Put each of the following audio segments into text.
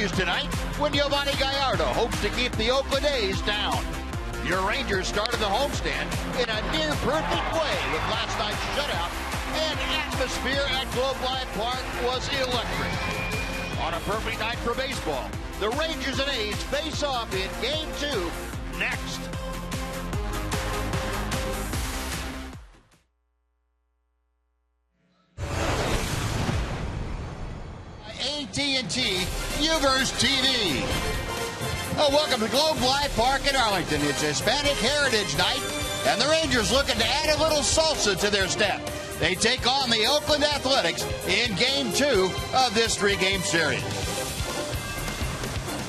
continues tonight when Giovanni Gallardo hopes to keep the Oakland A's down. Your Rangers started the homestand in a near-perfect way with last night's shutout, and atmosphere at Globe Life Park was electric. On a perfect night for baseball, the Rangers and A's face off in Game 2 next. AT Uverse TV. Welcome to Globe Life Park in Arlington. It's Hispanic Heritage Night, and the Rangers looking to add a little salsa to their step. They take on the Oakland Athletics in Game 2 of this 3-game series.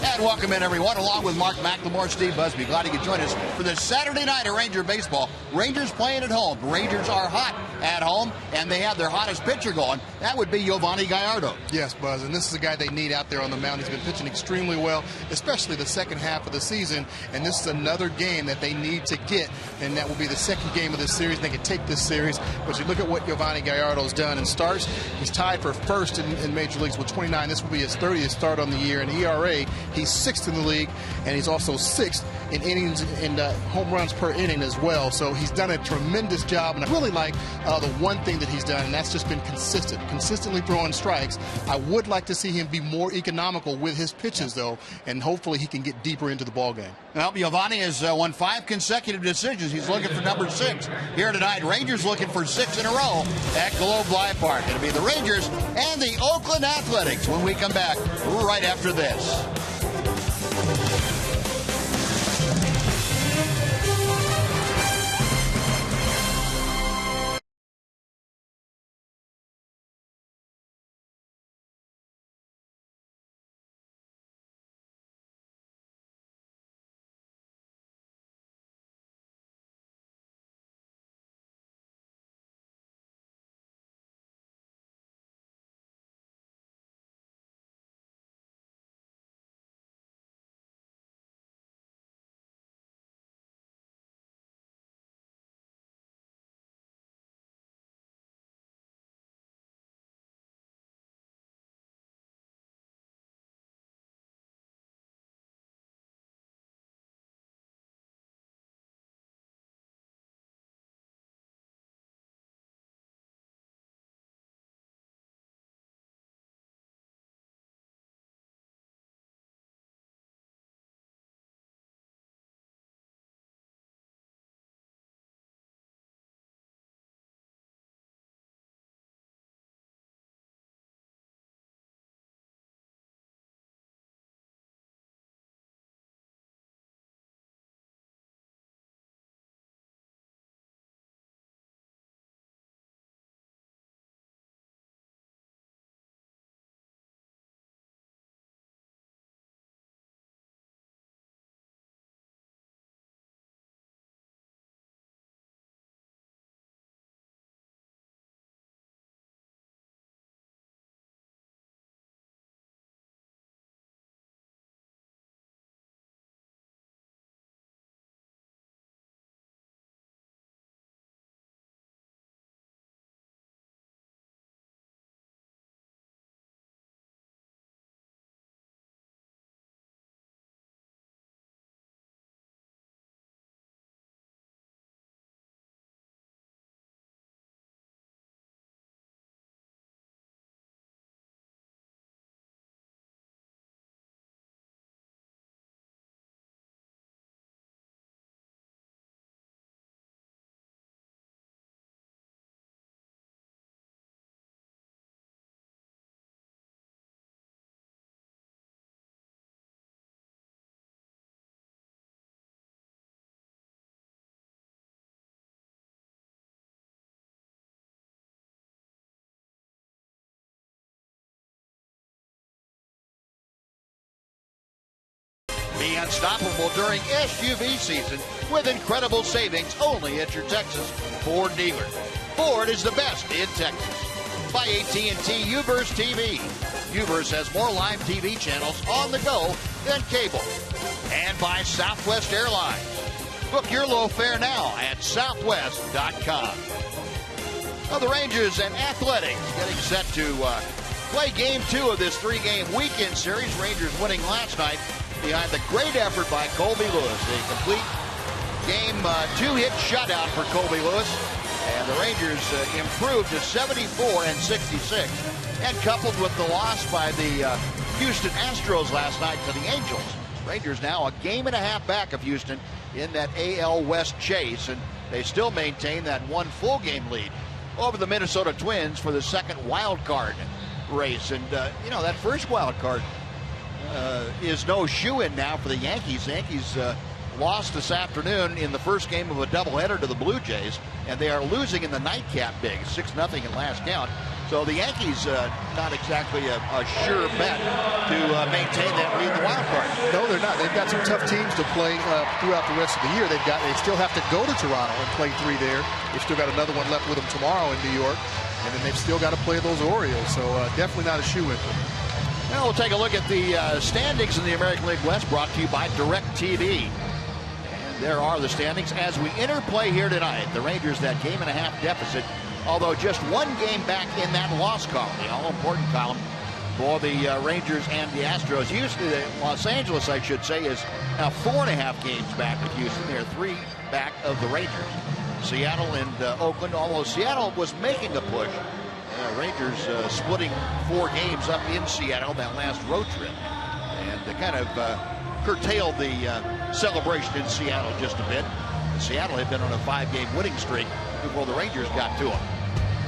And welcome in, everyone, along with Mark McLemore, Steve Busby. Glad you could join us for this Saturday night of Ranger baseball. Rangers playing at home. Rangers are hot at home, and they have their hottest pitcher going. That would be Giovanni Gallardo. Yes, Buzz, and this is a guy they need out there on the mound. He's been pitching extremely well, especially the second half of the season, and this is another game that they need to get, and that will be the second game of this series. They can take this series, but you look at what Giovanni Gallardo's done in starts. He's tied for first in Major Leagues with 29. This will be his 30th start on the year. In ERA, he's 6th in the league, and he's also 6th in innings and home runs per inning as well. So he's done a tremendous job, and I really like the one thing that he's done, and that's just been consistently throwing strikes. I would like to see him be more economical with his pitches, though, and hopefully he can get deeper into the ball game. Well, Giovanni has won 5 consecutive decisions. He's looking for number 6 here tonight. Rangers looking for 6 in a row at Globe Life Park. It'll be the Rangers and the Oakland Athletics when we come back right after this. Be unstoppable during SUV season with incredible savings only at your Texas Ford dealer. Ford is the best in Texas. By AT Uverse TV. Uverse has more live TV channels on the go than cable. And by Southwest Airlines. Book your low fare now at southwest.com. Well, the Rangers and Athletics getting set to Play game 2 of this 3-game weekend series. Rangers winning last night behind the great effort by Colby Lewis. A complete game 2-hit shutout for Colby Lewis. And the Rangers improved to 74-66. And coupled with the loss by the Houston Astros last night to the Angels, Rangers now a game and a half back of Houston in that AL West chase. And they still maintain that one full game lead over the Minnesota Twins for the second wild card race. And, that first wild card is no shoe-in now for the Yankees. The Yankees lost this afternoon in the first game of a doubleheader to the Blue Jays, and they are losing in the nightcap big, 6-0 at last count. So the Yankees not exactly a sure bet to maintain that lead in the wild card. No, they're not. They've got some tough teams to play throughout the rest of the year. They still have to go to Toronto and play 3 there. They've still got another one left with them tomorrow in New York, and then they've still got to play those Orioles. So definitely not a shoe-in for them. Now we'll take a look at the standings in the American League West, brought to you by DirecTV. And there are the standings as we interplay here tonight. The Rangers, that game and a half deficit, although just one game back in that loss column, the all-important column for the Rangers and the Astros. Houston, Los Angeles, I should say, is now 4.5 games back of Houston. They're 3 back of the Rangers. Seattle and Oakland, although Seattle was making a push. Rangers splitting 4 games up in Seattle that last road trip, and kind of curtailed the celebration in Seattle just a bit. Seattle had been on a 5-game winning streak before the Rangers got to them.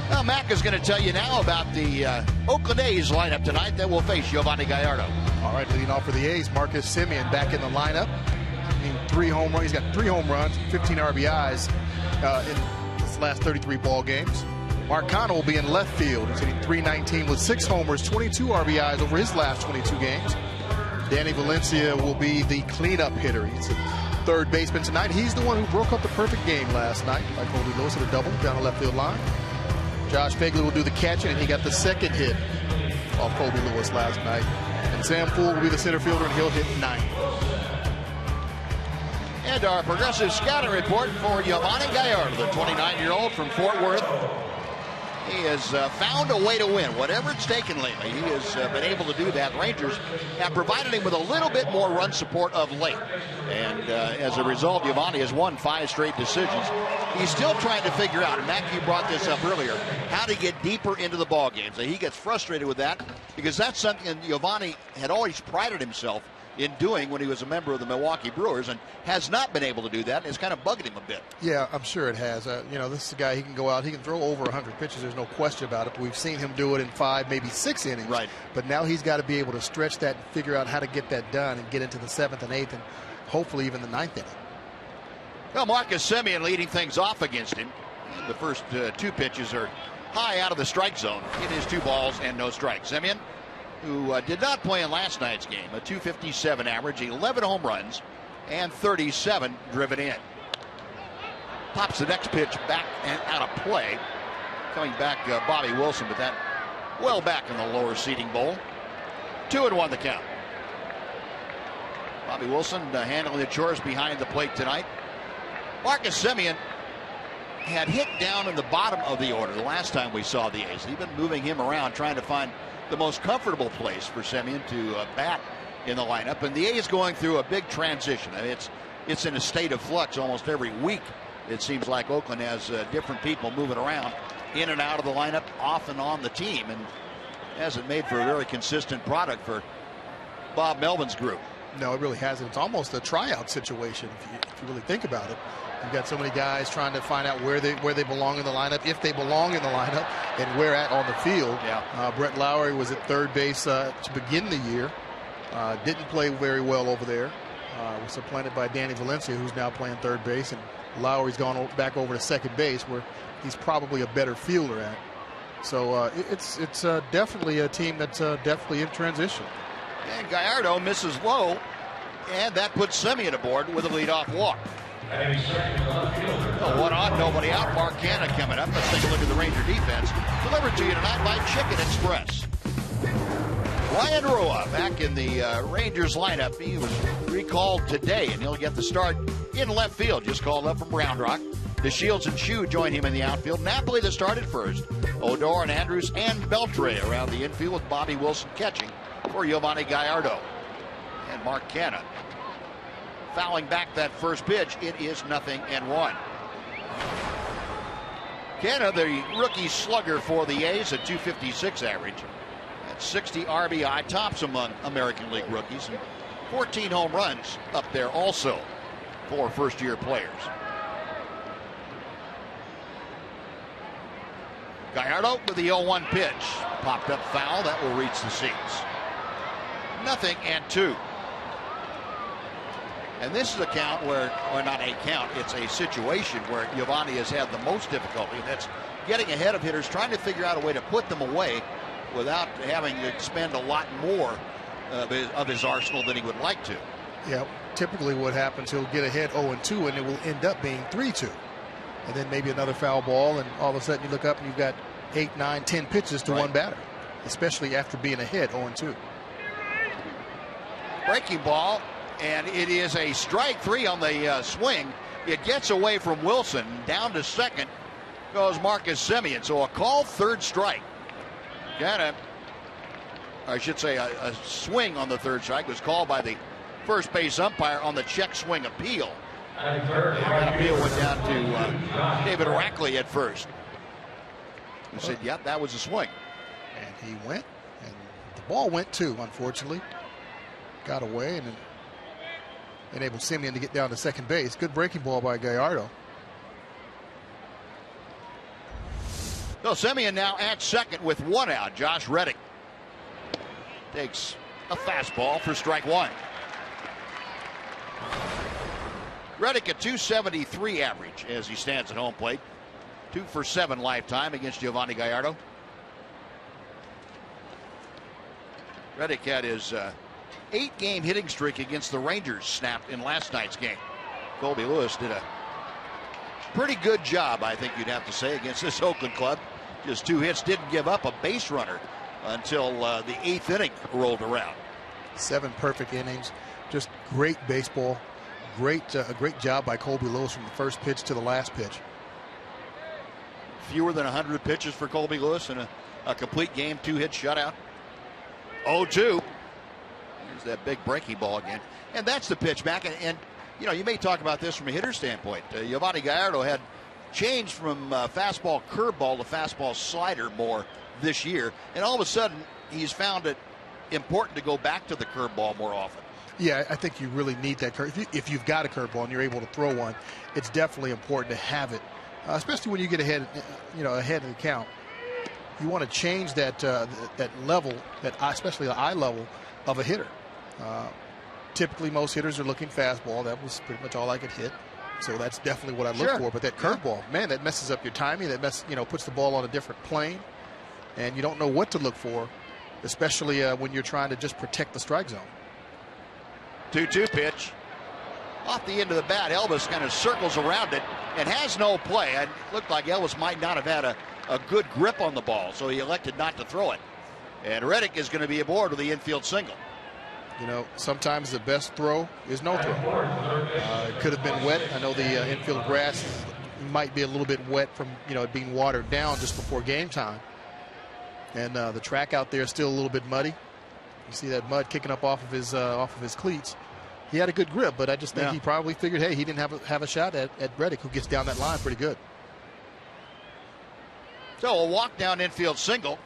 Now, Mac is going to tell you now about the Oakland A's lineup tonight that will face Giovanni Gallardo. All right, leading off for the A's, Marcus Semien back in the lineup. He's got 3 home runs, 15 RBIs in his last 33 ball games. Mark Connell will be in left field. He's hitting .319 with 6 homers, 22 RBIs over his last 22 games. Danny Valencia will be the cleanup hitter. He's a third baseman tonight. He's the one who broke up the perfect game last night by Colby Lewis at a double down the left field line. Josh Fagley will do the catching, and he got the second hit off Colby Lewis last night. And Sam Poole will be the center fielder, and he'll hit 9. And our progressive scouting report for Giovanni Gallardo, the 29-year-old from Fort Worth. He has found a way to win, whatever it's taken lately. He has been able to do that. Rangers have provided him with a little bit more run support of late. And as a result, Giovanni has won 5 straight decisions. He's still trying to figure out, and Mac, you brought this up earlier, how to get deeper into the ball games. And he gets frustrated with that because that's something Giovanni had always prided himself in doing when he was a member of the Milwaukee Brewers, and has not been able to do that, and it's kind of bugging him a bit. Yeah, I'm sure it has. This is a guy, he can go out, he can throw over 100 pitches, there's no question about it. But we've seen him do it in 5, maybe 6 innings. Right. But now he's got to be able to stretch that and figure out how to get that done and get into the 7th and 8th and hopefully even the 9th inning. Well, Marcus Semien leading things off against him. The first 2 pitches are high out of the strike zone. It is 2 balls and no strikes. Semien, who did not play in last night's game, a .257 average, 11 home runs, and 37 driven in. Pops the next pitch back and out of play. Coming back, Bobby Wilson, but that well back in the lower seating bowl. 2-1 the count. Bobby Wilson handling the chores behind the plate tonight. Marcus Semien had hit down in the bottom of the order the last time we saw the A's. They've been moving him around, trying to find the most comfortable place for Semien to bat in the lineup. And the A's going through a big transition. I mean, it's in a state of flux almost every week. It seems like Oakland has different people moving around in and out of the lineup, off and on the team, and hasn't made for a very consistent product for Bob Melvin's group. No, it really hasn't. It's almost a tryout situation if you really think about it. You've got so many guys trying to find out where they belong in the lineup, if they belong in the lineup, and where at on the field. Yeah. Brett Lowry was at third base to begin the year. Didn't play very well over there. Was supplanted by Danny Valencia, who's now playing third base, and Lowry's gone back over to second base, where he's probably a better fielder at. So it's definitely a team that's definitely in transition. And Gallardo misses low, and that puts Semien aboard with a leadoff walk. One on, nobody out. Mark Canha coming up. Let's take a look at the Ranger defense. Delivered to you tonight by Chicken Express. Ryan Rua back in the Rangers lineup. He was recalled today, and he'll get the start in left field. Just called up from Round Rock. DeShields and Chu join him in the outfield. Napoli that started first. Odor and Andrews and Beltre around the infield with Bobby Wilson catching for Giovanni Gallardo. And Mark Canha fouling back that first pitch. It is 0-1. Canha, the rookie slugger for the A's at .256 average. At 60 RBI, tops among American League rookies. And 14 home runs up there also for first-year players. Gallardo with the 0-1 pitch. Popped up foul. That will reach the seats. 0-2. And this is a count where, or not a count, it's a situation where Giovanni has had the most difficulty. And that's getting ahead of hitters, trying to figure out a way to put them away without having to expend a lot more of his arsenal than he would like to. Yeah, typically what happens, he'll get ahead 0-2, and it will end up being 3-2. And then maybe another foul ball, and all of a sudden you look up and you've got 8, 9, 10 pitches to one batter, especially after being ahead 0-2. Breaking ball, and it is a strike 3 on the swing. It gets away from Wilson. Down to second goes Marcus Semien. So a called third strike. I should say a swing on the third strike was called by the first base umpire on the check swing appeal. That appeal went down to David Rackley at first. He said, yep, that was a swing. And he went, and the ball went too, unfortunately. Got away and enabled Semien to get down to second base. Good breaking ball by Gallardo. So Semien now at second with 1 out. Josh Reddick takes a fastball for strike 1. Reddick a .273 average as he stands at home plate. 2 for 7 lifetime against Giovanni Gallardo. Reddick had his 8-game hitting streak against the Rangers snapped in last night's game. Colby Lewis did a pretty good job, I think you'd have to say, against this Oakland club. Just 2 hits, didn't give up a base runner until the 8th inning rolled around. 7 perfect innings, just great baseball. A great job by Colby Lewis from the first pitch to the last pitch. Fewer than 100 pitches for Colby Lewis in a complete game, 2-hit shutout. 0-2. Here's that big breaking ball again. And that's the pitch back. And you know, you may talk about this from a hitter standpoint. Giovanni Gallardo had changed from fastball curveball to fastball slider more this year. And all of a sudden, he's found it important to go back to the curveball more often. Yeah, I think you really need that curve. If you've got a curveball and you're able to throw one, it's definitely important to have it, especially when you get ahead, ahead of the count. You want to change that level, especially the eye level of a hitter. Typically, most hitters are looking fastball. That was pretty much all I could hit. So that's definitely what I look for. But that curveball, man, that messes up your timing. That puts the ball on a different plane, and you don't know what to look for, especially when you're trying to just protect the strike zone. 2-2 pitch. Off the end of the bat, Elvis kind of circles around it and has no play. It looked like Elvis might not have had a good grip on the ball, so he elected not to throw it. And Reddick is going to be aboard with the infield single. You know, sometimes the best throw is no throw. It could have been wet. I know the infield grass might be a little bit wet from it being watered down just before game time. And the track out there is still a little bit muddy. You see that mud kicking up off of his cleats. He had a good grip, but I just think he probably figured, hey, he didn't have a shot at Reddick, who gets down that line pretty good. So a walk down infield single,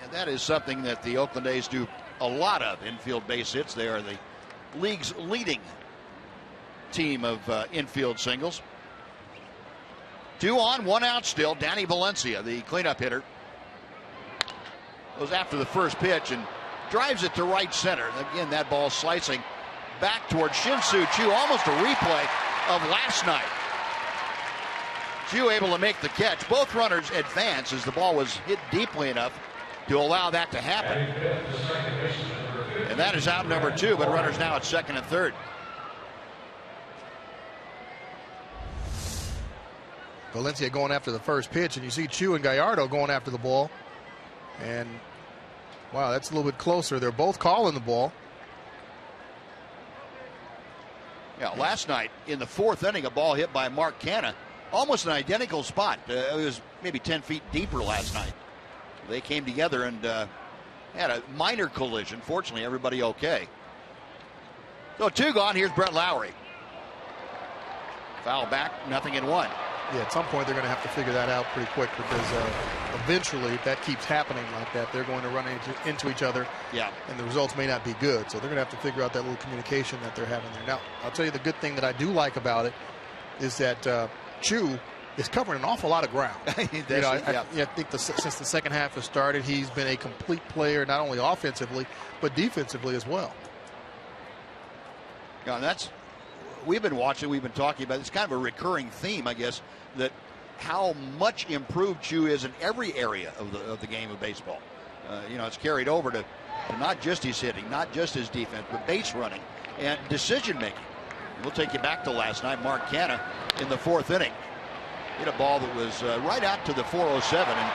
and that is something that the Oakland A's do a lot of, infield base hits. They are the league's leading team of infield singles. 2 on, 1 out still. Danny Valencia, the cleanup hitter, goes after the first pitch and drives it to right center. Again, that ball slicing back towards Shin-Soo Choo, almost a replay of last night. Choo able to make the catch. Both runners advance as the ball was hit deeply enough to allow that to happen. And that is out number 2, but runners now at second and third. Valencia going after the first pitch, and you see Choo and Gallardo going after the ball. And wow, that's a little bit closer. They're both calling the ball. Yeah, last night in the 4th inning, a ball hit by Mark Canha almost an identical spot. It was maybe 10 feet deeper last night. They came together and had a minor collision. Fortunately, everybody okay. So 2 gone. Here's Brett Lowry. Foul back, 0-1. Yeah, at some point they're going to have to figure that out pretty quick, because eventually, if that keeps happening like that, they're going to run into each other. Yeah. And the results may not be good. So they're going to have to figure out that little communication that they're having there. Now, I'll tell you the good thing that I do like about it is that Chu is covering an awful lot of ground. I think since the second half has started, he's been a complete player, not only offensively, but defensively as well. Yeah, and we've been watching, we've been talking about, it's kind of a recurring theme, I guess, that how much improved Chu is in every area of the game of baseball. It's carried over to not just his hitting, not just his defense, but base running and decision making. We'll take you back to last night. Mark Canha in the 4th inning hit a ball that was right out to the 407, and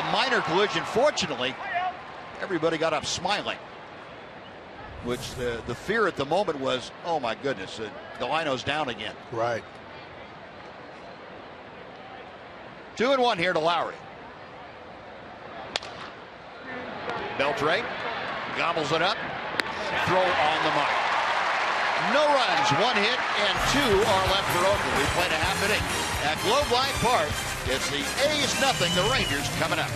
a minor collision. Fortunately, everybody got up smiling, which the fear at the moment was, oh my goodness, Delino's down again. Right. 2-1 here to Lowry. Beltre gobbles it up, throw on the mark. No runs, 1 hit, and 2 are left for Oakland. We played a half inning at Globe Life Park. It's the A's 0, the Rangers coming up.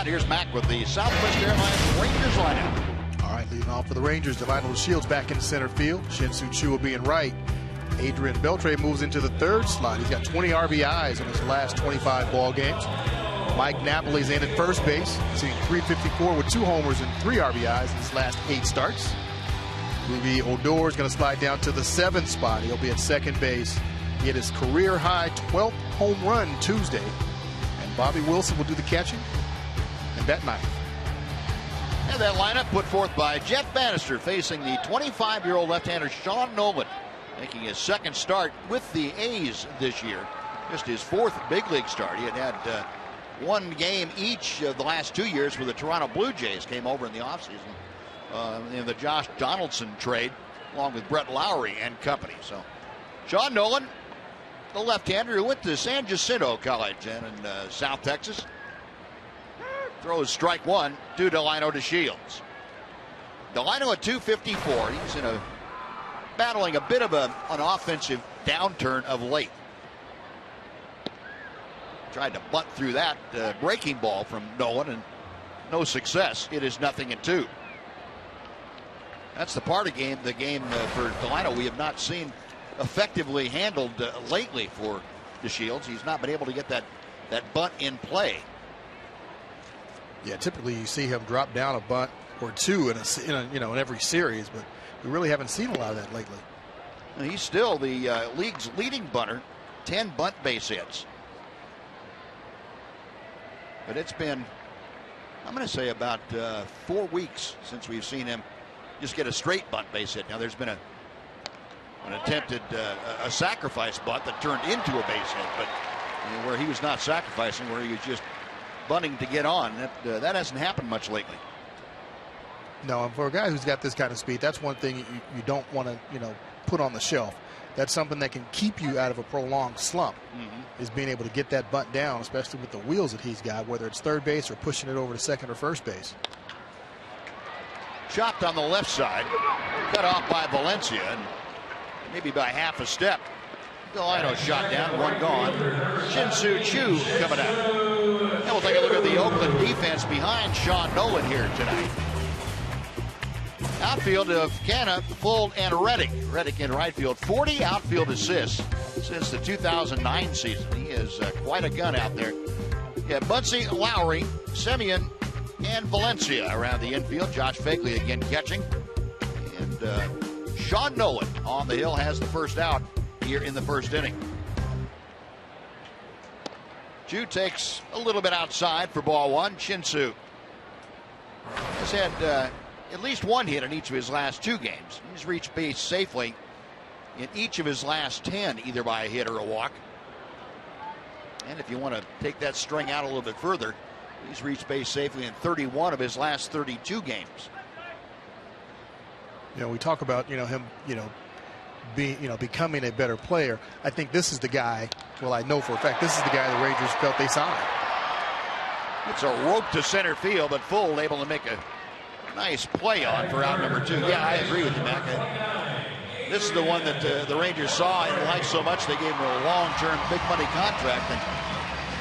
Here's Mac with the Southwest Airlines Rangers lineup. All right, leading off for the Rangers, Divino Shields back in center field. Shin-Soo Choo will be in right. Adrian Beltre moves into the 3rd slot. He's got 20 RBIs in his last 25 ball games. Mike Napoli's in at first base, sitting .354 with 2 homers and 3 RBIs in his last 8 starts. Ruby Odor is going to slide down to the 7th spot. He'll be at second base. He had his career-high 12th home run Tuesday. And Bobby Wilson will do the catching. And that night. And that lineup put forth by Jeff Bannister, facing the 25-year-old left-hander Sean Nolan, making his 2nd start with the A's this year. Just his 4th big league start. He had 1 game each of the last 2 years with the Toronto Blue Jays. Came over in the offseason in the Josh Donaldson trade, along with Brett Lowry and company. So Sean Nolan, the left-hander who went to San Jacinto College and in South Texas. Throws strike 1 to Delino to Shields. Delino at .254. He's battling a bit of an offensive downturn of late. Tried to bunt through that breaking ball from Nolan, and no success. It is 0-2. That's the part of the game for Delino we have not seen effectively handled lately for the Shields. He's not been able to get that bunt in play. Yeah, typically you see him drop down a bunt or 2 in every series, but we really haven't seen a lot of that lately. He's still the league's leading bunter, 10 bunt base hits. But it's been, I'm going to say, about 4 weeks since we've seen him just get a straight bunt base hit. Now there's been an attempted a sacrifice bunt that turned into a base hit, but where he was not sacrificing, where he was just bunting to get on. That hasn't happened much lately. No, and for a guy who's got this kind of speed, that's one thing you don't want to put on the shelf. That's something that can keep you out of a prolonged slump, is being able to get that bunt down, especially with the wheels that he's got, whether it's third base or pushing it over to second or first base. Chopped on the left side, cut off by Valencia, and maybe by half a step. Delino shot down, one gone. Shin-Soo Choo coming out. Now we'll take a look at the Oakland defense behind Sean Nolan here tonight. Outfield of Canna, Full, and Reddick. Reddick in right field. 40 outfield assists since the 2009 season. He is quite a gun out there. Yeah, Bunsey, Lowry, Semien, and Valencia around the infield. Josh Fagley again catching. And Sean Nolan on the hill has the first out here in the first inning. Chu takes a little bit outside for ball one. Shin-Soo has had at least one hit in each of his last 2 games. He's reached base safely in each of his last 10, either by a hit or a walk. And if you want to take that string out a little bit further, he's reached base safely in 31 of his last 32 games. We talk about him becoming a better player. I think this is the guy. Well, I know for a fact this is the guy the Rangers felt they signed. It's a rope to center field, but Full able to make a nice play on for out number 2. Yeah, I agree with you, Mac. This is the one that the Rangers saw and liked so much they gave him a long-term, big money contract. And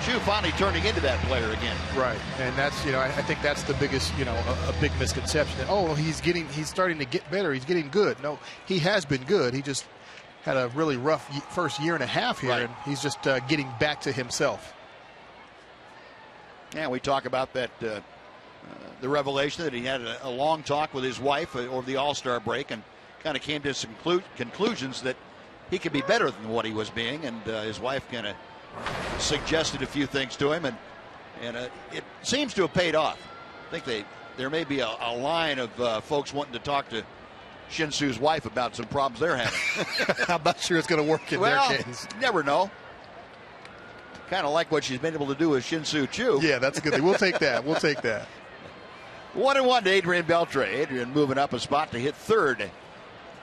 Chu finally turning into that player again. Right, and that's I think that's the biggest a big misconception. Oh, he's starting to get better. He's getting good. No, he has been good. He just had a really rough first year and a half here, and he's just getting back to himself. Yeah, we talk about that. The revelation that he had a long talk with his wife over the All-Star break and kind of came to some conclusions that he could be better than what he was being, and his wife kind of suggested a few things to him, and it seems to have paid off. I think there may be a line of folks wanting to talk to Shin-Soo's wife about some problems they're having. I'm not sure it's going to work in their case. Never know. Kind of like what she's been able to do with Shin-Soo Choo. Yeah, that's a good thing. We'll take that. We'll take that. 1-1 to Adrian Beltre. Adrian moving up a spot to hit third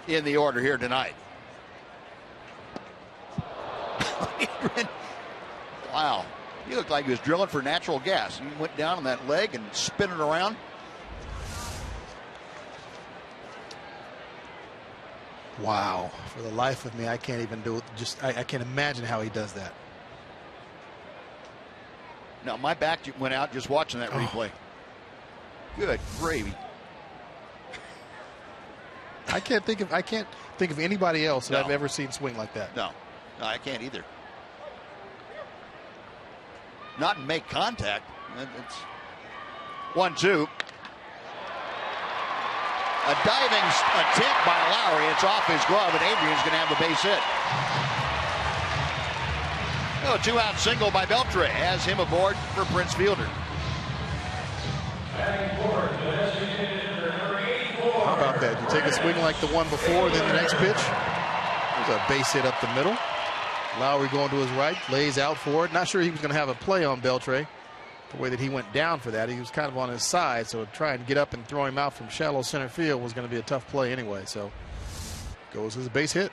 in the order here tonight. Adrian, wow. He looked like he was drilling for natural gas. He went down on that leg and spinning around. Wow. For the life of me, I can't even do it. I can't imagine how he does that. No, my back went out just watching that replay. Good gravy. I can't think of anybody else that I've ever seen swing like that. No, I can't either. Not and make contact. It's 1-2. A diving attempt by Lowry. It's off his glove, and Adrian's going to have the base hit. Oh, 2-out single by Beltre has him aboard for Prince Fielder. How about that? You take a swing like the one before, then the next pitch. There's a base hit up the middle. Lowry going to his right, lays out for it. Not sure he was going to have a play on Beltre. The way that he went down for that, he was kind of on his side, so try and get up and throw him out from shallow center field was going to be a tough play anyway. So goes as a base hit.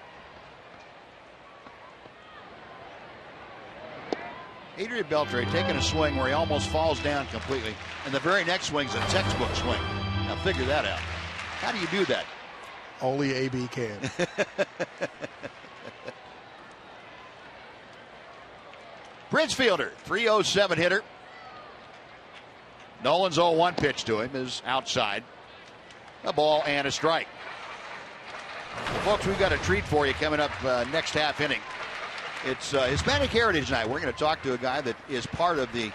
Adrian Beltre taking a swing where he almost falls down completely, and the very next swing's a textbook swing. Now figure that out. How do you do that? Only AB can. Prince Fielder, 307 hitter. Nolan's 0-1 pitch to him is outside. A ball and a strike. Well, folks, we've got a treat for you coming up next half inning. It's Hispanic Heritage Night. We're going to talk to a guy that is part of the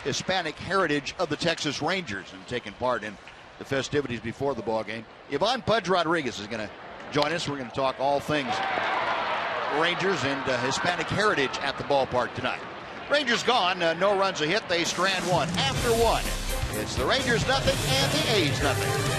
Hispanic heritage of the Texas Rangers and taking part in the festivities before the ball game. Ivan Pudge Rodriguez is going to join us. We're going to talk all things Rangers and Hispanic heritage at the ballpark tonight. Rangers gone, no runs a hit. They strand one. After one, it's the Rangers nothing and the A's nothing.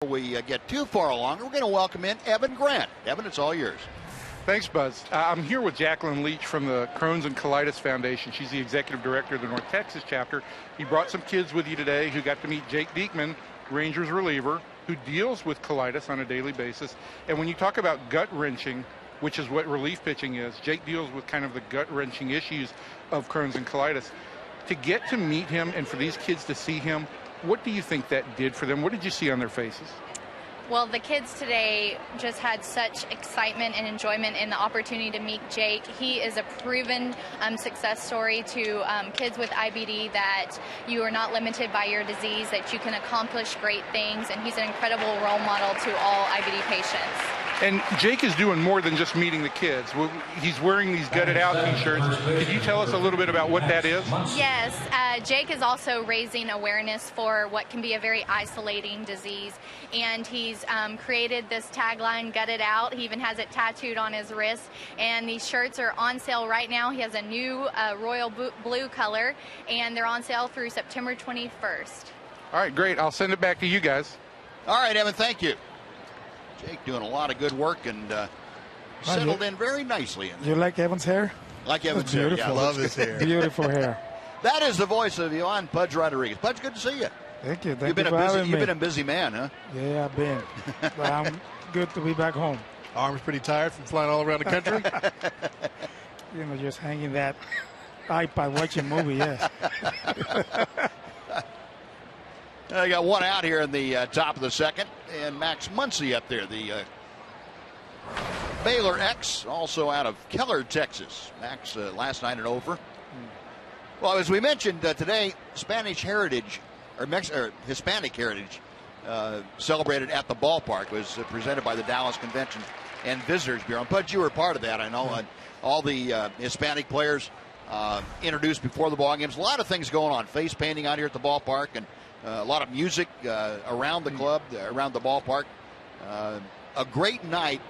We get too far along, we're going to welcome in Evan Grant. Evan, it's all yours. Thanks, Buzz. I'm here with Jacqueline Leach from the Crohn's and Colitis Foundation. She's the executive director of the North Texas chapter. You brought some kids with you today who got to meet Jake Diekman, Rangers reliever, who deals with colitis on a daily basis. And when you talk about gut-wrenching, which is what relief pitching is, Jake deals with kind of the gut-wrenching issues of Crohn's and colitis. To get to meet him and for these kids to see him, what do you think that did for them? What did you see on their faces? Well, the kids today just had such excitement and enjoyment in the opportunity to meet Jake. He is a proven success story to kids with IBD, that you are not limited by your disease, that you can accomplish great things, and he's an incredible role model to all IBD patients. And Jake is doing more than just meeting the kids. He's wearing these Gutted Out t-shirts. Could you tell us a little bit about what that is? Yes, Jake is also raising awareness for what can be a very isolating disease. And he's created this tagline, Gutted Out. He even has it tattooed on his wrist. And these shirts are on sale right now. He has a new royal blue color, and they're on sale through September 21st. All right, great. I'll send it back to you guys. All right, Evan, thank you. Jake doing a lot of good work and settled in very nicely. You like Evan's hair? Like Evan's hair, yeah. I love his hair. Beautiful hair. That is the voice of Yohan Pudge Rodriguez. Pudge, good to see you. Thank you. You've been a busy man, huh? Yeah, I've been. But I'm good to be back home. Arm's pretty tired from flying all around the country. Just hanging that iPad watching movie, yes. I got one out here in the top of the second, and Max Muncy up there, the Baylor X, also out of Keller, Texas. Max last night at over. Well, as we mentioned today, Hispanic heritage celebrated at the ballpark. Was presented by the Dallas Convention and Visitors Bureau. And Pudge, you were part of that. I know all the Hispanic players introduced before the ball games. A lot of things going on. Face painting out here at the ballpark, and a lot of music around the club, around the ballpark. A great night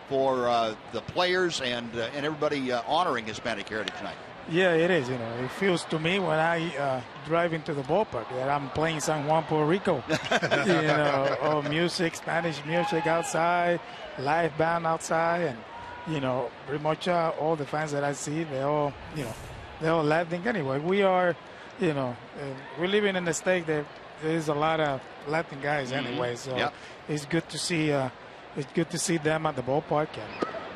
for the players and everybody honoring Hispanic heritage night. Yeah, it is. It feels to me when I drive into the ballpark that I'm playing San Juan, Puerto Rico. All music, Spanish music outside, live band outside, and pretty much all the fans that I see, they're all Latin. Anyway, we are, we're living in a state that there's a lot of Latin guys anyway, so it's good to see. It's good to see them at the ballpark,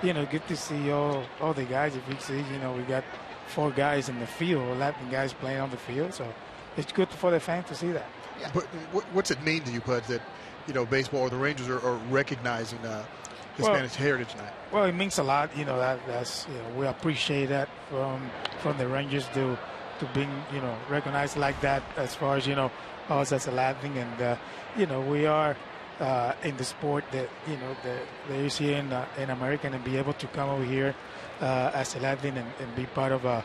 and good to see all the guys. If you see, we got 4 guys in the field, Latin guys playing on the field. So it's good for the fan to see that. Yeah. But what's it mean to you, Pudge, that baseball or the Rangers are recognizing Hispanic heritage tonight? Well, it means a lot. That's we appreciate that from the Rangers to being recognized like that, as far as us as a Latin, and we are in the sport that that you see in America, and be able to come over here as a Latin and be part of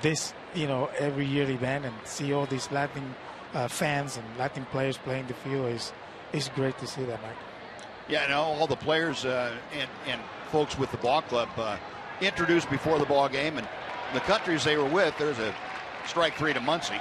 this every year event and see all these Latin fans and Latin players playing the field is great to see that, Mike. Yeah, all the players and folks with the ball club introduced before the ball game, and the countries they were with. There's a strike 3 to Muncie.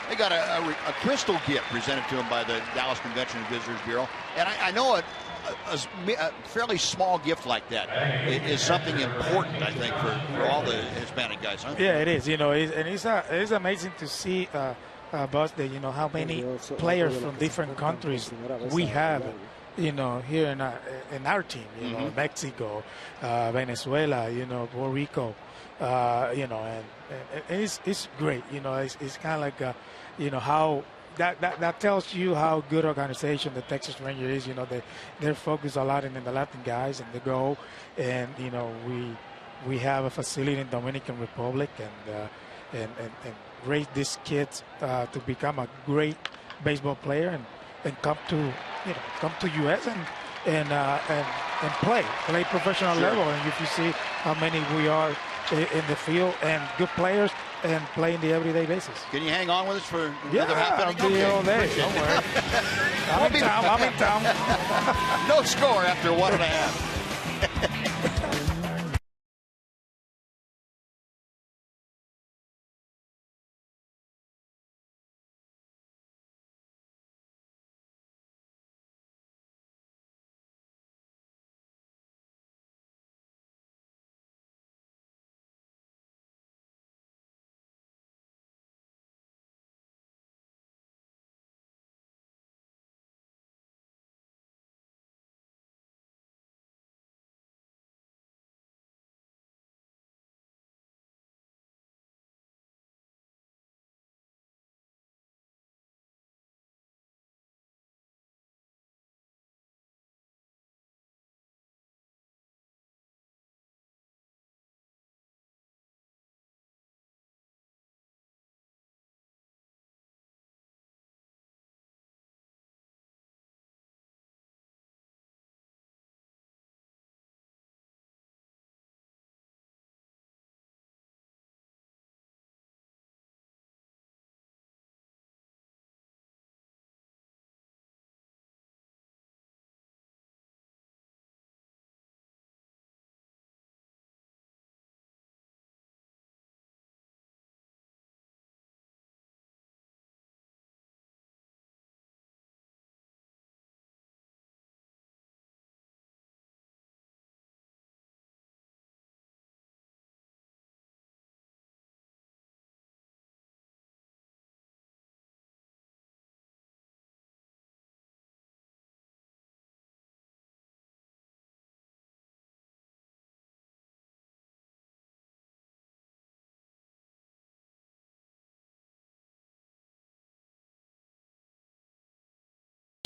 They got a crystal gift presented to them by the Dallas Convention and Visitors Bureau, and I know a fairly small gift like that is something important, I think, for all the Hispanic guys, huh? Yeah, it is. And it's amazing to see, Buzz, that how many players from different countries we have, here in our team. Mexico, Venezuela, Puerto Rico, and it's great. It's kind of like how. That tells you how good organization the Texas Rangers is. They're focused a lot in the Latin guys and the go, and we have a facility in Dominican Republic and raise these kids to become a great baseball player and come to U.S. and play professional level. And if you see how many we are in the field and good players and play in the everyday basis. Can you hang on with us for another half inning? I'll be all day. Don't worry. I'm in town. No score after 1.5.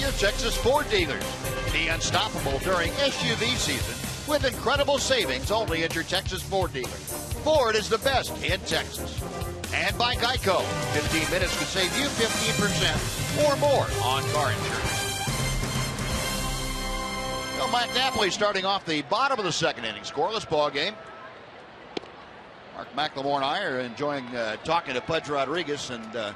Your Texas Ford dealers. Be unstoppable during SUV season with incredible savings only at your Texas Ford dealer. Ford is the best in Texas. And by Geico, 15 minutes could save you 15% or more on car insurance. Well, Mike Napoli starting off the bottom of the second inning. Scoreless ball game. Mark McLemore and I are enjoying talking to Pudge Rodriguez and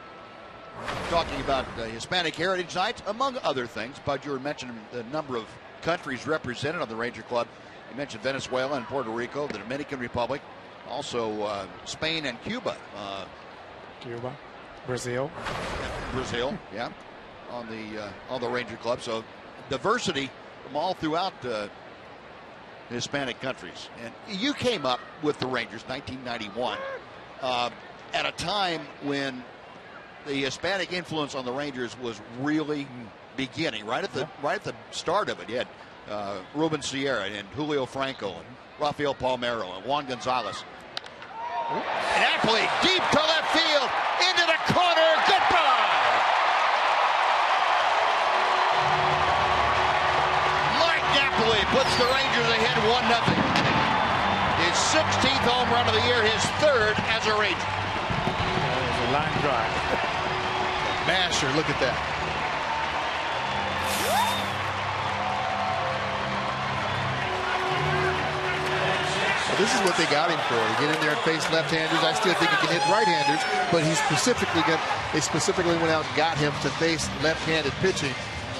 talking about Hispanic Heritage Night, among other things. Pudge, you were mentioning the number of countries represented on the Ranger Club. You mentioned Venezuela and Puerto Rico, the Dominican Republic, also Spain and Cuba. Cuba, Brazil. Brazil, yeah, on the Ranger Club. So diversity from all throughout Hispanic countries. And you came up with the Rangers 1991 at a time when the Hispanic influence on the Rangers was really beginning, right at the start of it. You had Ruben Sierra and Julio Franco and Rafael Palmeiro and Juan Gonzalez. Napoli deep to left field, into the corner, goodbye! Mike Napoli puts the Rangers ahead 1-0. His 16th home run of the year, his 3rd as a Ranger. There's a line drive. Masher, look at that. Well, this is what they got him for. To get in there and face left-handers. I still think he can hit right-handers, but they specifically went out and got him to face left-handed pitching.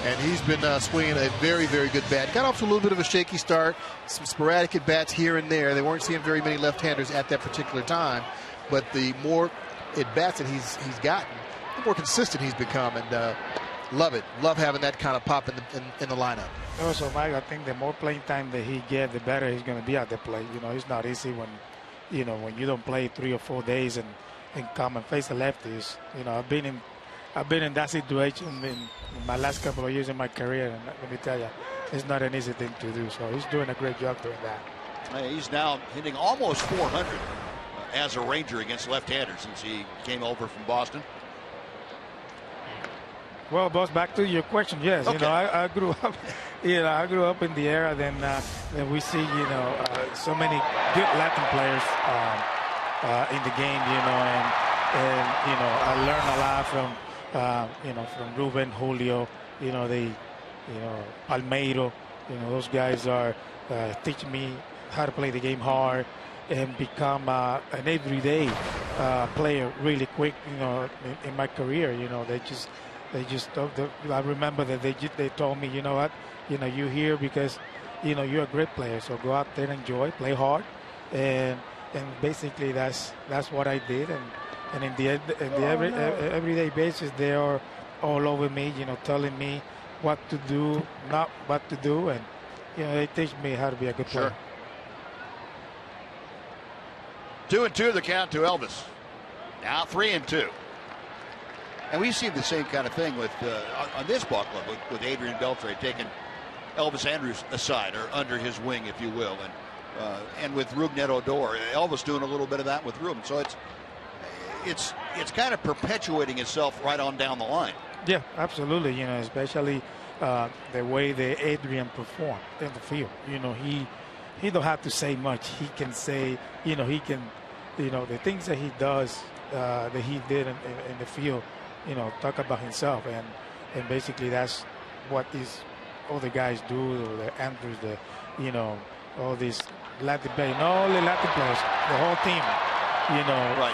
And he's been swinging a very, very good bat. Got off to a little bit of a shaky start, some sporadic at-bats here and there. They weren't seeing very many left-handers at that particular time. But the more at-bats that he's gotten, the more consistent he's become. And love it. Love having that kind of pop in the lineup. Also, Mike, I think the more playing time that he gets, the better he's going to be at the plate. You know, it's not easy when you don't play 3 or 4 days and come and face the lefties. You know, I've been in that situation in my last couple of years in my career, and let me tell you, it's not an easy thing to do. So he's doing a great job doing that. He's now hitting almost 400 as a Ranger against left-handers since he came over from Boston. Well, boss, back to your question. Yes, okay. You know, I grew up. I grew up in the era then we see so many good Latin players in the game. And I learned a lot from Ruben, Julio. Palmeiro. Those guys are teaching me how to play the game hard and become an everyday player really quick. In my career, I remember that they told me, you know what, you're here because, you're a great player. So go out there and enjoy, play hard, and basically that's what I did. And in the everyday basis, they are all over me, telling me what to do, not what to do, and they teach me how to be a good player. Sure. 2-2 the count to Elvis. Now 3-2. And we've seen the same kind of thing with on this ball club with Adrian Beltre taking Elvis Andrus aside or under his wing, if you will, and with Rougned Odor, Elvis doing a little bit of that with Ruben. So it's kind of perpetuating itself right on down the line. Yeah, absolutely. Especially the way that Adrian performed in the field. He don't have to say much. He can say, the things that he does, that he did in the field. Talk about himself, and basically that's what these other guys do. The Andrews, all these Latin players, not only Latin players, the whole team, right.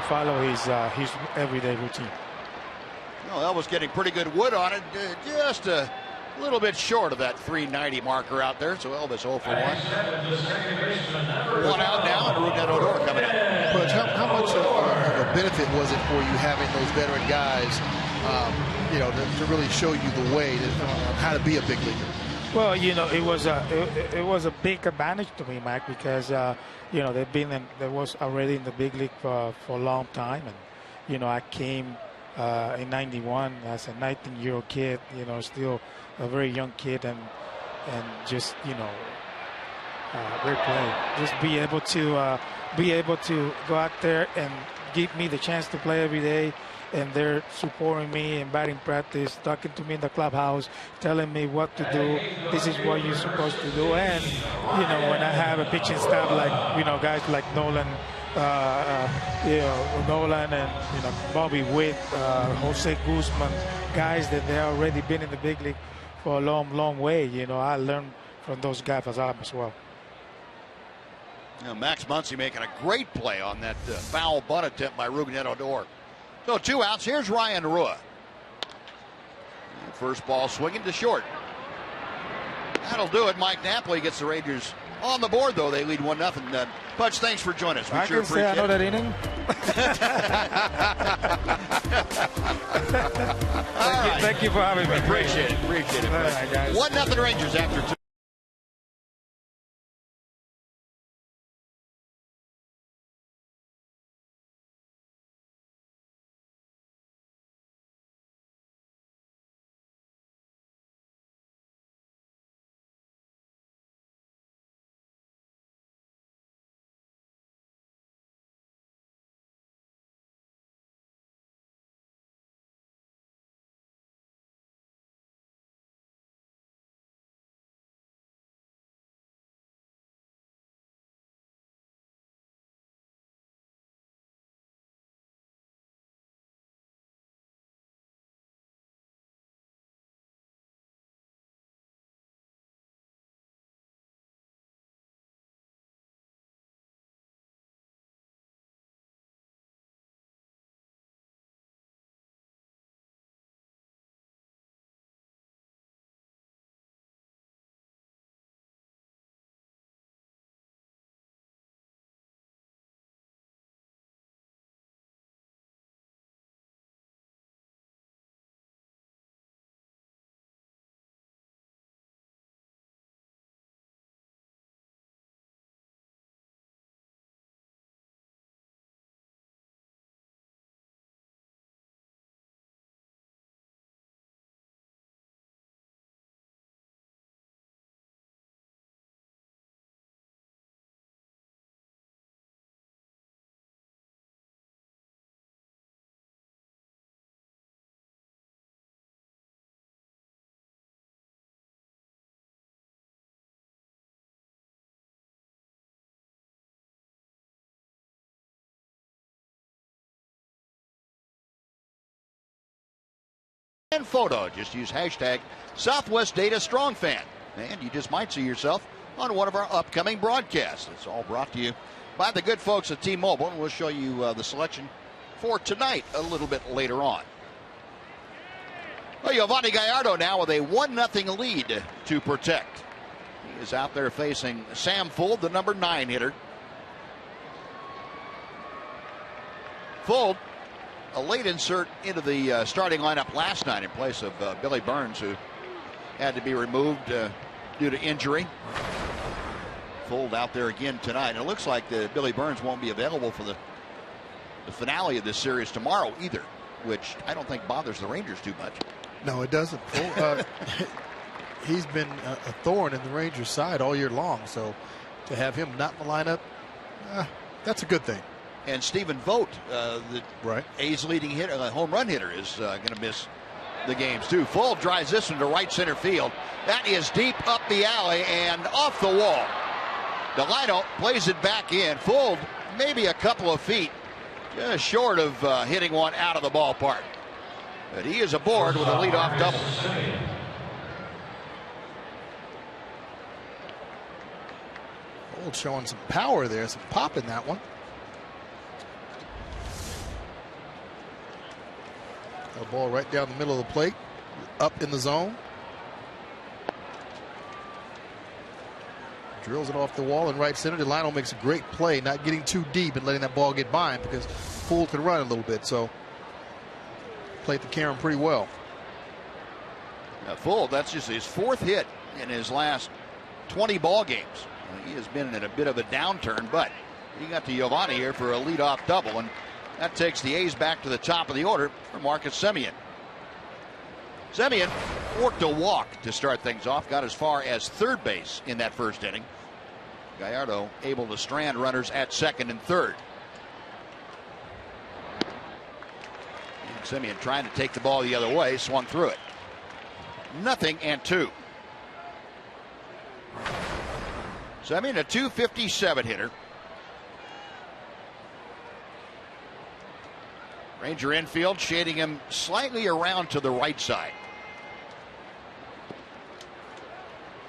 follow his everyday routine. Elvis getting pretty good wood on it, just a little bit short of that 390 marker out there. So Elvis 0 for 1. 1 out now, and Rougned Odor coming up. But how much of a benefit was it for you having those veteran guys, to really show you the way how to be a big leaguer? Well, it was a big advantage to me, Mike, because they was already in the big league for a long time, and I came in '91 as a 19-year-old kid, still a very young kid, and just great play. Just be able to go out there and give me the chance to play every day. And they're supporting me in batting practice, talking to me in the clubhouse, telling me what to do. This is what you're supposed to do. And, when I have a pitching staff like, guys like Nolan, Nolan and, Bobby Witt, Jose Guzman, guys that they already been in the big league for a long, long way. I learned from those guys as well. Max Muncy making a great play on that foul bunt attempt by Rougned Odor. So 2 outs. Here's Ryan Rua. First ball swinging to short. That'll do it. Mike Napoli gets the Rangers on the board, though. They lead 1-0. Pudge, thanks for joining us. We sure appreciate it. I know that inning. Thank you for having me. Appreciate it. All right, guys. 1-0 Rangers after 2. and photo. Just use hashtag Southwest Data Strong Fan, and you just might see yourself on one of our upcoming broadcasts. It's all brought to you by the good folks at T-Mobile, and we'll show you the selection for tonight a little bit later on. Well, Giovanni Gallardo now with a 1-0 lead to protect. He is out there facing Sam Fuld, the number 9 hitter. Fuld, a late insert into the starting lineup last night in place of Billy Burns, who had to be removed due to injury. Fuld out there again tonight. And it looks like Billy Burns won't be available for the finale of this series tomorrow either, which I don't think bothers the Rangers too much. No, it doesn't. He's been a thorn in the Rangers' side all year long, so to have him not in the lineup, that's a good thing. And Stephen Vogt, the A's leading hitter, home run hitter, is going to miss the games too. Fuld drives this into right center field. That is deep up the alley and off the wall. Delino plays it back in. Fuld maybe a couple of feet just short of hitting one out of the ballpark. But he is aboard with a leadoff double. Fuld showing some power there, some pop in that one. A ball right down the middle of the plate, up in the zone. Drills it off the wall in right center. Delino makes a great play, not getting too deep and letting that ball get by him because Fuld could run a little bit. So played the Karen pretty well. Now Fuld, that's just his 4th hit in his last 20 ball games. He has been in a bit of a downturn, but he got to Giovanni here for a leadoff double, and that takes the A's back to the top of the order for Marcus Semien. Semien worked a walk to start things off, got as far as third base in that first inning. Gallardo able to strand runners at second and third. And Semien trying to take the ball the other way, swung through it. 0-2. Semien, a .257 hitter. Ranger infield shading him slightly around to the right side.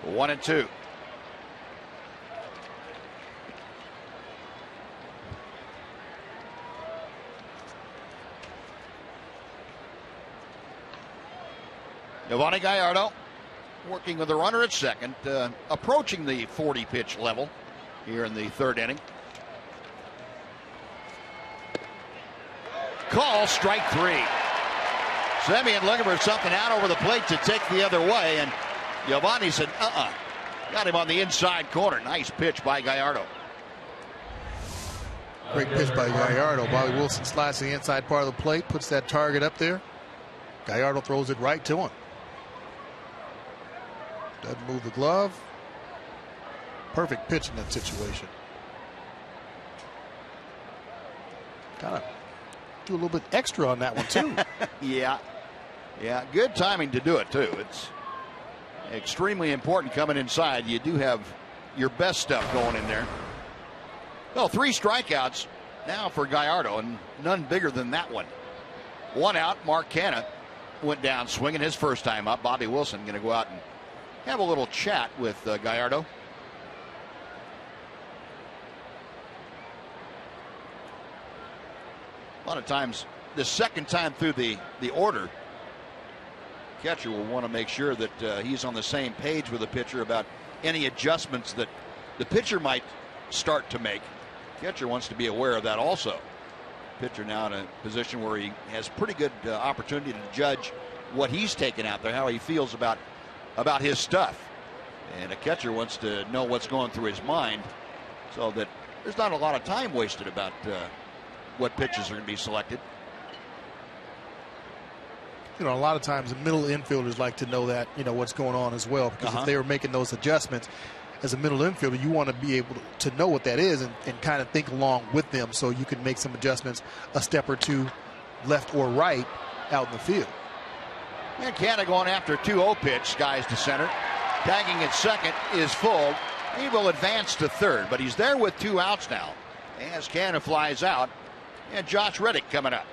1-2. Giovanni Gallardo working with the runner at second, approaching the 40 pitch level here in the third inning. Call, strike 3. Semien looking for something out over the plate to take the other way, and Giovanni said, got him on the inside corner. Nice pitch by Gallardo. Great pitch by Gallardo. Bobby Wilson slides to the inside part of the plate, puts that target up there. Gallardo throws it right to him. Doesn't move the glove. Perfect pitch in that situation. Kind of do a little bit extra on that one too. Yeah, good timing to do it too. It's extremely important coming inside. You do have your best stuff going in there. Well, 3 strikeouts now for Gallardo, and none bigger than that one. 1 out. Mark Canha went down swinging his first time up. Bobby Wilson going to go out and have a little chat with Gallardo. A lot of times, the second time through the order, catcher will want to make sure that he's on the same page with the pitcher about any adjustments that the pitcher might start to make. Catcher wants to be aware of that also. Pitcher now in a position where he has pretty good opportunity to judge what he's taking out there, how he feels about his stuff. And a catcher wants to know what's going through his mind so that there's not a lot of time wasted about what pitches are going to be selected. You know, a lot of times the middle infielders like to know that, what's going on as well, because if they were making those adjustments as a middle infielder, you want to be able to know what that is and kind of think along with them so you can make some adjustments a step or two left or right out in the field. And Canha going after a 2-0 pitch, skies to center. Tagging at second is Fuld. He will advance to third, but he's there with 2 outs now as Canha flies out. And Josh Reddick coming up.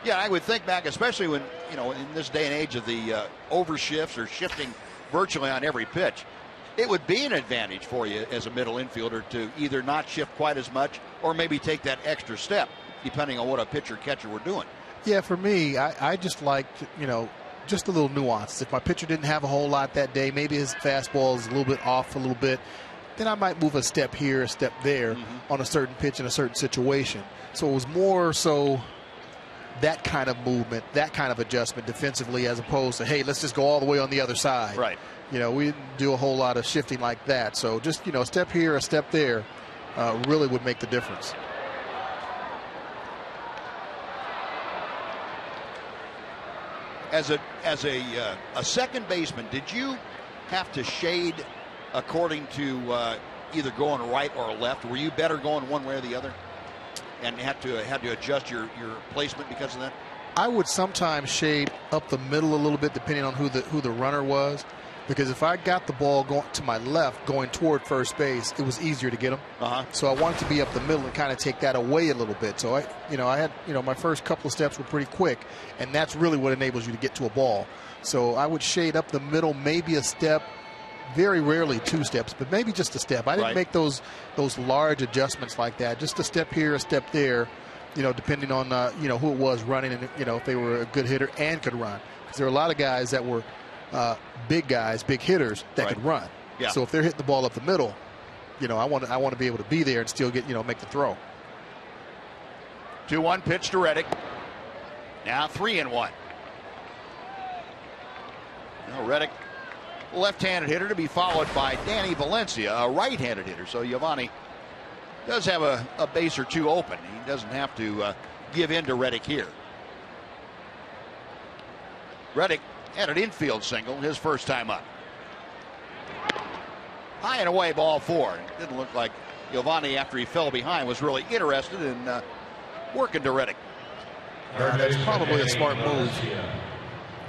Yeah, I would think back, especially when, in this day and age of the overshifts or shifting virtually on every pitch, it would be an advantage for you as a middle infielder to either not shift quite as much or maybe take that extra step, depending on what a pitcher catcher were doing. Yeah, for me, I just like, just a little nuance. If my pitcher didn't have a whole lot that day, maybe his fastball is a little bit off a little bit, then I might move a step here, a step there on a certain pitch in a certain situation. So it was more so that kind of movement, that kind of adjustment defensively, as opposed to, hey, let's just go all the way on the other side. Right. We didn't do a whole lot of shifting like that. So just, a step here, a step there really would make the difference. As a second baseman, did you have to shade according to either going right or left? Were you better going one way or the other, and had to adjust your placement because of that? I would sometimes shade up the middle a little bit, depending on who the runner was, because if I got the ball going to my left, going toward first base, it was easier to get him. So I wanted to be up the middle and kind of take that away a little bit. So I had my first couple of steps were pretty quick, and that's really what enables you to get to a ball. So I would shade up the middle, maybe a step. Very rarely 2 steps, but maybe just a step. I didn't make those large adjustments like that. Just a step here, a step there, depending on who it was running, and if they were a good hitter and could run. Because there are a lot of guys that were big guys, big hitters that could run. Yeah. So if they're hitting the ball up the middle, I want to be able to be there and still get make the throw. 2-1 pitch to Reddick. Now 3-1. Now Reddick, left-handed hitter, to be followed by Danny Valencia, a right-handed hitter. So Giovanni does have a base or two open. He doesn't have to give in to Reddick here. Reddick had an infield single his first time up. High and away, ball 4. It didn't look like Giovanni, after he fell behind, was really interested in working to Reddick. That's probably a smart move.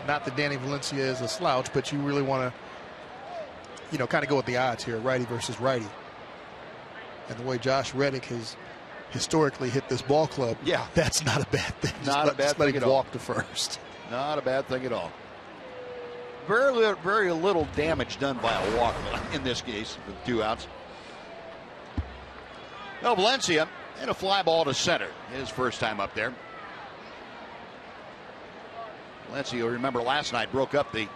Not that Danny Valencia is a slouch, but you really want to kind of go with the odds here, righty versus righty. And the way Josh Reddick has historically hit this ball club, that's not a bad thing. Just let him walk to first. Not a bad thing at all. Very little damage done by a walk in this case with 2 outs. No, Valencia and a fly ball to center his first time up there. Valencia, you'll remember last night, broke up the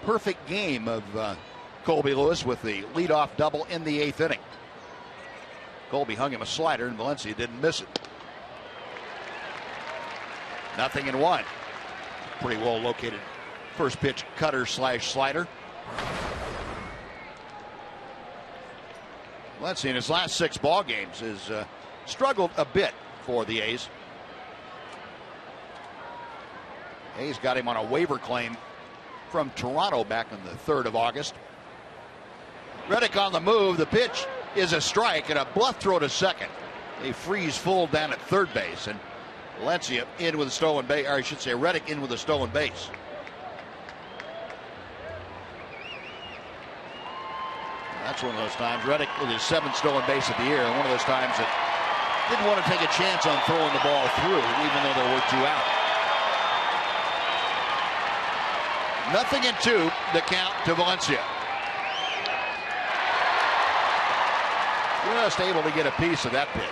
perfect game of Colby Lewis with the leadoff double in the 8th inning. Colby hung him a slider, and Valencia didn't miss it. 0-1. Pretty well located first pitch cutter / slider. Valencia in his last 6 ball games has struggled a bit for the A's. A's got him on a waiver claim from Toronto back on the 3rd of August. Reddick on the move. The pitch is a strike and a bluff throw to second. They freeze full down at third base, and Valencia in with a stolen base, or I should say Reddick in with a stolen base. That's one of those times. Reddick with his 7th stolen base of the year, and one of those times that didn't want to take a chance on throwing the ball through, even though there were 2 out. 0-2, the count to Valencia. Just able to get a piece of that pitch.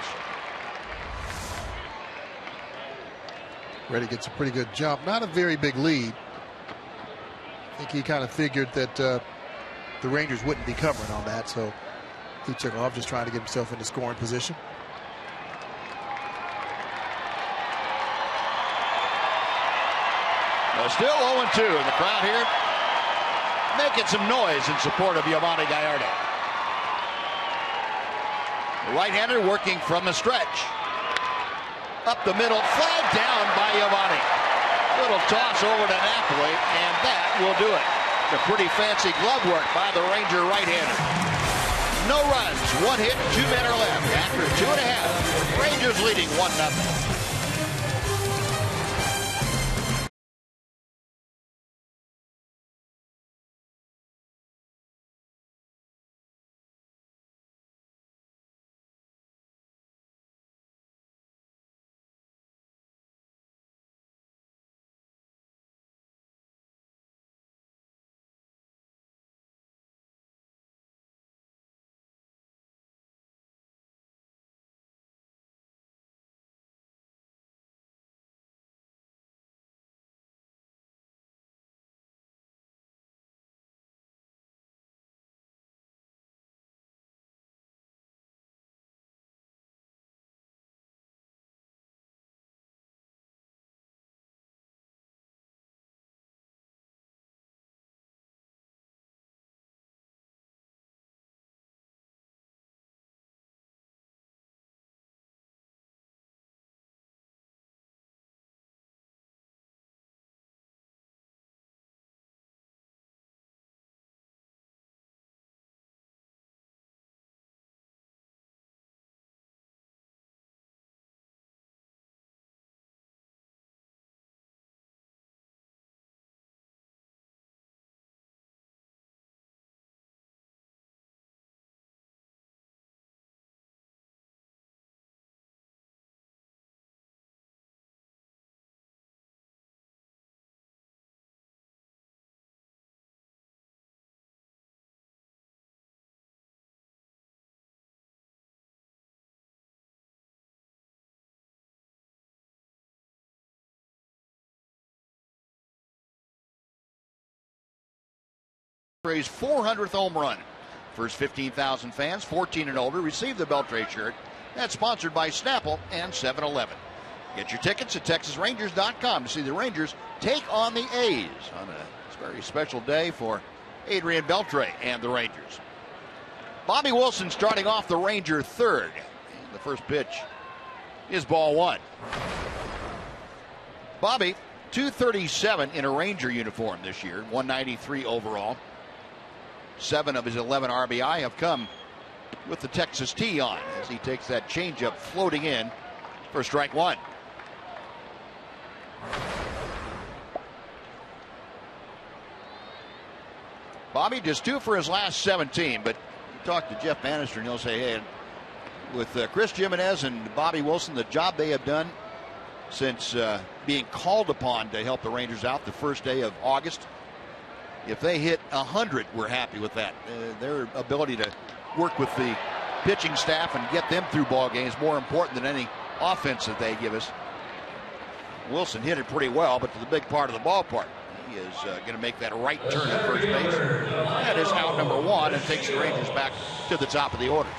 Reddick gets a pretty good jump. Not a very big lead. I think he kind of figured that the Rangers wouldn't be covering on that, so he took off just trying to get himself into scoring position. Still 0-2, and the crowd here making some noise in support of Giovanni Gallardo. The right-hander working from the stretch. Up the middle, flag down by Giovanni. Little toss over to Napoli, and that will do it. A pretty fancy glove work by the Ranger right-hander. No runs, 1 hit, 2 men are left. After 2.5, Rangers leading 1-0. Beltre's 400th home run. First 15,000 fans 14 and older receive the Beltre shirt. That's sponsored by Snapple and 7-Eleven. Get your tickets at TexasRangers.com to see the Rangers take on the A's on a very special day for Adrian Beltre and the Rangers. Bobby Wilson starting off the Ranger third. And the first pitch is ball one. Bobby, 237 in a Ranger uniform this year, 193 overall. 7 of his 11 RBI have come with the Texas tee on as he takes that changeup floating in for strike one. Bobby just 2 for his last 17, but you talk to Jeff Bannister and he'll say, hey, with Chris Jimenez and Bobby Wilson, the job they have done since being called upon to help the Rangers out the first day of August, if they hit 100, we're happy with that. Their ability to work with the pitching staff and get them through ball games more important than any offense that they give us. Wilson hit it pretty well, but to the big part of the ballpark. He is going to make that right turn at first base. That is out number 1 and takes the Rangers back to the top of the order.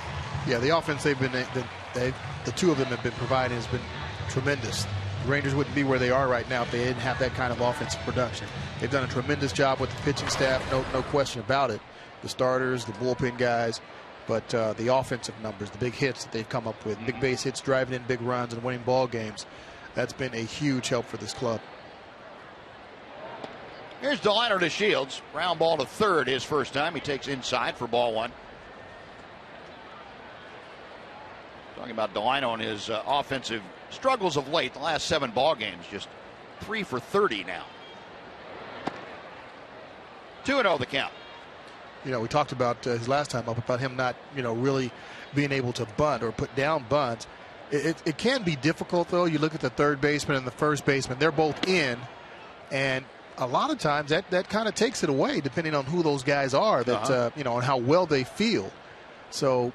Yeah, the offense the two of them have been providing has been tremendous. The Rangers wouldn't be where they are right now if they didn't have that kind of offensive production. They've done a tremendous job with the pitching staff, no question about it. The starters, the bullpen guys, but the offensive numbers, the big hits that they've come up with, big base hits, driving in big runs and winning ball games, that's been a huge help for this club. Here's Delino to Shields. Ground ball to third his first time. He takes inside for ball one. Talking about Delino and his offensive struggles of late. The last 7 ball games, just 3 for 30 now. 2-0 the count. You know, we talked about his last time up about him not, really being able to bunt or put down bunts. It can be difficult, though. You look at the third baseman and the first baseman, they're both in, and a lot of times that kind of takes it away, depending on who those guys are, and how well they feel. So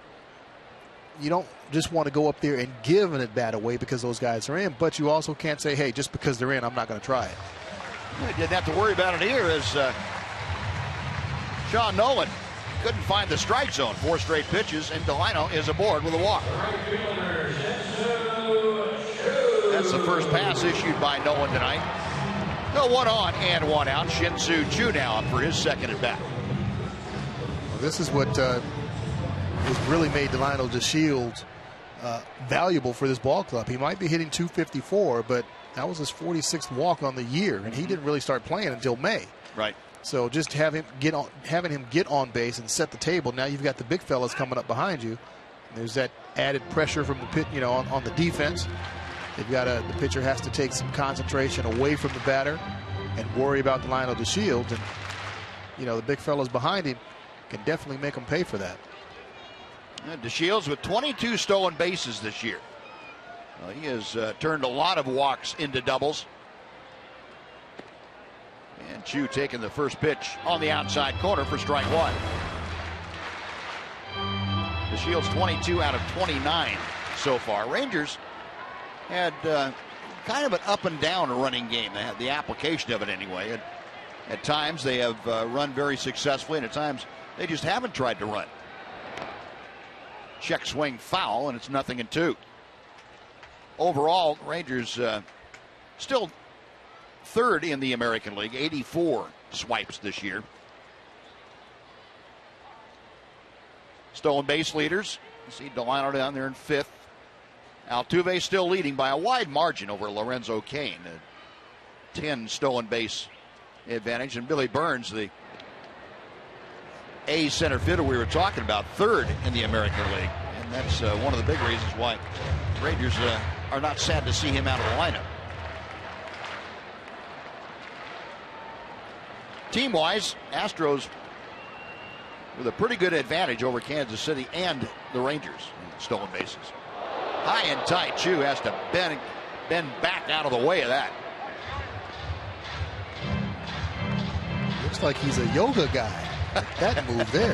you don't just want to go up there and give an at-bat away because those guys are in, but you also can't say, hey, just because they're in, I'm not going to try it. You didn't have to worry about it here as Sean Nolan couldn't find the strike zone. 4 straight pitches, and Delino is aboard with a walk. That's the first pass issued by Nolan tonight. No, 1 on and 1 out. Shin-Soo Choo now up for his second at bat. Well, this is what has really made Delino DeShields valuable for this ball club. He might be hitting 254, but that was his 46th walk on the year, and he didn't really start playing until May. Right. So just having him get on base and set the table. Now you've got the big fellas coming up behind you. There's that added pressure from the pit, on the defense. They've got the pitcher has to take some concentration away from the batter and worry about Delino DeShields, and the big fellas behind him can definitely make him pay for that. DeShields with 22 stolen bases this year. He has turned a lot of walks into doubles. And Choo taking the first pitch on the outside corner for strike 1. DeShields 22 out of 29 so far. Rangers had kind of an up and down running game. They had the application of it anyway. At times they have run very successfully, and at times they just haven't tried to run. Check swing foul, and it's 0-2. Overall, Rangers still third in the American League, 84 swipes this year. Stolen base leaders. You see Delino down there in 5th. Altuve still leading by a wide margin over Lorenzo Cain. 10 stolen base advantage. And Billy Burns, the A's center fielder we were talking about, third in the American League. And that's one of the big reasons why Rangers are not sad to see him out of the lineup. Team-wise, Astros with a pretty good advantage over Kansas City and the Rangers in stolen bases. High and tight. Choo has to bend back out of the way of that. Looks like he's a yoga guy. That move there.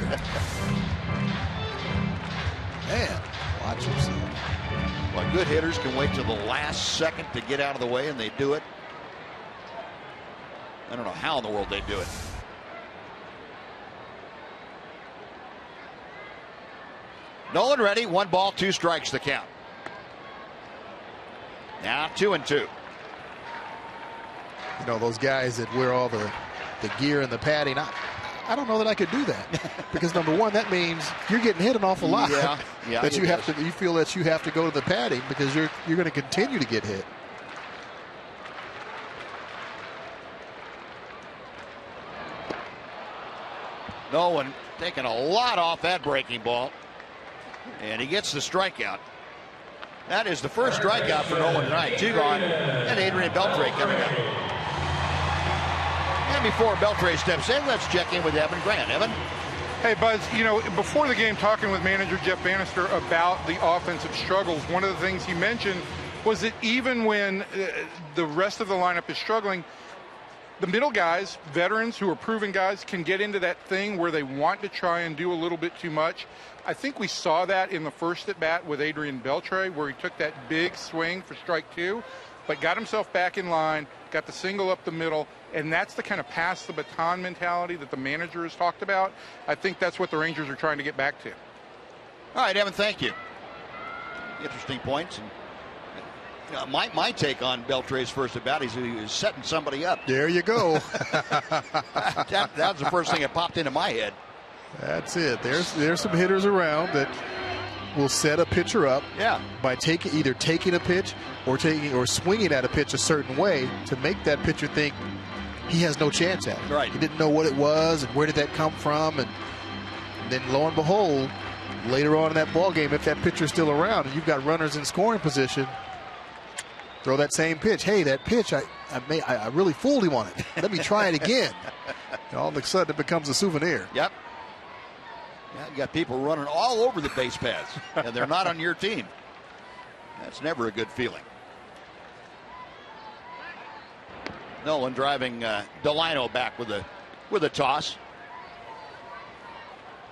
Man, watch yourself. Well, good hitters can wait till the last second to get out of the way, and they do it. I don't know how in the world they do it. Nolan ready. 1 ball, 2 strikes the count. Now 2-2. You know, those guys that wear all the gear and the padding, I don't know that I could do that. Because number one, that means you're getting hit an awful lot. Yeah, that you feel that you have to go to the padding because you're going to continue to get hit. Nolan taking a lot off that breaking ball. And he gets the strikeout. That is the first strikeout for Nolan tonight. 2 gone. And Adrian Beltre coming up. And before Beltre steps in, let's check in with Evan Grant. Evan? Hey, Buzz, you know, before the game, talking with manager Jeff Bannister about the offensive struggles, one of the things he mentioned was that even when the rest of the lineup is struggling, the middle guys, veterans who are proven guys, can get into that thing where they want to try and do a little bit too much. I think we saw that in the first at-bat with Adrian Beltre, where he took that big swing for strike 2, but got himself back in line, got the single up the middle, and that's the kind of pass the baton mentality that the manager has talked about. I think that's what the Rangers are trying to get back to. All right, Evan, thank you. Interesting points. And my take on Beltre's first at bat is he was setting somebody up. There you go. that was the first thing that popped into my head. That's it. There's some hitters around that will set a pitcher up by either taking a pitch or swinging at a pitch a certain way to make that pitcher think he has no chance at it. Right. He didn't know what it was and where did that come from, and then lo and behold, later on in that ball game, if that pitcher's still around and you've got runners in scoring position, throw that same pitch. Hey, that pitch, I really fooled him on it. Let me try it again. And all of a sudden, it becomes a souvenir. Yep. Yeah, you got people running all over the base paths, and they're not on your team. That's never a good feeling. Nolan driving Delino back with a toss.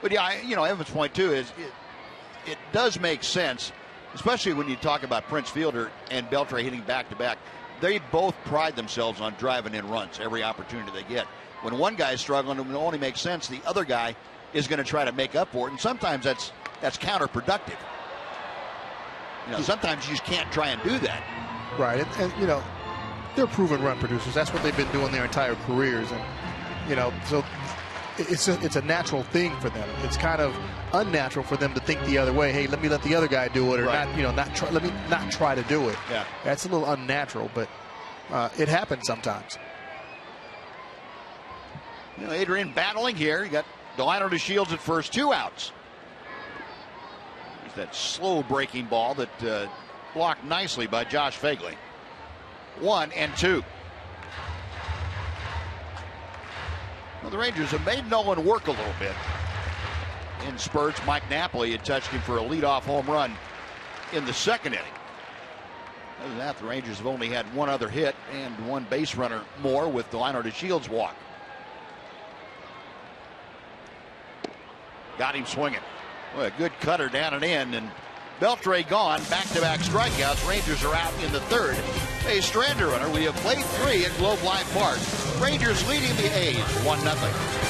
But yeah, Evan's point too is it does make sense, especially when you talk about Prince Fielder and Beltre hitting back to back. They both pride themselves on driving in runs every opportunity they get. When one guy's struggling, it only makes sense the other guy is going to try to make up for it, and sometimes that's counterproductive. Sometimes you just can't try and do that. Right, and they're proven run producers. That's what they've been doing their entire careers, and so it's a natural thing for them. It's kind of unnatural for them to think the other way. Hey, let me let the other guy do it, or let me not try to do it. Yeah, that's a little unnatural, but it happens sometimes. Adrian battling here. You got Delino to Shields at first, 2 outs. There's that slow breaking ball that blocked nicely by Josh Fagley. 1-2. Well, the Rangers have made Nolan work a little bit in spurts. Mike Napoli had touched him for a leadoff home run in the second inning. Other than that, the Rangers have only had 1 other hit and 1 base runner more with Delino to Shields walk. Got him swinging. Well, a good cutter down and in, and Beltre gone. Back-to-back strikeouts. Rangers are out in the 3rd. A stranded runner. We have played 3 at Globe Life Park. Rangers leading the A's 1-0.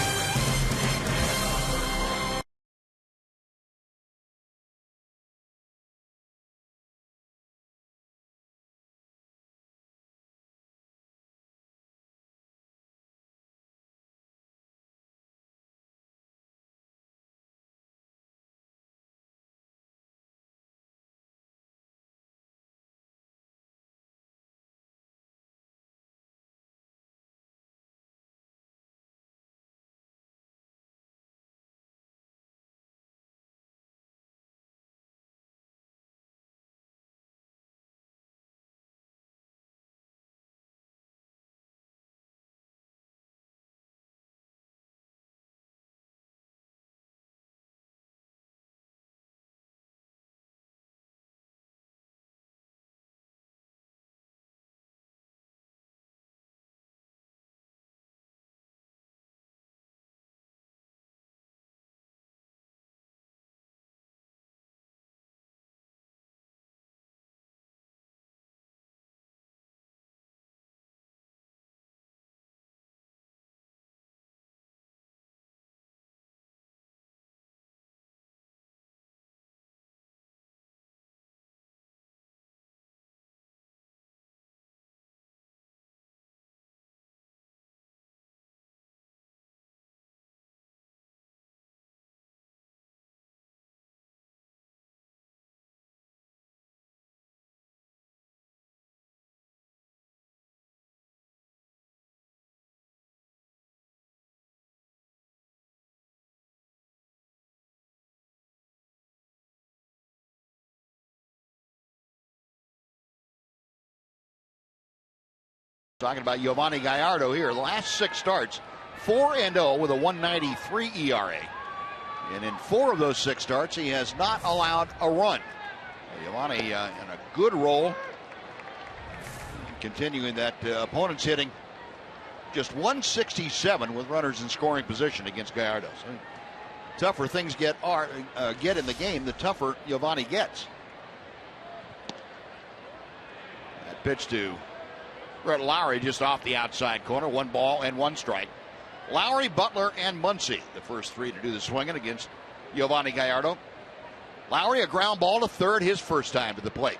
Talking about Giovanni Gallardo here. The last 6 starts, 4-0 with a 1.93 ERA. And in 4 of those 6 starts, he has not allowed a run. Giovanni in a good role. Continuing that opponent's hitting just 167 with runners in scoring position against Gallardo. So, tougher things get in the game, the tougher Giovanni gets. That pitch to Brett Lowry just off the outside corner. 1 ball and 1 strike. Lowry, Butler, and Muncy, the first 3 to do the swinging against Giovanni Gallardo. Lowry, a ground ball to third, his first time to the plate.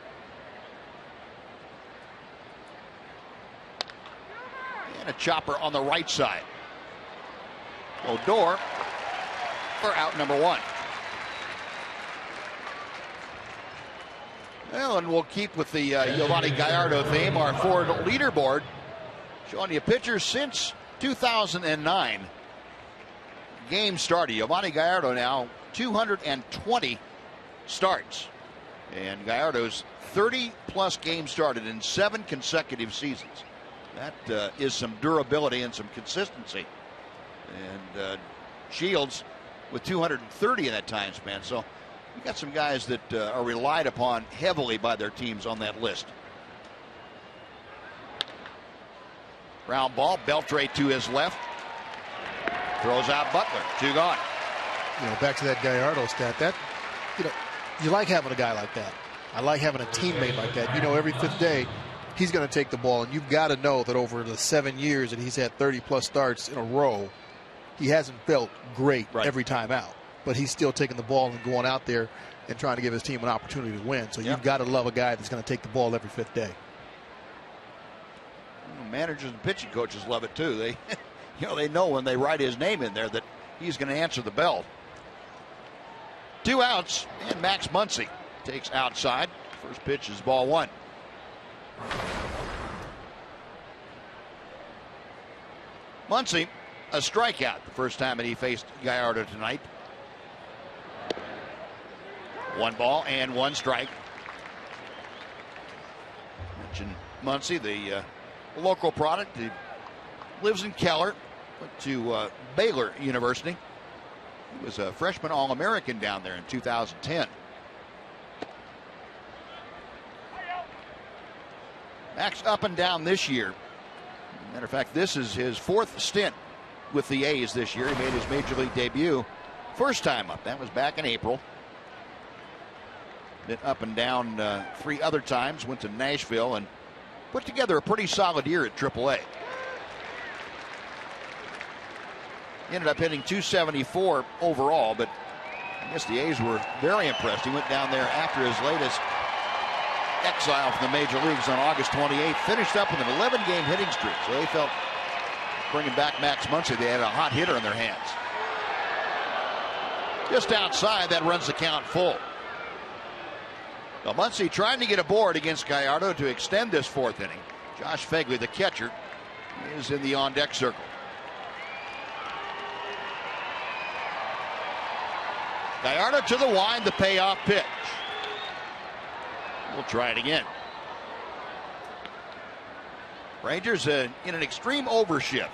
And a chopper on the right side. Odor for out number 1. Well, and we'll keep with the Giovanni Gallardo theme. Our Ford leaderboard showing you pitchers since 2009. Game started. Giovanni Gallardo now 220 starts. And Gallardo's 30-plus games started in 7 consecutive seasons. That is some durability and some consistency. And Shields with 230 in that time span. So we got some guys that are relied upon heavily by their teams on that list. Ground ball, Beltre to his left. Throws out Butler. 2 gone. Back to that Gallardo stat. That, you like having a guy like that. I like having a teammate like that. Every 5th day, he's going to take the ball, and you've got to know that over the 7 years that he's had 30-plus starts in a row, he hasn't felt great every time out. But he's still taking the ball and going out there and trying to give his team an opportunity to win. So you've got to love a guy that's going to take the ball every 5th day. Managers and pitching coaches love it too. They know when they write his name in there that he's going to answer the bell. 2 outs, and Max Muncy takes outside. First pitch is ball 1. Muncy, a strikeout the first time that he faced Gallardo tonight. 1 ball and 1 strike. Mentioned Muncy, the local product. He lives in Keller. Went to Baylor University. He was a freshman All-American down there in 2010. Max up and down this year. Matter of fact, this is his 4th stint with the A's this year. He made his major league debut first time up. That was back in April. Been up and down 3 other times. Went to Nashville and put together a pretty solid year at AAA. Ended up hitting .274 overall, but I guess the A's were very impressed. He went down there after his latest exile from the major leagues on August 28th. Finished up with an 11-game hitting streak. So they felt bringing back Max Muncy, they had a hot hitter in their hands. Just outside, that runs the count full. Now Muncy trying to get aboard against Gallardo to extend this 4th inning. Josh Fegley, the catcher, is in the on-deck circle. Gallardo to the wind, the payoff pitch. We'll try it again. Rangers in an extreme overshift.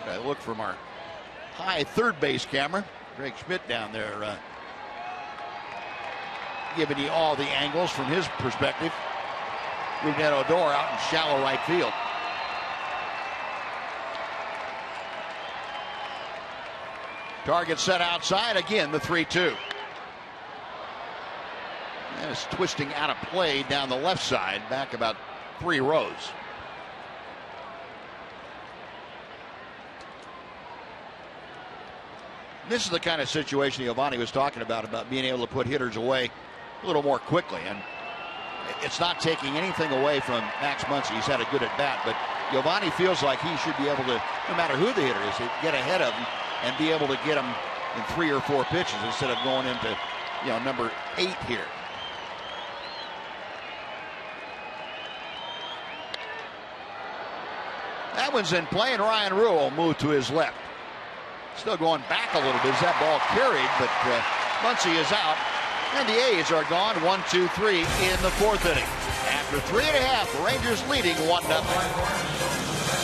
I look from our high third base camera. Greg Schmidt down there giving you all the angles from his perspective. Rougned Odor out in shallow right field. Target set outside again, the 3-2. And it's twisting out of play down the left side, back about 3 rows. This is the kind of situation Giovanni was talking about being able to put hitters away a little more quickly. And it's not taking anything away from Max Muncy. He's had a good at-bat, but Giovanni feels like he should be able to, no matter who the hitter is, get ahead of him and be able to get him in 3 or 4 pitches instead of going into, number 8 here. That one's in play, and Ryan Rule moved to his left. Still going back a little bit as that ball carried, but Muncy is out, and the A's are gone 1-2-3 in the 4th inning. After 3 1/2, Rangers leading 1-0.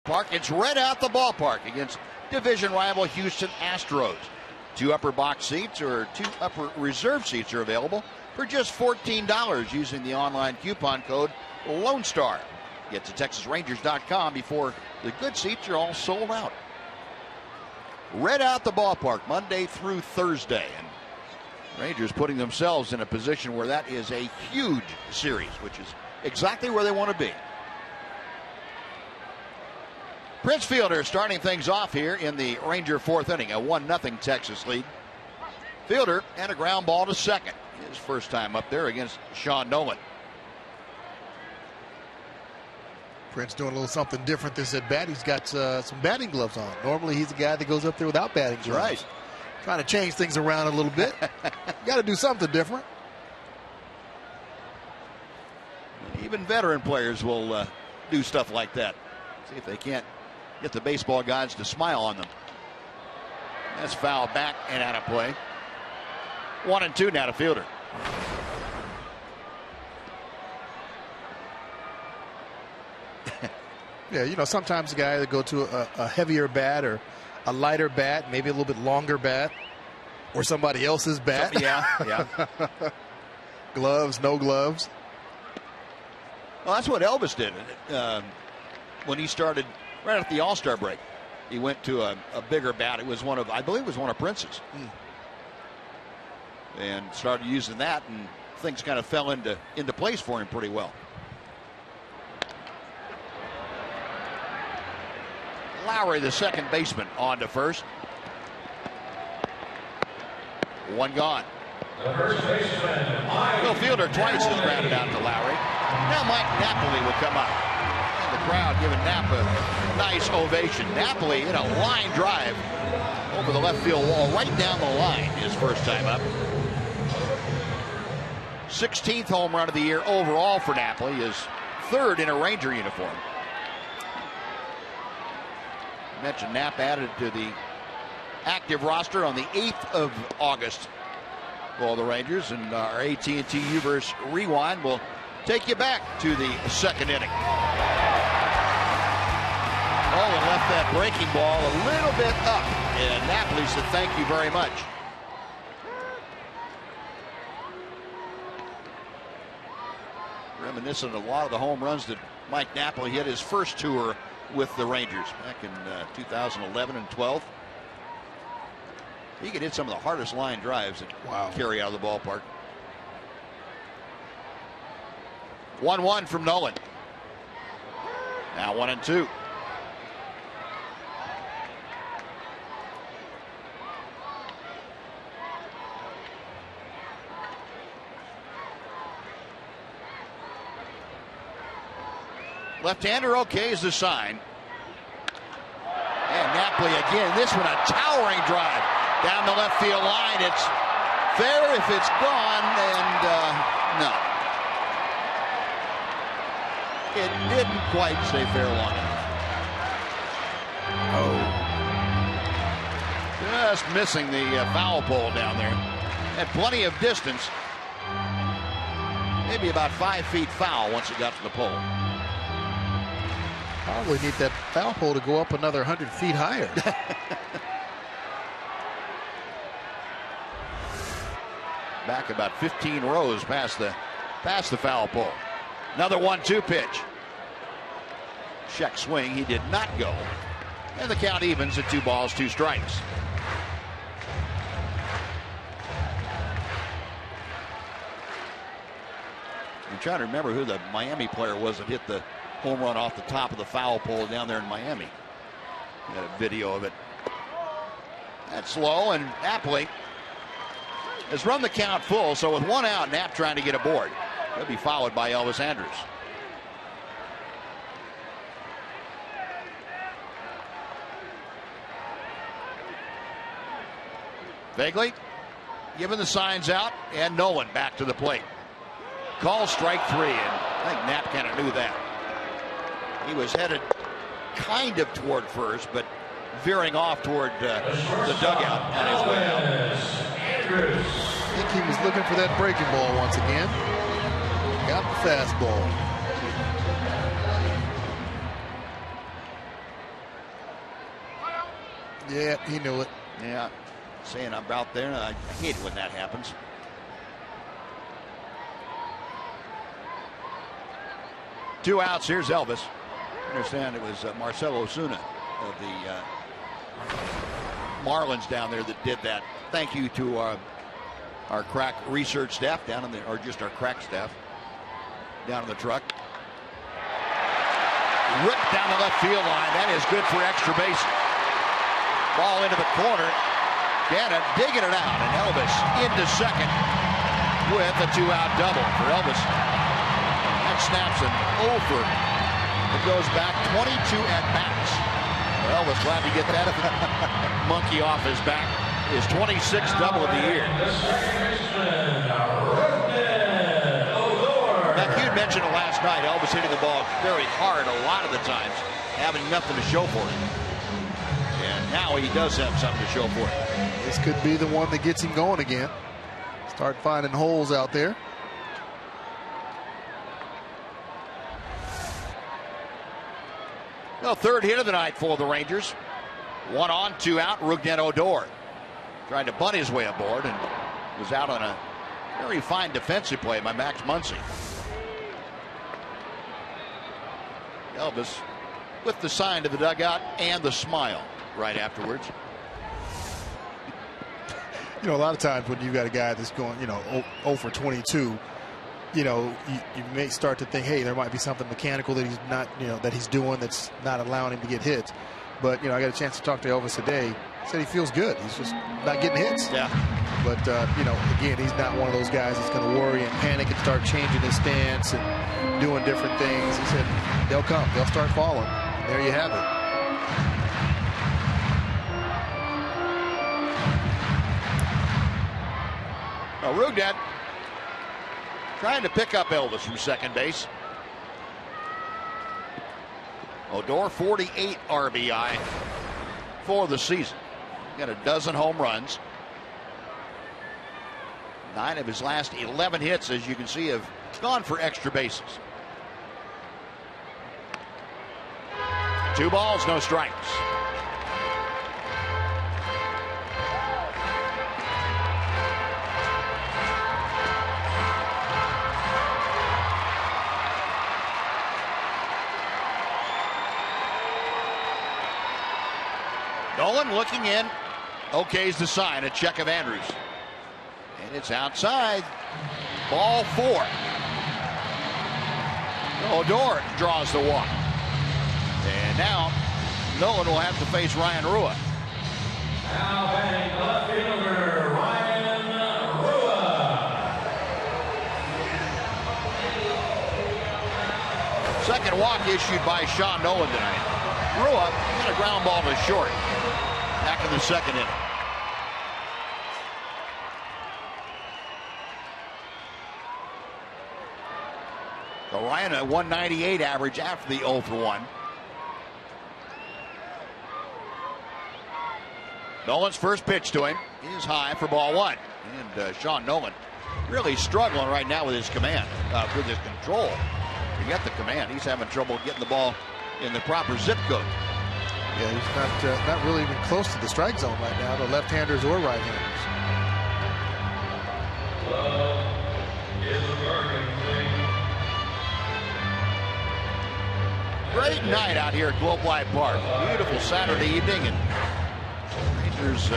Park. It's red out the ballpark against division rival Houston Astros. 2 upper box seats or 2 upper reserve seats are available for just $14 using the online coupon code Lone Star. Get to TexasRangers.com before the good seats are all sold out. Red out the ballpark Monday through Thursday. And Rangers putting themselves in a position where that is a huge series, which is exactly where they want to be. Prince Fielder starting things off here in the Ranger 4th inning, a 1-0 Texas lead. Fielder and a ground ball to second. His first time up there against Sean Nolan. Prince doing a little something different this at bat. He's got some batting gloves on. Normally he's a guy that goes up there without batting gloves. Right. Trying to change things around a little bit. Got to do something different. Even veteran players will do stuff like that. See if they can't get the baseball gods to smile on them. That's foul back and out of play. 1-2 now to Fielder. Yeah, you know, sometimes a guy that go to a heavier bat or a lighter bat, maybe a little bit longer bat, or somebody else's bat. Yeah. Gloves, no gloves. Well, that's what Elvis did when he started right at the All-Star break. He went to a bigger bat. It was I believe it was one of Prince's. And started using that, and things kind of fell into place for him pretty well. Lowry, the second baseman, on to first. 1 gone. Will Fielder twice has grounded out to Lowry. Now Mike Napoli will come up. And the crowd giving Nap a nice ovation. Napoli in a line drive over the left field wall, right down the line, his first time up. 16th home run of the year overall for Napoli, his 3rd in a Ranger uniform. I mentioned Knapp added to the active roster on the 8th of August for the Rangers, and our AT&T U-verse rewind will take you back to the 2nd inning. Oh, and left that breaking ball a little bit up, and Napoli said thank you very much. Reminiscent of a lot of the home runs that Mike Napoli hit his first tour with the Rangers back in 2011 and 12. He could hit some of the hardest line drives that carry out of the ballpark. 1-1 from Nolan. Now 1-2. Left-hander okay is the sign. And Napoli again, this one a towering drive down the left field line. It's fair if it's gone, and no. It didn't quite stay fair long enough. Just missing the foul pole down there. Had plenty of distance. Maybe about 5 feet foul once it got to the pole. Probably need that foul pole to go up another 100 feet higher. Back about 15 rows past the foul pole. Another 1-2 pitch. Check swing. He did not go. And the count evens at 2 balls, 2 strikes. I'm trying to remember who the Miami player was that hit the home run off the top of the foul pole down there in Miami. Got a video of it. That's low, and Napoli has run the count full, so with 1 out, Knapp trying to get aboard. He'll be followed by Elvis Andrus. Vaguely giving the signs out, and Nolan back to the plate. Call strike 3, and I think Knapp kind of knew that. He was headed kind of toward first, but veering off toward the dugout on his way out. I think he was looking for that breaking ball once again. Got the fastball. Yeah, he knew it. Yeah, saying I'm out there. I hate it when that happens. Two outs. Here's Elvis. I understand it was Marcelo Osuna of the Marlins down there that did that. Thank you to our crack research staff down in the, or just our crack staff down in the truck. Ripped down the left field line. That is good for extra base. Ball into the corner. Gannon digging it out, and Elvis into second with a 2-out double for Elvis. That snaps an over. It goes back 22 at bats. Elvis glad to get that monkey off his back. His 26th double of the year. Now, you mentioned it last night. Elvis hitting the ball very hard a lot of the times, having nothing to show for it. And now he does have something to show for it. This could be the one that gets him going again. Start finding holes out there. Well, third hit of the night for the Rangers. 1 on, 2 out. Rougned Odor trying to bunt his way aboard and was out on a very fine defensive play by Max Muncy. Elvis with the sign to the dugout and the smile right afterwards. You know, a lot of times when you've got a guy that's going, 0 for 22, you may start to think, hey, there might be something mechanical that he's not, that he's doing that's not allowing him to get hits. But, I got a chance to talk to Elvis today. He said he feels good. He's just not getting hits. Yeah. But, again, he's not one of those guys that's going to worry and panic and start changing his stance and doing different things. He said they'll come. They'll start falling. And there you have it. Rougned trying to pick up Elvis from second base. Odor 48 RBI for the season. Got a dozen home runs. 9 of his last 11 hits, as you can see, have gone for extra bases. 2 balls, no strikes. Nolan looking in. Okay's the sign, a check of Andrews. And it's outside. Ball 4. Odor draws the walk. And now Nolan will have to face Ryan Rua. Now batting the left fielder, Ryan Rua. Second walk issued by Sean Nolan tonight. Rua got a ground ball to short back in the second inning. So Ryan a 198 average after the 0 for 1. Nolan's first pitch to him is high for ball 1. And Sean Nolan really struggling right now with his command, with his control. You got the command. He's having trouble getting the ball in the proper zip code. Yeah, he's not really even close to the strike zone right now, the left-handers or right-handers. Great night out here at Globe Life Park. Beautiful Saturday evening, and Rangers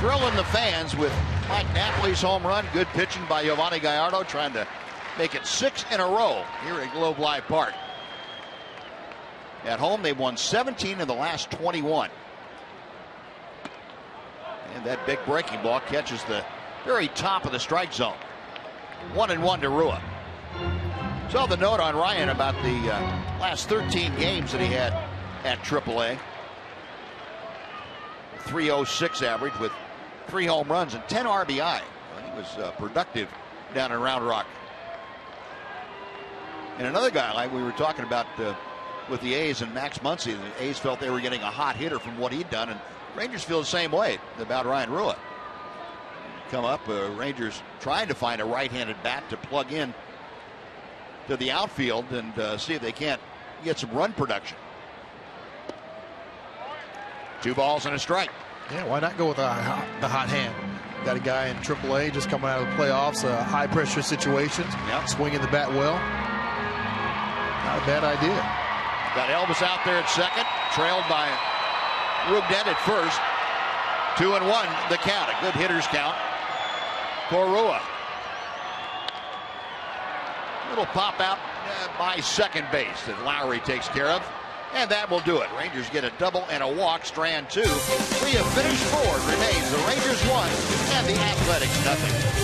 thrilling the fans with Mike Napoli's home run. Good pitching by Giovanni Gallardo, trying to make it 6 in a row here at Globe Life Park. At home, they've won 17 in the last 21. And that big breaking ball catches the very top of the strike zone. 1-1 to Rua. So the note on Ryan about the last 13 games that he had at AAA. 306 average with 3 home runs and 10 RBI. Well, he was productive down in Round Rock. And another guy like we were talking about with the A's and Max Muncy, the A's felt they were getting a hot hitter from what he'd done, and Rangers feel the same way about Ryan Rua. Come up, Rangers trying to find a right-handed bat to plug in to the outfield and see if they can't get some run production. 2 balls and a strike. Yeah, why not go with the hot hand? Got a guy in AAA just coming out of the playoffs, high pressure situations, swinging the bat well. Not a bad idea. Got Elvis out there at second, trailed by Rugnet at first. 2-1 the count, a good hitter's count for Rua. Little pop out by second base that Lowry takes care of. And that will do it. Rangers get a double and a walk. Strand 2. We have finished 4. It remains the Rangers 1 and the Athletics nothing.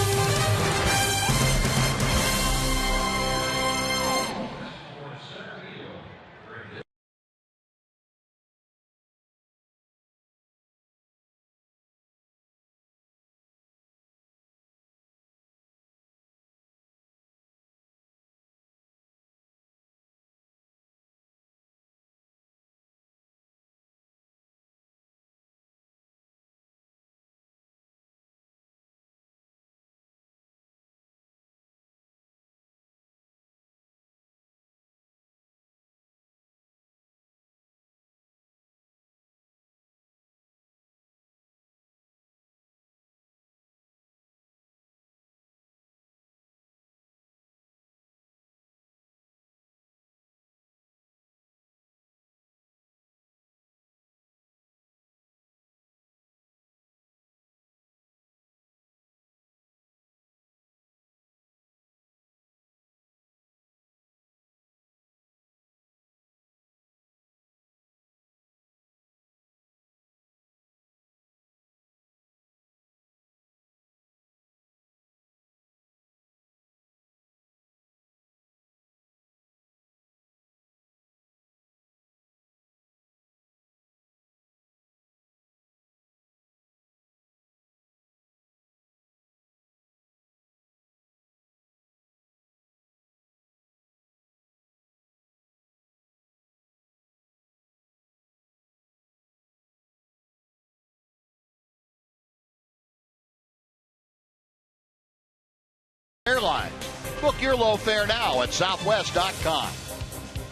Airlines. Book your low fare now at southwest.com.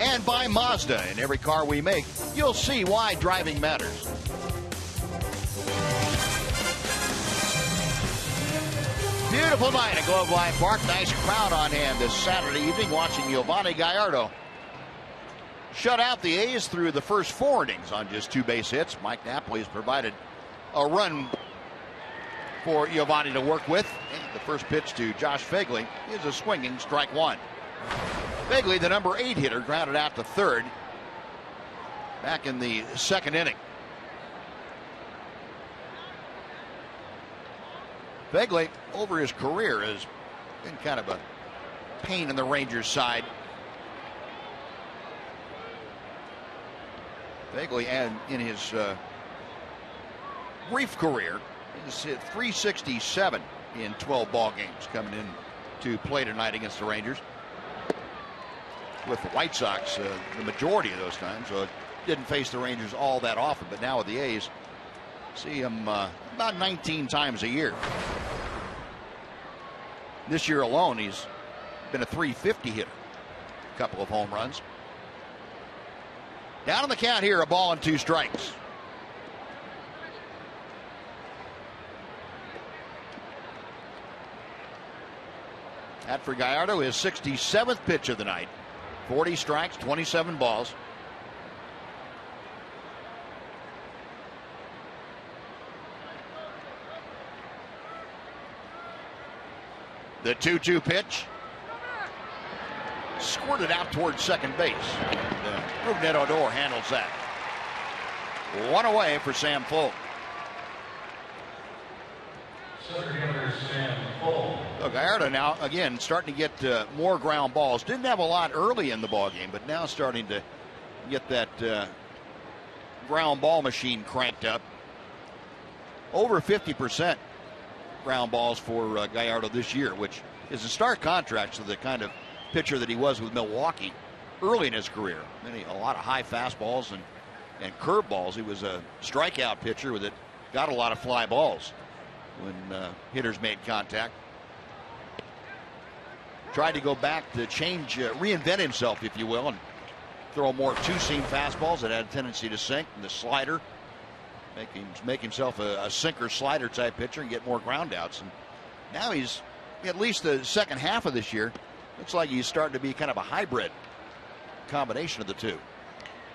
And by Mazda. In every car we make, you'll see why driving matters. Beautiful night at Globe Life Park. Nice crowd on hand this Saturday evening watching Yovani Gallardo shut out the A's through the first 4 innings on just 2 base hits. Mike Napoli has provided a run for Yovani to work with. And the first pitch to Josh Phegley is a swinging strike 1. Phegley, the number 8 hitter, grounded out to third back in the 2nd inning. Phegley, over his career, has been kind of a pain in the Rangers' side. Phegley, and in his brief career, he's hit .367 in 12 ball games coming in to play tonight against the Rangers. With the White Sox, the majority of those times, didn't face the Rangers all that often, but now with the A's, see him about 19 times a year. This year alone, he's been a .350 hitter, a couple of home runs. Down on the count here, a ball and 2 strikes. That for Gallardo, his 67th pitch of the night. 40 strikes, 27 balls. The 2-2 pitch. Squirted out towards second base. Rugnet Odor handles that. 1 away for Sam Fulton. So Gallardo now again starting to get more ground balls. Didn't have a lot early in the ball game, but now starting to get that ground ball machine cranked up. Over 50% ground balls for Gallardo this year, which is a stark contrast to the kind of pitcher that he was with Milwaukee early in his career. A lot of high fastballs and curveballs. He was a strikeout pitcher that got a lot of fly balls when hitters made contact. Tried to go back to change, reinvent himself, if you will, and throw more 2-seam fastballs that had a tendency to sink, and the slider Make himself a sinker slider type pitcher and get more ground outs. And now he's, at least the second half of this year, looks like he's starting to be kind of a hybrid combination of the two.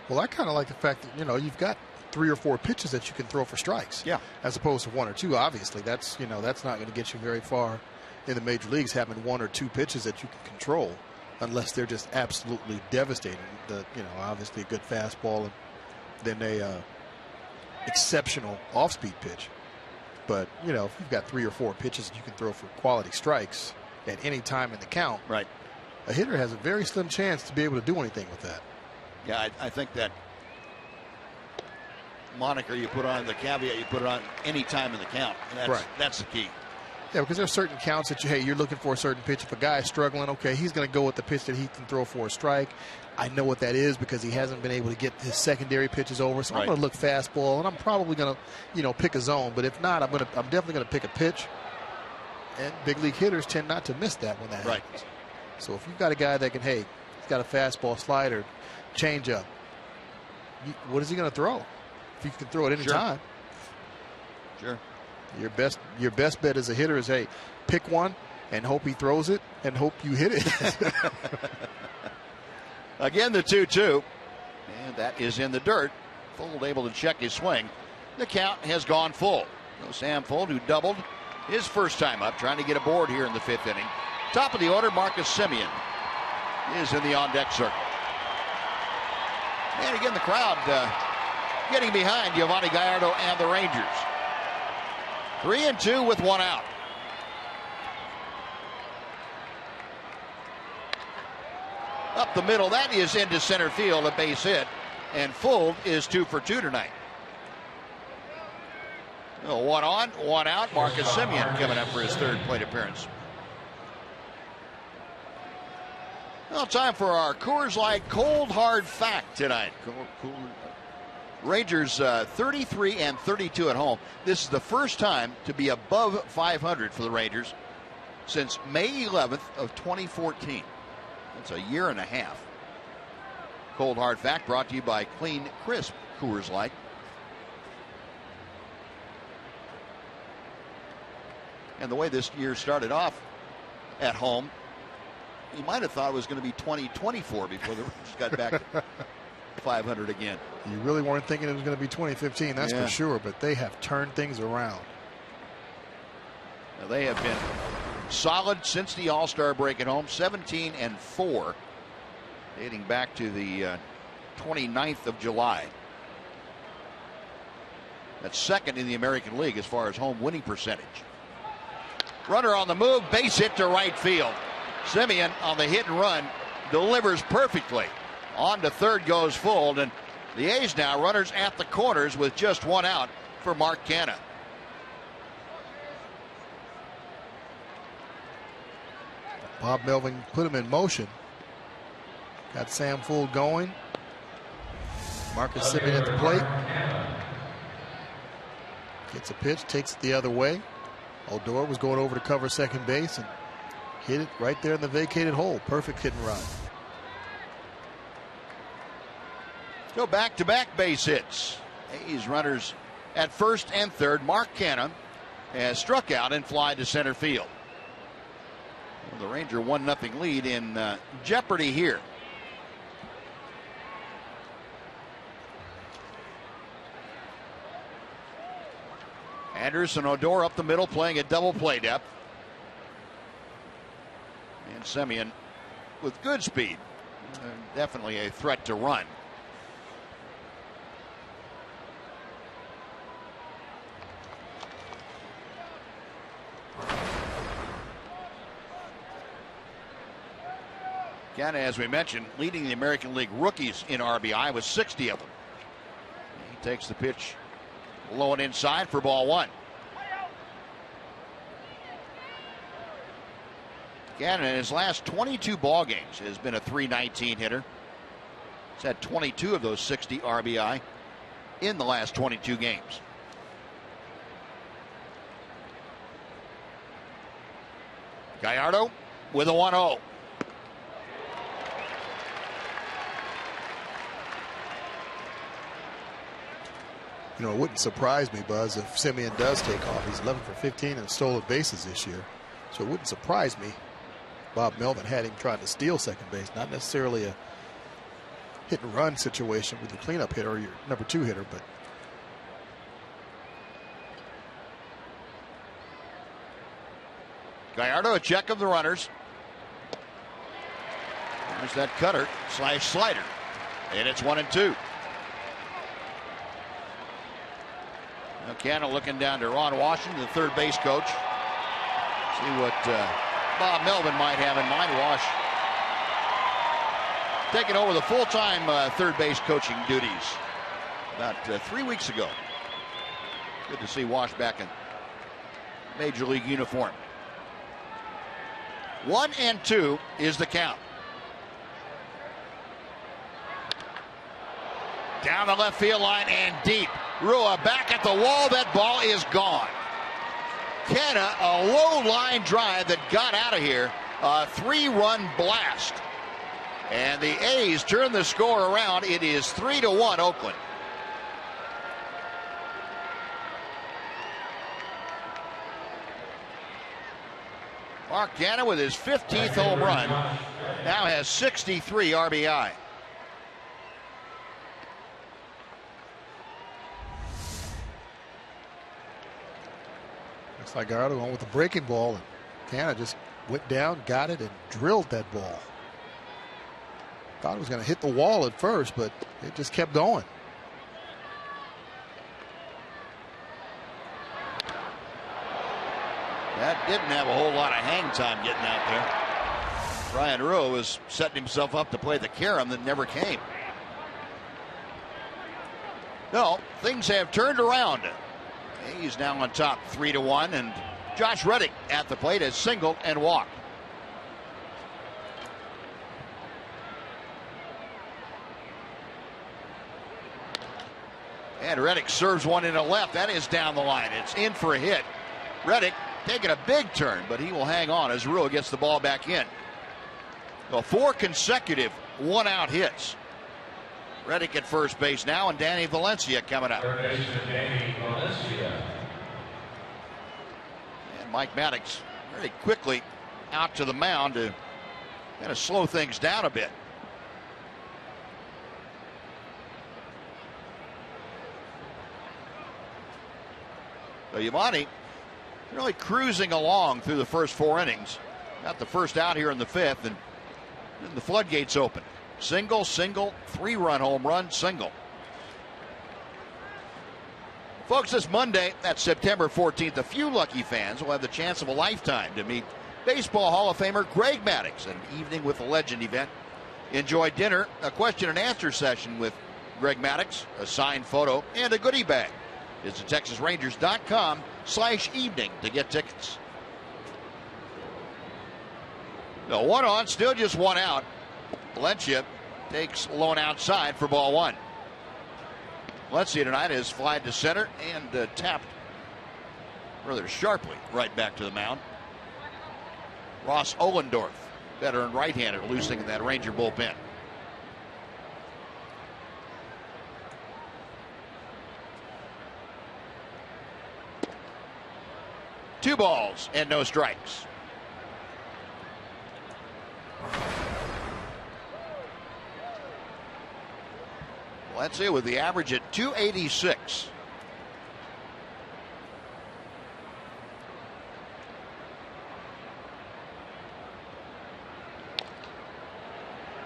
Well, I kind of like the fact that, you've got 3 or 4 pitches that you can throw for strikes. Yeah. As opposed to 1 or 2. Obviously, that's not going to get you very far in the major leagues, having 1 or 2 pitches that you can control, unless they're just absolutely devastating. Obviously a good fastball and then a exceptional off-speed pitch. But, if you've got 3 or 4 pitches that you can throw for quality strikes at any time in the count, right, a hitter has a very slim chance to be able to do anything with that. Yeah, I think that moniker you put on, the caveat you put on any time in the count, and that's the key. Yeah, because there are certain counts that you're looking for a certain pitch. If a guy is struggling, okay, he's going to go with the pitch that he can throw for a strike. I know what that is because he hasn't been able to get his secondary pitches over. So I'm going to look fastball, and I'm probably going to, pick a zone. But if not, I'm definitely going to pick a pitch. And big league hitters tend not to miss that when that happens. So if you've got a guy that can, he's got a fastball, slider, changeup, what is he going to throw? If you can throw it any time. Sure. Your best bet as a hitter is, pick one and hope he throws it and hope you hit it. Again, the 2-2. And that is in the dirt. Fuld able to check his swing. The count has gone full. Sam Fuld, who doubled his first time up, trying to get aboard here in the 5th inning. Top of the order, Marcus Semien is in the on-deck circle. And again, the crowd getting behind Giovanni Gallardo and the Rangers. 3-2 with 1 out. Up the middle, that is into center field, a base hit. And Fuld is 2 for 2 tonight. 1 on, 1 out. Marcus Semien coming up for his 3rd plate appearance. Well, time for our Coors Light Cold Hard Fact tonight. Rangers 33 and 32 at home. This is the first time to be above 500 for the Rangers since May 11th of 2014. That's a year and a half. Cold Hard Fact brought to you by Clean Crisp Coors Light. And the way this year started off at home, you might have thought it was going to be 2024 before the Rangers got back to 500 again. You really weren't thinking it was going to be 2015, that's for sure, but they have turned things around. Now they have been solid since the All-Star break at home, 17 and 4, dating back to the 29th of July. That's 2nd in the American League as far as home winning percentage. Runner on the move, base hit to right field. Semien on the hit and run delivers perfectly. On to 3rd goes Fuld, and the A's now runners at the corners with just 1 out for Mark Canha. Bob Melvin put him in motion. Got Sam Fuld going. Marcus Semien at the plate. Gets a pitch, takes it the other way. Odor was going over to cover second base and hit it right there in the vacated hole. Perfect hit and run. Go back-to-back base hits. A's runners at 1st and 3rd. Mark Canha has struck out and fly to center field. Well, the Ranger 1-0 lead in jeopardy here. Anderson Odor up the middle playing a double play depth. And Semien with good speed. Definitely a threat to run. Canha, as we mentioned, leading the American League rookies in RBI with 60 of them. He takes the pitch low and inside for ball 1. Canha in his last 22 ball games has been a .319 hitter. He's had 22 of those 60 RBI in the last 22 games. Gallardo with a 1-0. You know, it wouldn't surprise me, Buzz, if Semien does take off. He's 11 for 15 in stolen bases this year. So it wouldn't surprise me. Bob Melvin had him trying to steal second base, not necessarily a hit and run situation with the cleanup hitter or your number 2 hitter, but Gallardo, a check of the runners. There's that cutter / slider. And it's 1-2. Now Canna looking down to Ron Washington, the third base coach. See what Bob Melvin might have in mind. Wash taking over the full-time third base coaching duties about 3 weeks ago. Good to see Wash back in Major League uniform. 1-2 is the count. Down the left field line and deep. Rua back at the wall. That ball is gone. Canna, a low line drive that got out of here. A 3-run blast. And the A's turn the score around. It is 3-1 Oakland. Mark Canna with his 15th home run now has 63 RBI. looks like Gallardo went with the breaking ball, and Canna just went down, got it, and drilled that ball. Thought it was going to hit the wall at first, but it just kept going. That didn't have a whole lot of hang time getting out there. Ryan Rua was setting himself up to play the carom that never came. No, things have turned around. He's now on top 3-1, and Josh Reddick at the plate has singled and walked. And Reddick serves one into left. That is down the line. It's in for a hit. Reddick taking a big turn, but he will hang on as Rua gets the ball back in. So 4 consecutive one-out hits. Reddick at first base now, and Danny Valencia coming up. Danny Valencia. And Mike Maddox very quickly out to the mound to kind of slow things down a bit. So Yamani really cruising along through the first 4 innings. Got the first out here in the 5th, and then the floodgates open. Single, single, 3-run home run, single. Folks, this Monday, that's September 14th, a few lucky fans will have the chance of a lifetime to meet Baseball Hall of Famer Greg Maddux, an Evening with a Legend event. Enjoy dinner, a question and answer session with Greg Maddux, a signed photo, and a goodie bag. Visit TexasRangers.com/evening to get tickets. The 1 on, still just 1 out. Valencia takes lone outside for ball 1. Valencia tonight has flied to center and tapped rather sharply right back to the mound. Ross Ohlendorf, veteran right-hander, losing in that Ranger bullpen. Two balls and no strikes. Valencia with the average at 286.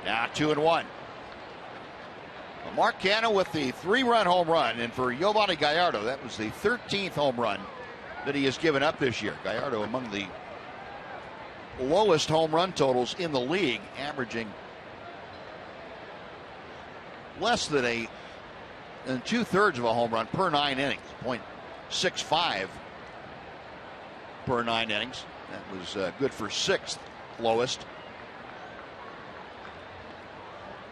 Now 2-1. Mark Canna with the 3-run home run, and for Yovani Gallardo, that was the 13th home run that he has given up this year. Gallardo among the lowest home run totals in the league, averaging less than 2/3 of a home run per 9 innings, 0.65 per 9 innings. That was good for 6th lowest.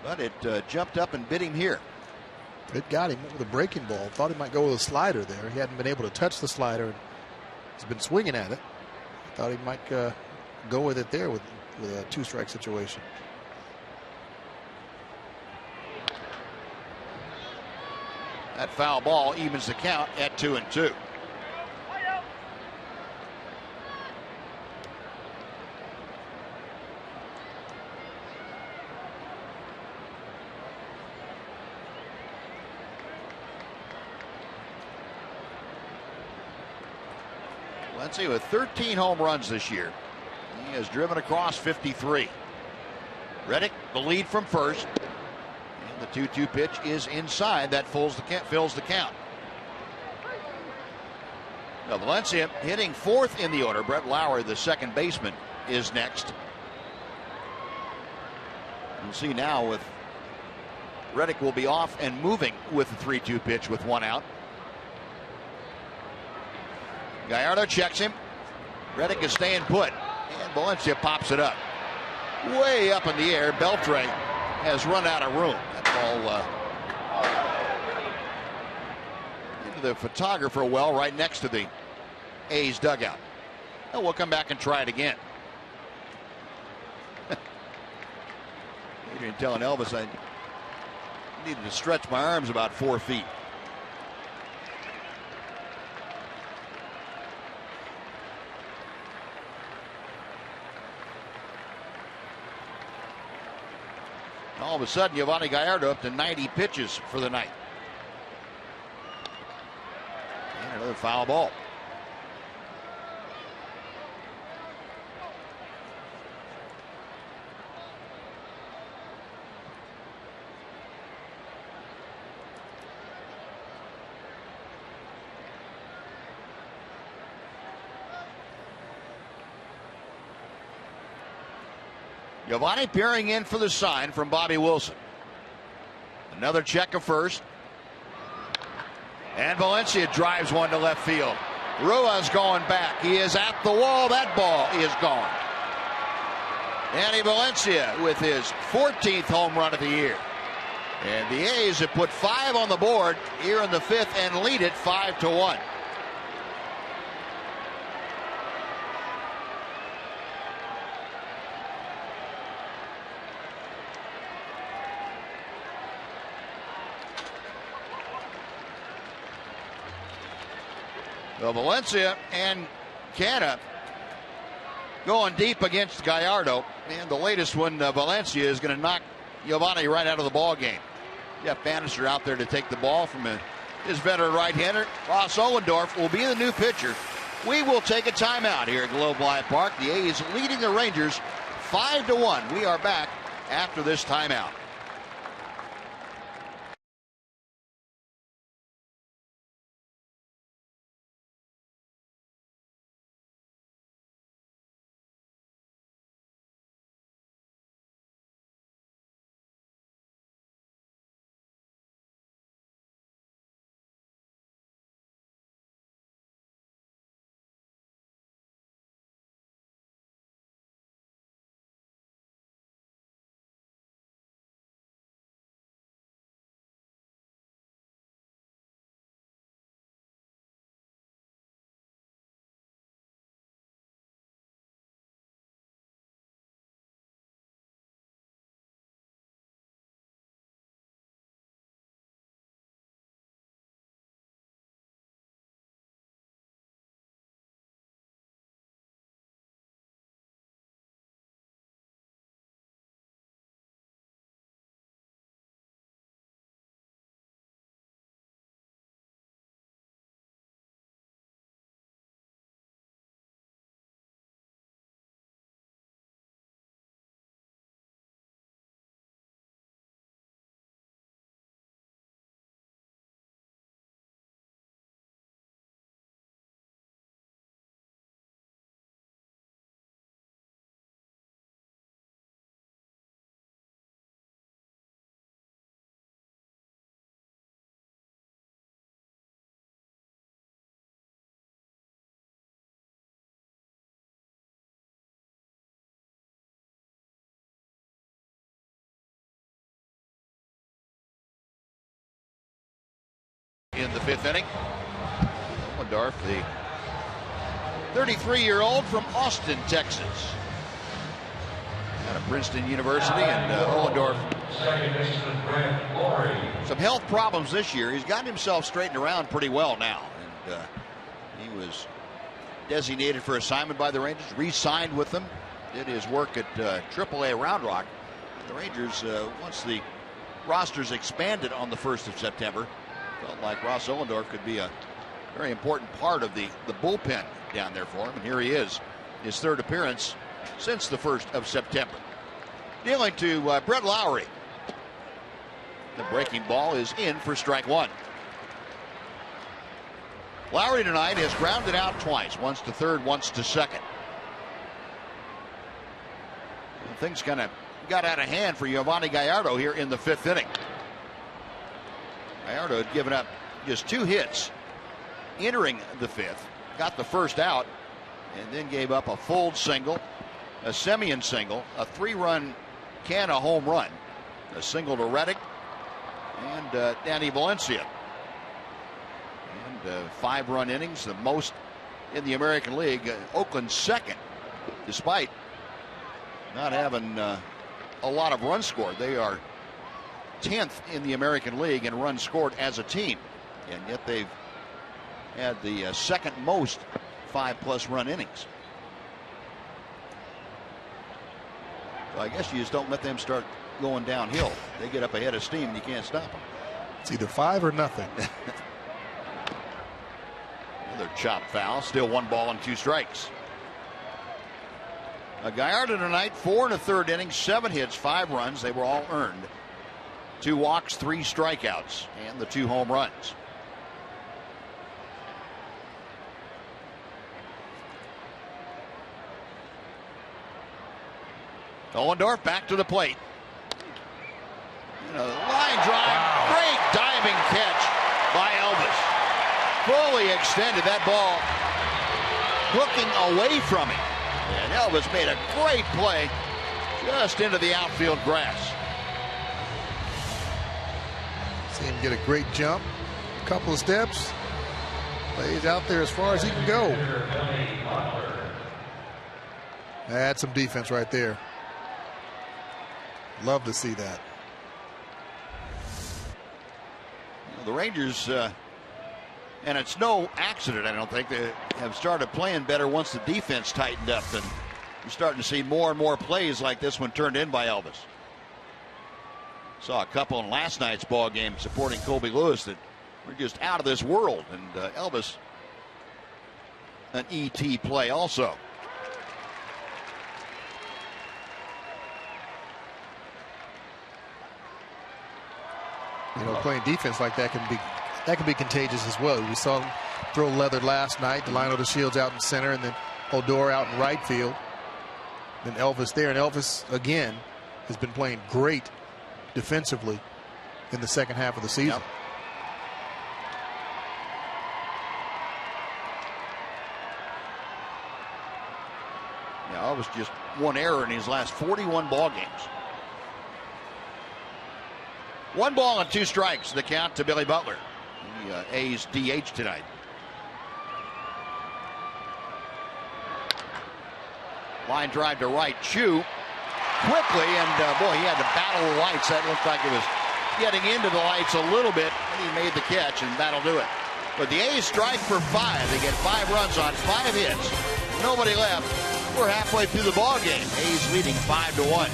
But it jumped up and bit him here. It got him with a breaking ball. Thought he might go with a slider there. He hadn't been able to touch the slider. He's been swinging at it. Thought he might go with it there with a 2-strike situation. That foul ball evens the count at 2-2. Let's see, with 13 home runs this year, he has driven across 53. Reddick, the lead from first. And the 2-2 pitch is inside. That fills the count. Now Valencia hitting fourth in the order. Brett Lauer, the second baseman, is next. We'll see now with Reddick will be off and moving with the 3-2 pitch with one out. Gallardo checks him. Reddick is staying put. And Valencia pops it up. Way up in the air. Beltre has run out of room. That ball into the photographer well right next to the A's dugout. Well, we'll come back and try it again. Adrian telling Elvis I needed to stretch my arms about 4 feet. All of a sudden, Giovanni Gallardo up to 90 pitches for the night. And another foul ball. Giovanni peering in for the sign from Bobby Wilson. Another check of first. And Valencia drives one to left field. Rua's going back. He is at the wall. That ball is gone. Andy Valencia with his 14th home run of the year. And the A's have put 5 on the board here in the 5th and lead it 5-1. Well, Valencia and Canna going deep against Gallardo. And the latest one, Valencia, is going to knock Giovanni right out of the ball game. Jeff Bannister out there to take the ball from his veteran right-hander. Ross Ohlendorf will be the new pitcher. We will take a timeout here at Globe Life Park. The A's leading the Rangers 5-1. We are back after this timeout. In the 5th inning, Ohlendorf, the 33-year-old from Austin, Texas, out of Princeton University, and Ohlendorf Second baseman Brent Laurie. Some health problems this year. He's gotten himself straightened around pretty well now. And he was designated for assignment by the Rangers, re-signed with them, did his work at AAA Round Rock. The Rangers, once the rosters expanded on the 1st of September, felt like Ross Ollendorf could be a very important part of the bullpen down there for him. And here he is, his 3rd appearance since the 1st of September. Dealing to Brett Lowry. The breaking ball is in for strike 1. Lowry tonight has grounded out twice, once to 3rd, once to 2nd. And things kind of got out of hand for Giovanni Gallardo here in the 5th inning. Gallardo had given up just 2 hits entering the 5th, got the 1st out, and then gave up a Fold single, a Semien single, a 3-run Canna home run, a single to Reddick, and Danny Valencia. And 5-run innings, the most in the American League. Oakland 2nd, despite not having a lot of runs scored. They are 10th in the American League in runs scored as a team, and yet they've had the 2nd most 5+ run innings. So I guess you just don't let them start going downhill. They get up ahead of steam and you can't stop them. It's either 5 or nothing. Another chop foul. Still 1 ball and 2 strikes. Gallardo tonight, 4 1/3 innings, 7 hits, 5 runs. They were all earned. 2 walks, 3 strikeouts, and the 2 home runs. Ollendorf back to the plate. Line drive. Wow. Great diving catch by Elvis. Fully extended that ball, hooking away from him. And Elvis made a great play just into the outfield grass. See him get a great jump, a couple of steps, lays out there as far as he can go. That's some defense right there. Love to see that. The Rangers, and it's no accident, I don't think, they have started playing better once the defense tightened up, and you're starting to see more and more plays like this one turned in by Elvis. Saw a couple in last night's ball game supporting Colby Lewis that were just out of this world, and Elvis, an ET play also. Playing defense like that can be contagious as well. We saw him throw leather last night. Delino DeShields out in center, and then Odor out in right field. Then Elvis there, and Elvis again has been playing great defensively in the second half of the season. Yep. Yeah, Elvis just 1 error in his last 41 ball games. 1 ball and 2 strikes, the count to Billy Butler, the A's DH tonight. Line drive to right, Chu quickly, and boy, he had to battle the lights. That looked like it was getting into the lights a little bit, and he made the catch, and that'll do it. But the A's strike for 5. They get 5 runs on 5 hits. Nobody left. We're halfway through the ball game. A's leading 5-1.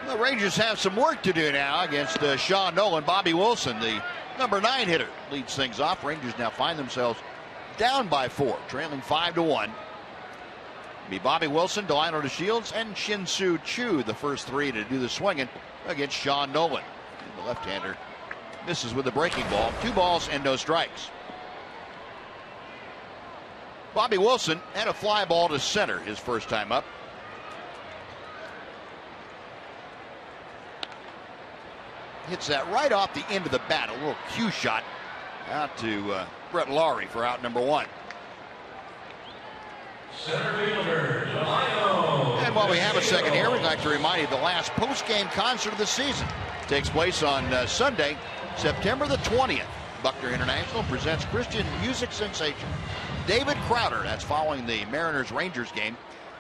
The Rangers have some work to do now against Sean Nolan. Bobby Wilson, the number 9 hitter, leads things off. Rangers now find themselves down by 4, trailing 5-1. Be Bobby Wilson, Delino DeShields, and Shin-Soo Choo, the first 3 to do the swinging against Sean Nolan. And the left-hander misses with the breaking ball. 2 balls and no strikes. Bobby Wilson had a fly ball to center his first time up. Hits that right off the end of the bat. A little cue shot out to Brett Lawrie for out number 1. Center fielder, Delino. And while we have a second here, we'd like to remind you the last post-game concert of the season takes place on Sunday, September the 20th. Buckner International presents Christian music sensation David Crowder. That's following the Mariners-Rangers game.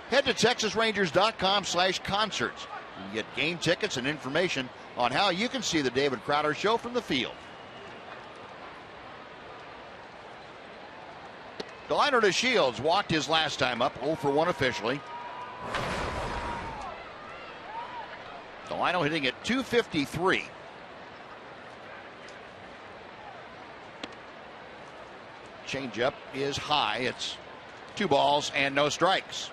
Head to TexasRangers.com/concerts. You can get game tickets and information on how you can see the David Crowder Show from the field. Delino DeShields walked his last time up, 0 for 1 officially. Delino hitting at .253. Changeup is high. It's 2 balls and no strikes.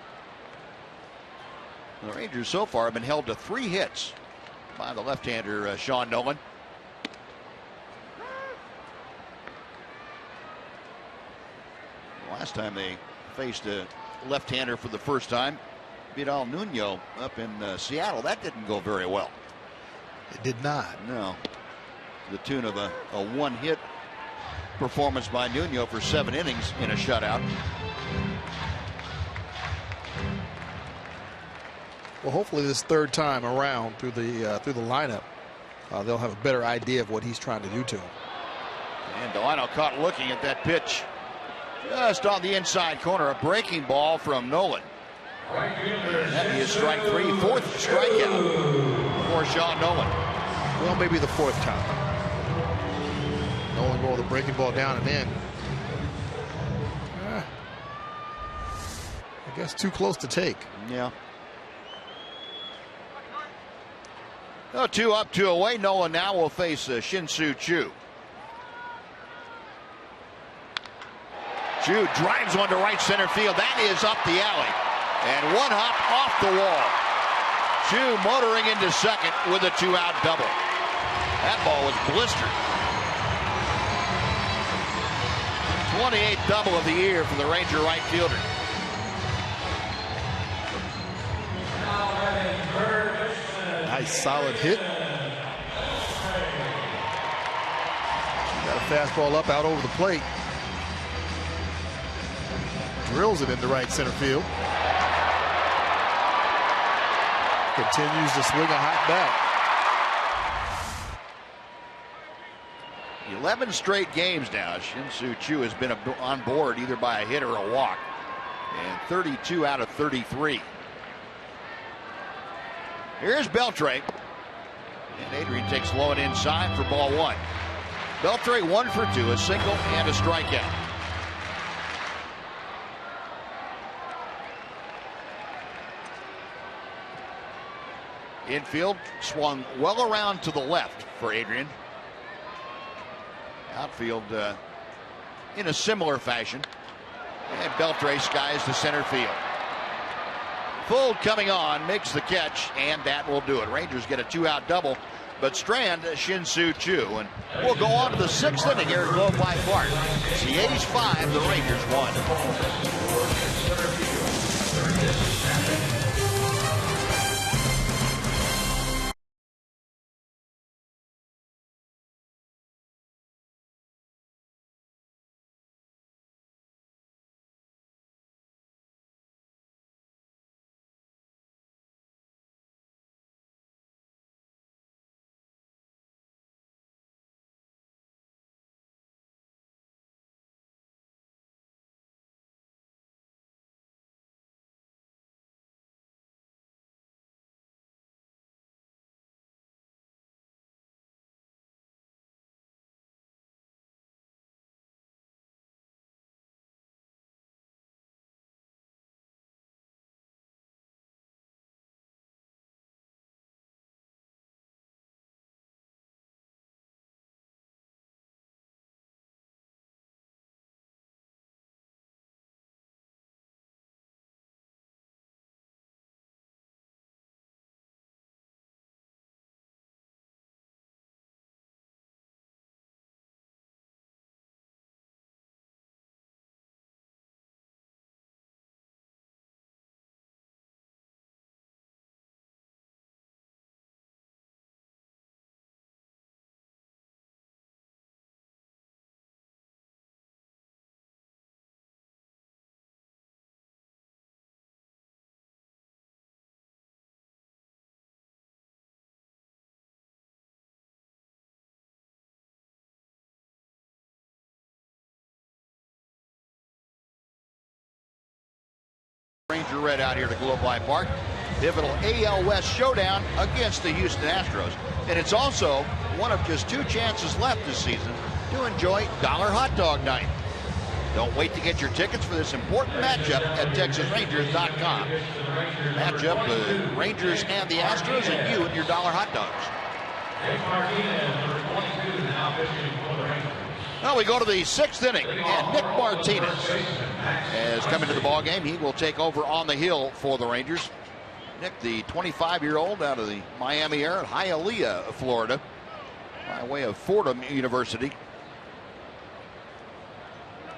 The Rangers so far have been held to 3 hits by the left-hander Sean Nolan. Last time they faced a left-hander for the first time, Vidal Nuno up in Seattle. That didn't go very well. It did not. No. To the tune of a 1-hit performance by Nuno for 7 innings in a shutout. Well, hopefully this third time around through the lineup, they'll have a better idea of what he's trying to do to him. And Delino caught looking at that pitch just on the inside corner. A breaking ball from Nolan. That is strike 3, 4th strikeout for Sean Nolan. Well, maybe the 4th time. Nolan rolled the breaking ball down and in. I guess too close to take. Yeah. 2 up, 2 away. Nolan now will face Shin-Soo Choo. Choo drives one to right center field. That is up the alley. And 1 hop off the wall. Choo motoring into second with a 2-out double. That ball was blistered. 28th double of the year for the Ranger right fielder. Nice solid hit. Got a fastball up out over the plate. Drills it into right center field. Continues to swing a hot bat. 11 straight games now. Shin-Soo Choo has been on board either by a hit or a walk. And 32 out of 33. Here's Beltre. And Adrian takes low and inside for ball 1. Beltre 1 for 2, a single and a strikeout. Infield swung well around to the left for Adrian. Outfield in a similar fashion. And Beltre skies to center field. Full coming on, makes the catch, and that will do it. Rangers get a 2-out double, but strand Shin-Soo Choo. And we'll go on to the 6th inning here at Globe Life Park. It's the A's 5, the Rangers 1. Red out here to Globe Life Park. Pivotal AL West showdown against the Houston Astros. And it's also one of just 2 chances left this season to enjoy Dollar Hot Dog Night. Don't wait to get your tickets for this important matchup at TexasRangers.com. Matchup the Rangers and the Astros, and you and your Dollar Hot Dogs. Now we go to the 6th inning, and Nick Martinez has come into the ballgame. He will take over on the hill for the Rangers. Nick, the 25-year-old out of the Miami area, Hialeah, Florida, by way of Fordham University.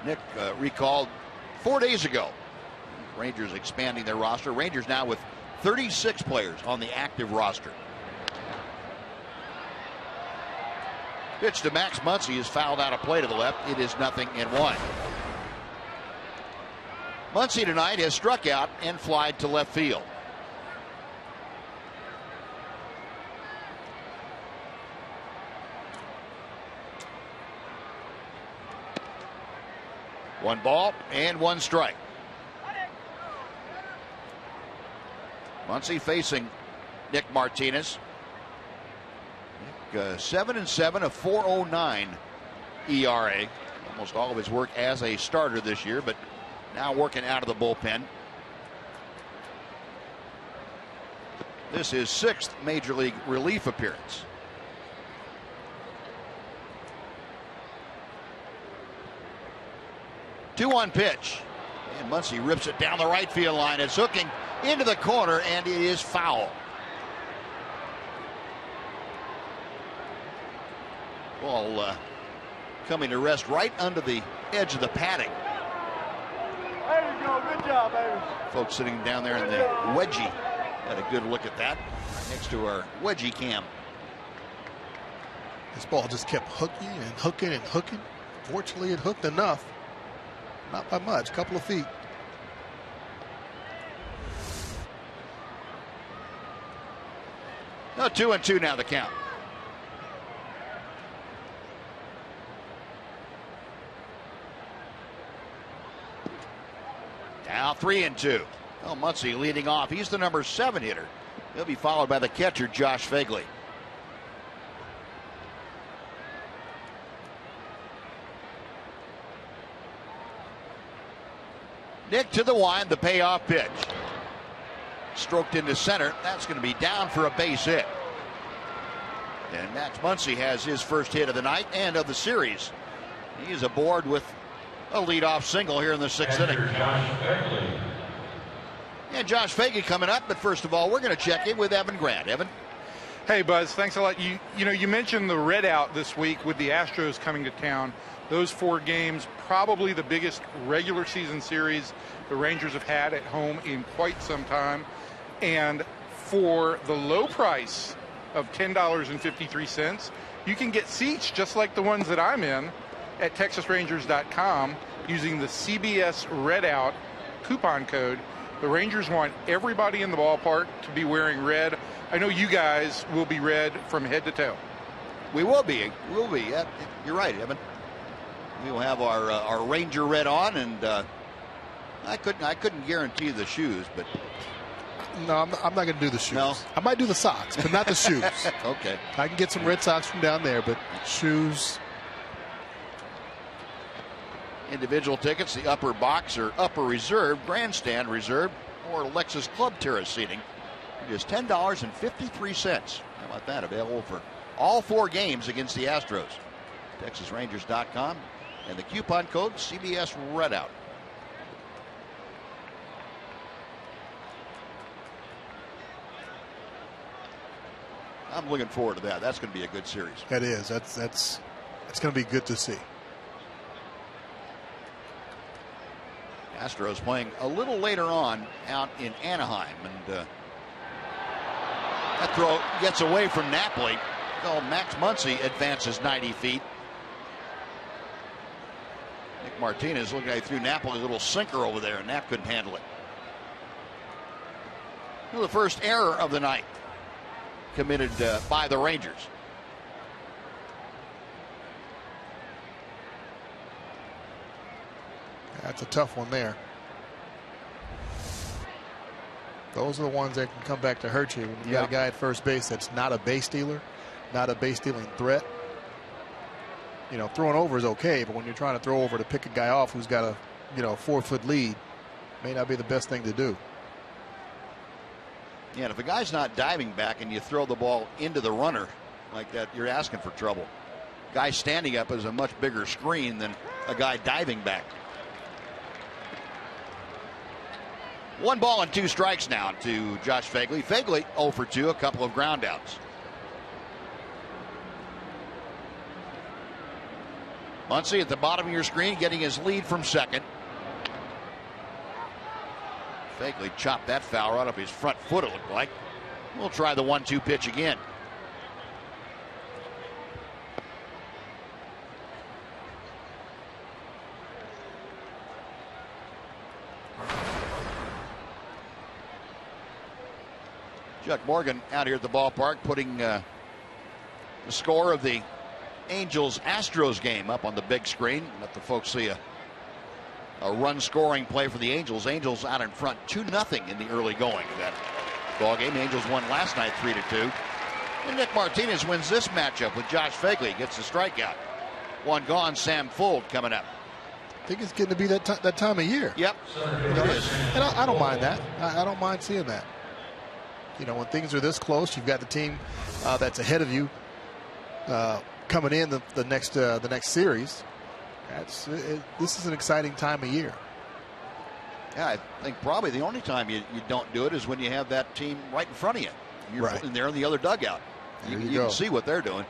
Nick recalled 4 days ago, Rangers expanding their roster. Rangers now with 36 players on the active roster. Pitch to Max Muncy is fouled out of play to the left. It is 0-1. Muncy tonight has struck out and flied to left field. One ball and 1 strike. Muncy facing Nick Martinez. Nick 7-7, a 4.09 ERA. Almost all of his work as a starter this year, but now working out of the bullpen. This is 6th major league relief appearance. Two-one pitch, and Muncy rips it down the right field line. It's hooking into the corner, and it is foul. Ball coming to rest right under the edge of the padding. There you go, good job, baby. Folks sitting down there in the wedgie had a good look at that next to our wedgie cam. This ball just kept hooking and hooking and hooking. Fortunately, it hooked enough. Not by much, a couple of feet. No, 2-2 now the count. Now 3-2. Well, Muncy leading off. He's the number 7 hitter. He'll be followed by the catcher, Josh Fagley. Nick to the wind, the payoff pitch. Stroked into center. That's going to be down for a base hit. And Max Muncy has his first hit of the night and of the series. He's aboard with a leadoff single here in the 6th inning. And Josh Fagley coming up, but first of all, we're going to check in with Evan Grant. Evan? Hey, Buzz, thanks a lot. You mentioned the red out this week with the Astros coming to town. Those 4 games, probably the biggest regular season series the Rangers have had at home in quite some time. And for the low price of $10.53, you can get seats just like the ones that I'm in at TexasRangers.com using the CBS Red Out coupon code. The Rangers want everybody in the ballpark to be wearing red. I know you guys will be red from head to toe. We will be. We'll be. Yeah, you're right, Evan. We will have our Ranger red on, and I couldn't guarantee the shoes, but No, I'm not going to do the shoes. No? I might do the socks, but not the shoes. Okay. I can get some Red Sox from down there, but shoes. Individual tickets, the upper box or upper reserve, grandstand reserve, or Lexus Club Terrace seating. It is $10.53. How about that? Available for all 4 games against the Astros. TexasRangers.com and the coupon code CBS Red Out. I'm looking forward to that. That's going to be a good series. That is. That's going to be good to see. Astros playing a little later on out in Anaheim, and that throw gets away from Napoli. So Max Muncy advances 90 feet. Nick Martinez looking at through Napoli, a little sinker over there, and Nap couldn't handle it. Well, the first error of the night committed by the Rangers. That's a tough one there. Those are the ones that can come back to hurt you. When you got a guy at first base that's not a base stealer, not a base stealing threat. You know, throwing over is okay, but when you're trying to throw over to pick a guy off who's got a 4-foot lead, may not be the best thing to do. Yeah, and if a guy's not diving back and you throw the ball into the runner like that, you're asking for trouble. Guy standing up is a much bigger screen than a guy diving back. 1 ball and 2 strikes now to Josh Phegley. Phegley 0 for 2, a couple of ground outs. Muncy at the bottom of your screen getting his lead from second. Phegley chopped that foul right up his front foot, it looked like. We'll try the 1-2 pitch again. Chuck Morgan out here at the ballpark putting the score of the Angels-Astros game up on the big screen. Let the folks see a run scoring play for the Angels. Angels out in front 2-0 in the early going of that ball game. The Angels won last night 3-2. And Nick Martinez wins this matchup with Josh Phegley. Gets the strikeout. 1 gone. Sam Fuld coming up. I think it's getting to be that time of year. Yep. It is. And I don't mind that. I don't mind seeing that. You know, when things are this close, you've got the team that's ahead of you coming in the next series. This is an exciting time of year. Yeah, I think probably the only time you don't do it is when you have that team right in front of you. You're in there in the other dugout. You can see what they're doing.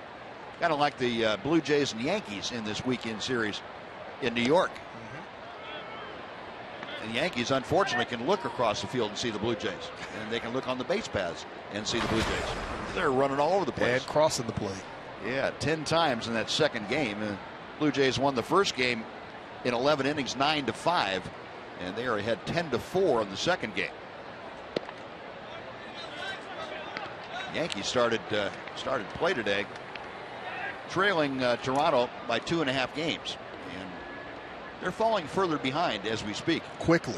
Kind of like the Blue Jays and Yankees in this weekend series in New York. And the Yankees, unfortunately, can look across the field and see the Blue Jays. And they can look on the base paths and see the Blue Jays. They're running all over the place. And crossing the plate. Yeah, 10 times in that second game. Blue Jays won the first game in 11 innings, 9-5. And they are ahead 10-4 in the second game. Yankees started play today trailing Toronto by 2.5 games. And they're falling further behind as we speak. Quickly.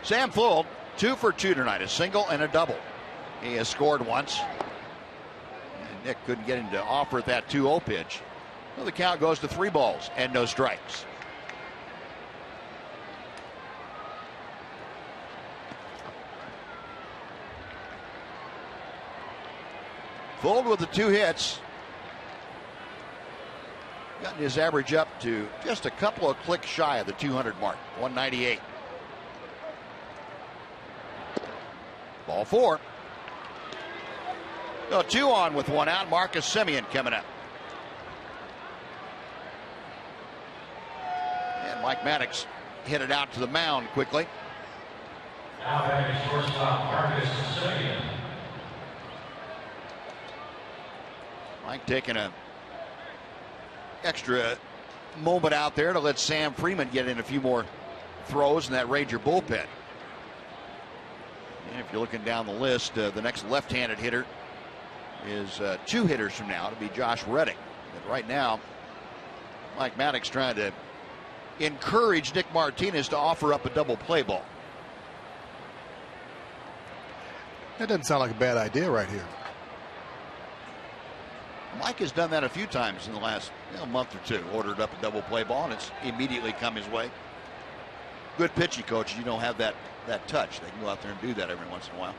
Sam Fuld, 2 for 2 tonight, a single and a double. He has scored once. And Nick couldn't get him to offer that 2-0 pitch. Well, the count goes to 3 balls and no strikes. Fuld with the 2 hits. Gotten his average up to just a couple of clicks shy of the 200 mark, 198. Ball 4. So 2 on with 1 out. Marcus Semien coming up. And Mike Maddox hit it out to the mound quickly. Now batting shortstop Marcus Semien. Mike taking a extra moment out there to let Sam Freeman get in a few more throws in that Ranger bullpen. And if you're looking down the list, the next left-handed hitter is 2 hitters from now to be Josh Reddick. But right now, Mike Maddox trying to encourage Nick Martinez to offer up a double play ball. That doesn't sound like a bad idea right here. Mike has done that a few times in the last month or 2. Ordered up a double play ball, and it's immediately come his way. Good pitching coaches, you don't have that touch. They can go out there and do that every once in a while.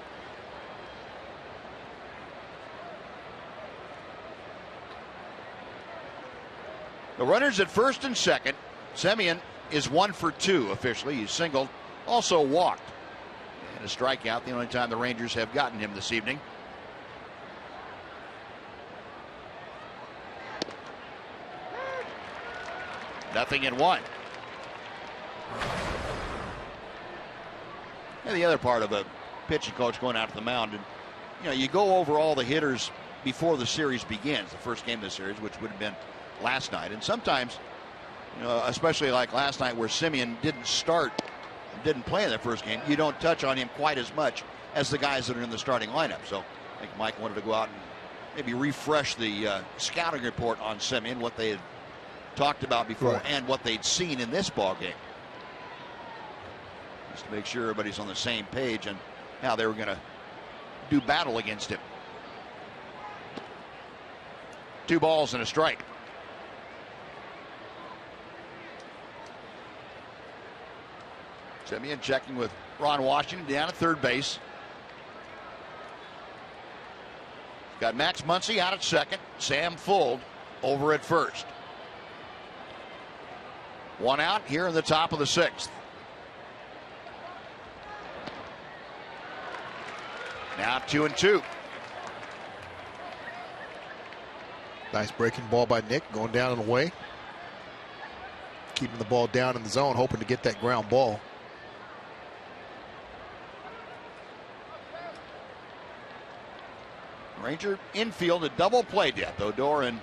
The runners at first and second. Semien is 1 for 2 officially. He's singled, also walked. And a strikeout, the only time the Rangers have gotten him this evening. Nothing in 1. And the other part of a pitching coach going out to the mound, and you go over all the hitters before the series begins, the first game of the series, which would have been last night. And sometimes, especially like last night where Semien didn't play in that first game, you don't touch on him quite as much as the guys that are in the starting lineup. So I think Mike wanted to go out and maybe refresh the scouting report on Semien, what they had talked about before and what they'd seen in this ball game. just to make sure everybody's on the same page and how they were going to do battle against him. 2 balls and a strike. Semien checking with Ron Washington down at third base. Got Max Muncy out at second. Sam Fuld over at first. 1 out here in the top of the 6th. Now 2-2. Nice breaking ball by Nick, going down and away. Keeping the ball down in the zone, hoping to get that ground ball. Ranger infield a double play depth. Odor and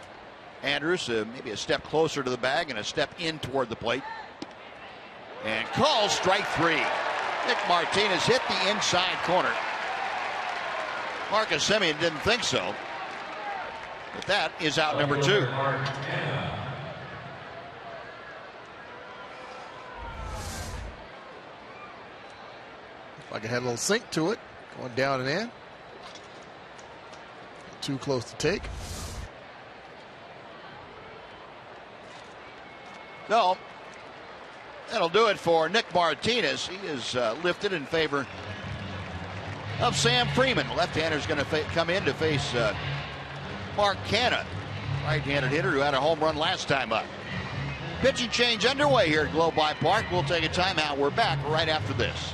Andrus maybe a step closer to the bag and a step in toward the plate. And calls strike 3. Nick Martinez hit the inside corner. Marcus Semien didn't think so. But that is out number 2. Like it had a little sink to it, going down and in. Too close to take. No, that'll do it for Nick Martinez. He is lifted in favor of Sam Freeman. Left-hander's going to come in to face Mark Canha, right-handed hitter who had a home run last time up. Pitching change underway here at Globe Life Park. We'll take a timeout. We're back right after this.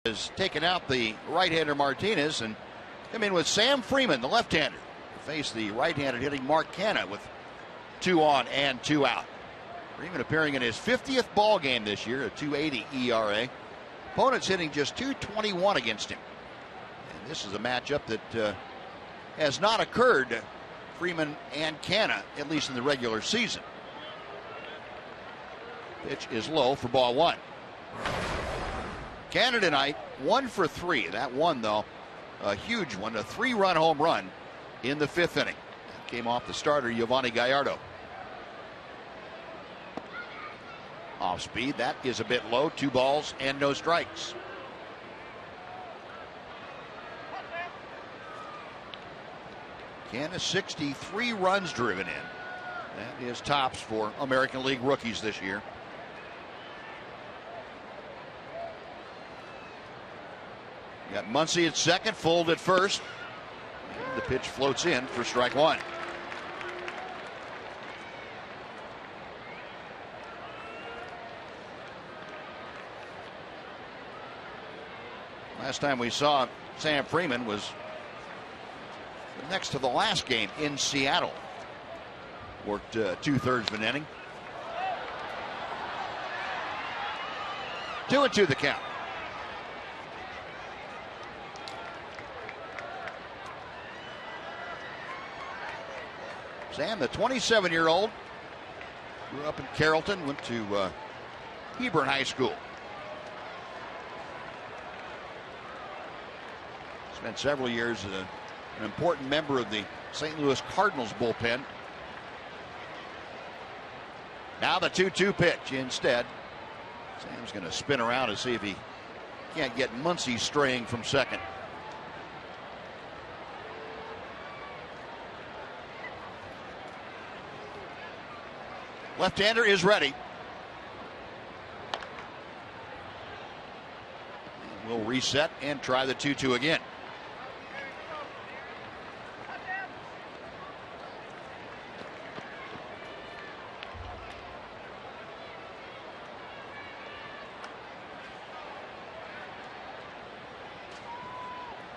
Has taken out the right-hander Martinez and come in with Sam Freeman, the left-hander, to face the right-handed hitting Mark Canha with 2 on and 2 out. Freeman appearing in his 50th ball game this year, a .280 ERA. Opponents hitting just .221 against him. And this is a matchup that has not occurred, Freeman and Canha, at least in the regular season. Pitch is low for ball 1. Canha tonight 1 for 3. That one, though, a huge one, a 3-run home run in the 5th inning. That came off the starter, Yovani Gallardo. Off speed, that is a bit low. 2 balls and no strikes. Canha 63 runs driven in. That is tops for American League rookies this year. Got Muncy at second, Fuld at first. And the pitch floats in for strike 1. Last time we saw Sam Freeman was next to the last game in Seattle. Worked 2/3 of an inning. 2-2 the count. Sam, the 27-year-old, grew up in Carrollton, went to Hebron High School. Spent several years as an important member of the St. Louis Cardinals bullpen. Now the 2-2 pitch instead. Sam's going to spin around to see if he can't get Muncy straying from second. Left-hander is ready. We'll reset and try the 2-2 again.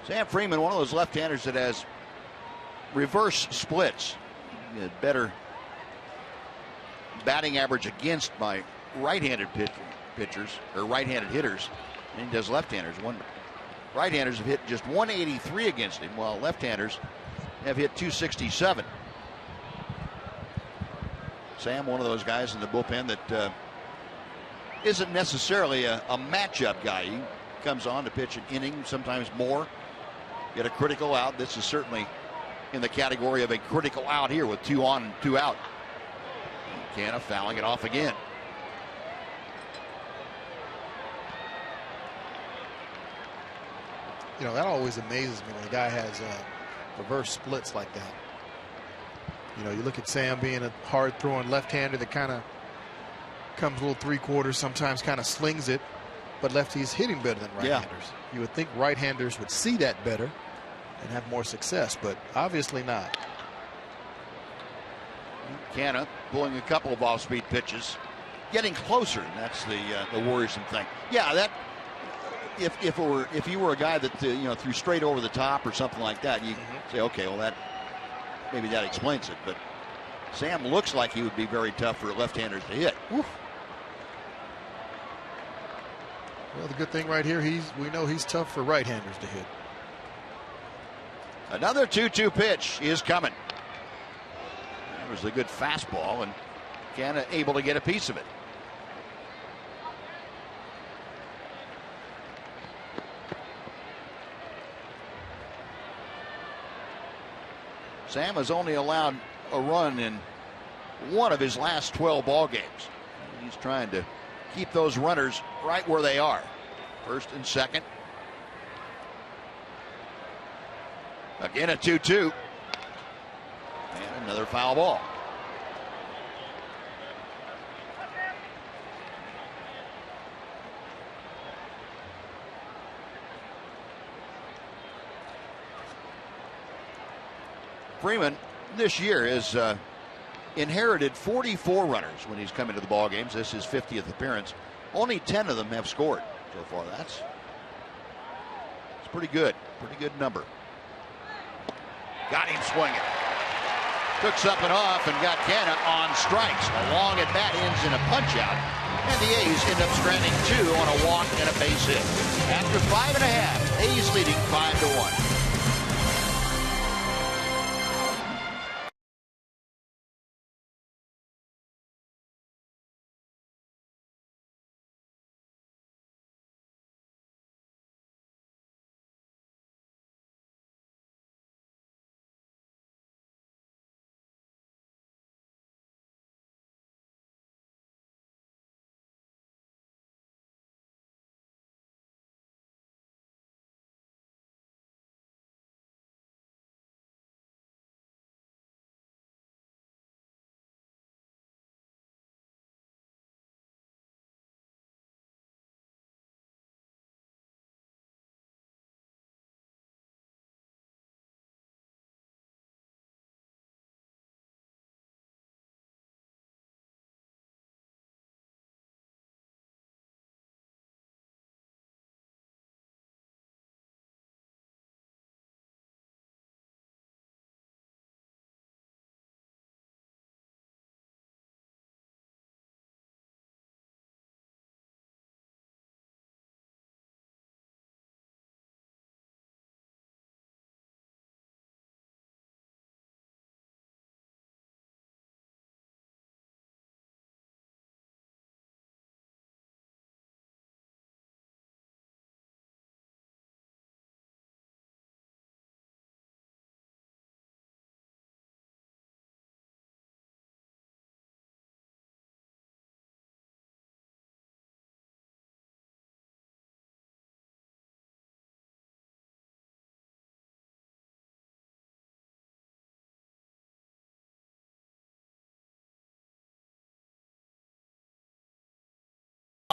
Sam Freeman, one of those left-handers that has reverse splits. He had better batting average against my right-handed pitchers or right-handed hitters, and he does left-handers. Right-handers have hit just 183 against him, while left-handers have hit 267. Sam, one of those guys in the bullpen that isn't necessarily a matchup guy. He comes on to pitch an inning, sometimes more, get a critical out. This is certainly in the category of a critical out here with 2 on and 2 out. Canna fouling it off again. You know, that always amazes me when a guy has reverse splits like that. You know, you look at Sam being a hard throwing left-hander that kind of comes a little 3/4, sometimes kind of slings it, but lefties hitting better than right-handers. Yeah. You would think right-handers would see that better and have more success, but obviously not. Canna pulling a couple of off-speed pitches, getting closer, and that's the worrisome thing. Yeah, that if you were a guy that threw straight over the top or something like that, you say, okay, well maybe that explains it. But Sam looks like he would be very tough for left-handers to hit. Oof. Well, the good thing right here, we know he's tough for right-handers to hit. Another 2-2 pitch is coming. It was a good fastball, and Canna able to get a piece of it. Sam has only allowed a run in one of his last 12 ball games. He's trying to keep those runners right where they are. First and second. Again a 2-2. And another foul ball. Freeman this year has inherited 44 runners when he's come into the ball games. This is his 50th appearance. Only 10 of them have scored so far. That's pretty good. Pretty good number. Got him swinging. Took something off and got Canna on strikes. A long at bat ends in a punch out. And the A's end up stranding 2 on a walk and a base hit. After 5.5, A's leading 5-1.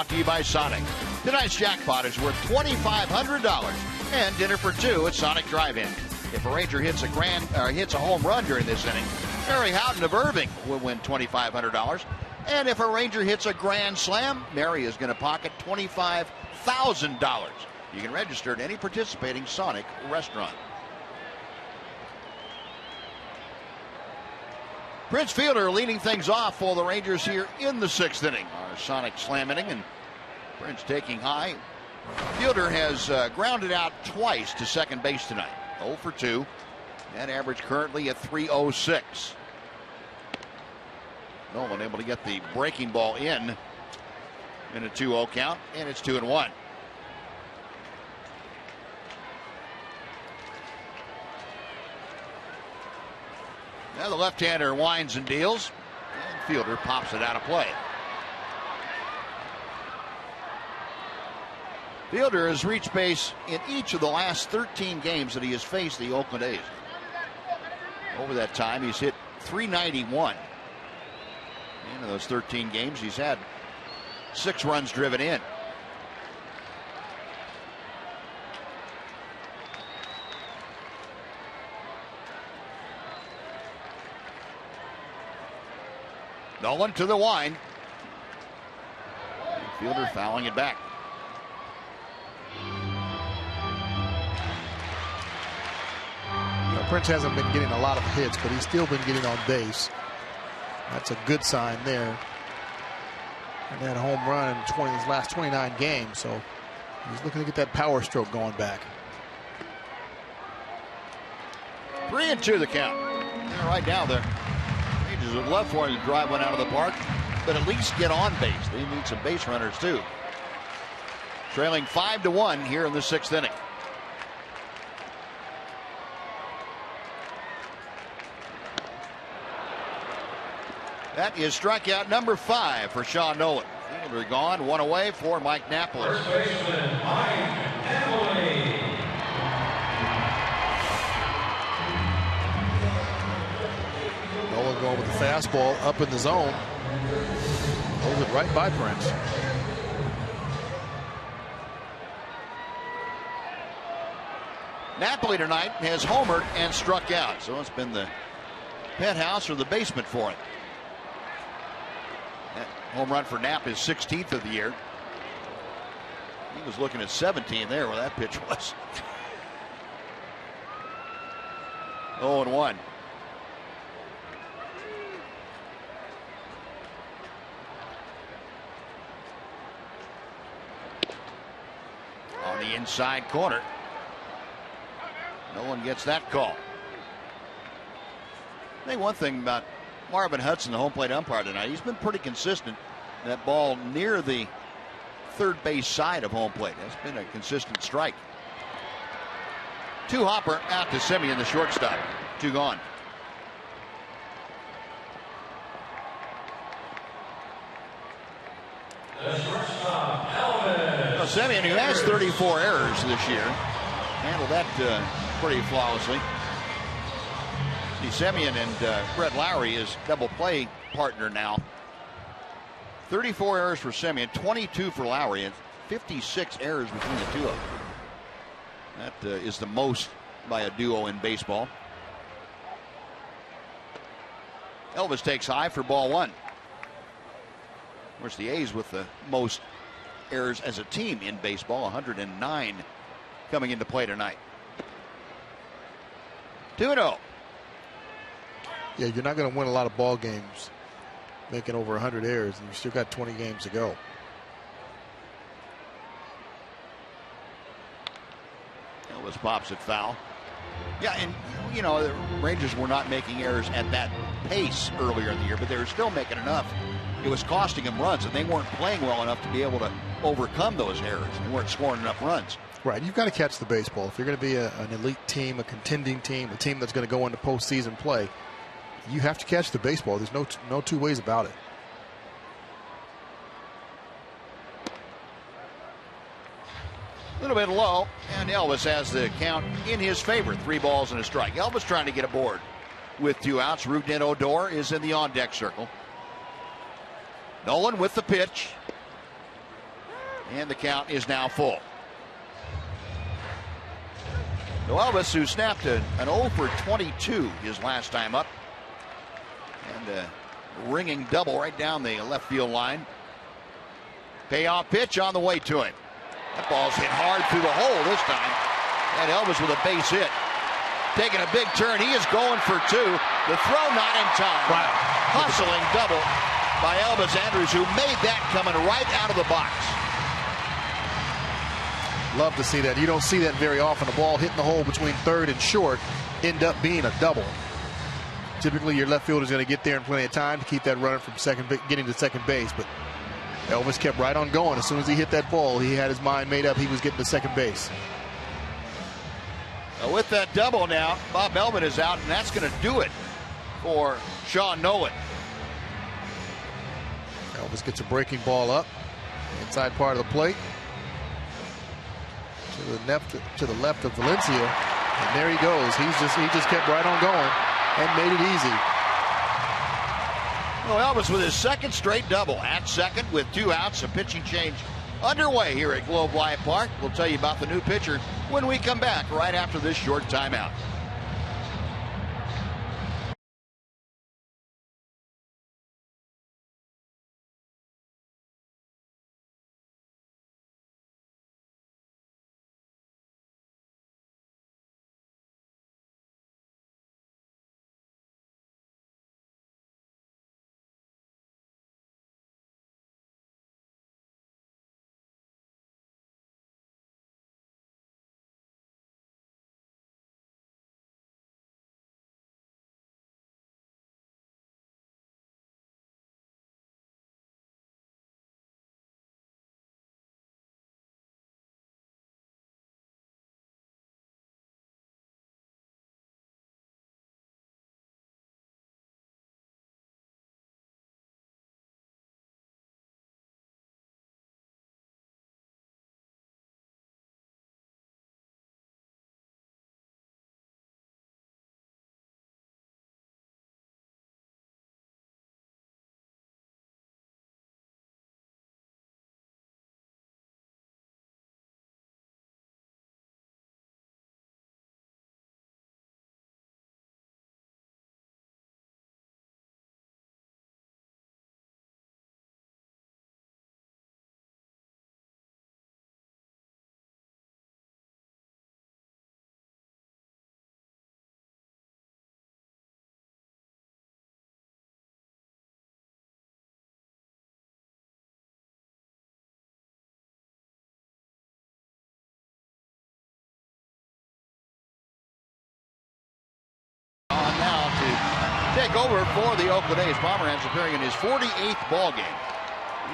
Brought to you by Sonic. Tonight's jackpot is worth $2,500 and dinner for two at Sonic Drive-In. If a Ranger hits a home run during this inning, Mary Houghton of Irving will win $2,500. And if a Ranger hits a grand slam, Mary is going to pocket $25,000. You can register at any participating Sonic restaurant. Prince Fielder leading things off for the Rangers here in the 6th inning. Our Sonic slam inning, and Prince taking high. Fielder has grounded out twice to second base tonight. 0 for 2. That average currently at .306. Nolan able to get the breaking ball in a 2-0 count, and it's 2-1. Now the left-hander winds and deals, and Fielder pops it out of play. Fielder has reached base in each of the last 13 games that he has faced the Oakland A's. Over that time, he's hit .391. In those 13 games, he's had 6 runs driven in. Nolan to the wind. Fielder fouling it back. Prince hasn't been getting a lot of hits, but he's still been getting on base. That's a good sign there. And that home run in his last 29 games, so he's looking to get that power stroke going back. 3-2 the count. And right now, the Rangers would love for him to drive one out of the park, but at least get on base. They need some base runners too. Trailing 5-1 here in the 6th inning. That is strikeout number 5 for Sean Nolan. Fielder gone, 1 away for Mike Napoli. First baseman, Mike Napoli. Nolan going with the fastball up in the zone. Holds it right by Prince. Napoli tonight has homered and struck out, so it's been the penthouse or the basement for him. That home run for Nap is 16th of the year. He was looking at 17 there where that pitch was. 0-1. On the inside corner. No one gets that call. I think one thing about Marvin Hudson, the home plate umpire tonight, he's been pretty consistent. That ball near the third base side of home plate. That's been a consistent strike. 2 hopper out to Semien, the shortstop. 2 gone. The shortstop, Elvis. Semien, who has 34 errors this year, handled that pretty flawlessly. Semien and Brett Lowry is double play partner now. 34 errors for Semien, 22 for Lowry, and 56 errors between the two of them. That is the most by a duo in baseball. Elvis takes high for ball 1. Of course, the A's with the most errors as a team in baseball, 109 coming into play tonight. 2-0. Yeah, you're not going to win a lot of ball games making over 100 errors, and you still got 20 games to go. Elvis pops it foul. Yeah, and you know, the Rangers were not making errors at that pace earlier in the year, but they were still making enough. It was costing them runs, and they weren't playing well enough to be able to overcome those errors. They weren't scoring enough runs. Right, you've got to catch the baseball. If you're going to be an elite team, a contending team, a team that's going to go into postseason play, you have to catch the baseball. There's no two ways about it. A little bit low, and Elvis has the count in his favor. 3 balls and a strike. Elvis trying to get aboard with 2 outs. Rougned Odor is in the on-deck circle. Nolan with the pitch. And the count is now full. So Elvis, who snapped an 0 for 22 his last time up. And a ringing double right down the left field line. Payoff pitch on the way to him. That ball's hit hard through the hole this time. And Elvis with a base hit. Taking a big turn. He is going for 2. The throw not in time. Wow. Hustling double by Elvis Andrus, who made that coming right out of the box. Love to see that. You don't see that very often. A ball hitting the hole between third and short end up being a double. Typically, your left fielder is going to get there in plenty of time to keep that runner from getting to second base. But Elvis kept right on going. As soon as he hit that ball, he had his mind made up. He was getting to second base. With that double now, Bob Melvin is out, and that's going to do it for Sean Nolan. Elvis gets a breaking ball up, inside part of the plate, to the left of Valencia, and there he goes. He just kept right on going and made it easy. Well, Elvis with his second straight double at second with 2 outs. A pitching change underway here at Globe Life Park. We'll tell you about the new pitcher when we come back right after this short timeout. Now to take over for the Oakland A's. Pomeranz appearing in his 48th ball game.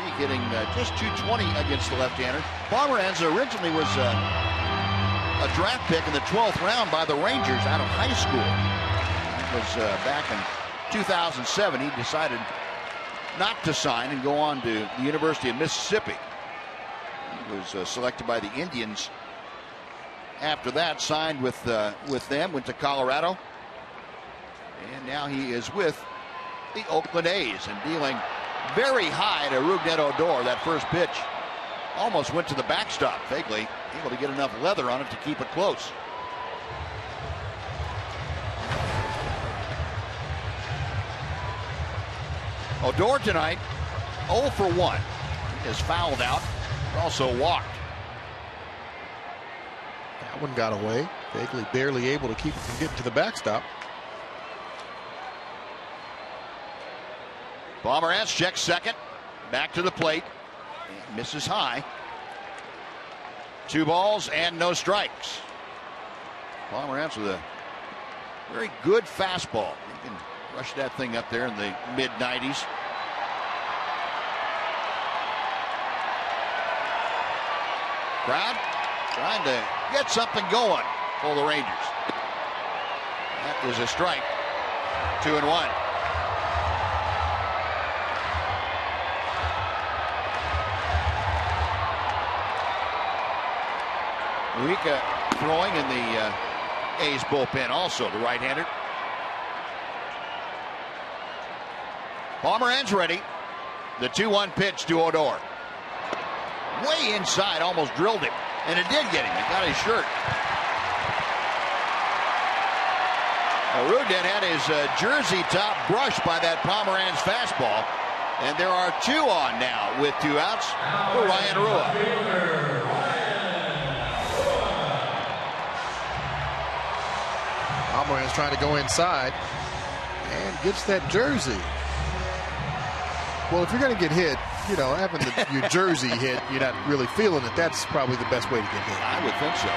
He hitting just .220 against the left-hander. Pomeranz originally was a draft pick in the 12th round by the Rangers out of high school. That was back in 2007. He decided not to sign and go on to the University of Mississippi. He was selected by the Indians. After that, signed with them, went to Colorado. And now he is with the Oakland A's and dealing very high to Rougned Odor. That first pitch almost went to the backstop. Fagley able to get enough leather on it to keep it close. Odor tonight 0 for 1. He is fouled out, also walked. That one got away. Fagley barely able to keep it from getting to the backstop. Pomeranz checks second, back to the plate, and misses high. 2 balls and no strikes. Pomeranz with a very good fastball. He can rush that thing up there in the mid-90s. Crowd trying to get something going for the Rangers. That is a strike. 2-1. Mujica throwing in the A's bullpen also, the right-hander. Pomeranz ready. The 2-1 pitch to Odor. way inside, almost drilled him. And it did get him. It got his shirt. Rudin had his jersey top brushed by that Pomeranz fastball. And there are 2 on now with 2 outs for Ryan Rua. Pomeranz trying to go inside and gets that jersey. Well, if you're going to get hit, you know, having your jersey hit, you're not really feeling it. That's probably the best way to get hit. I would think so.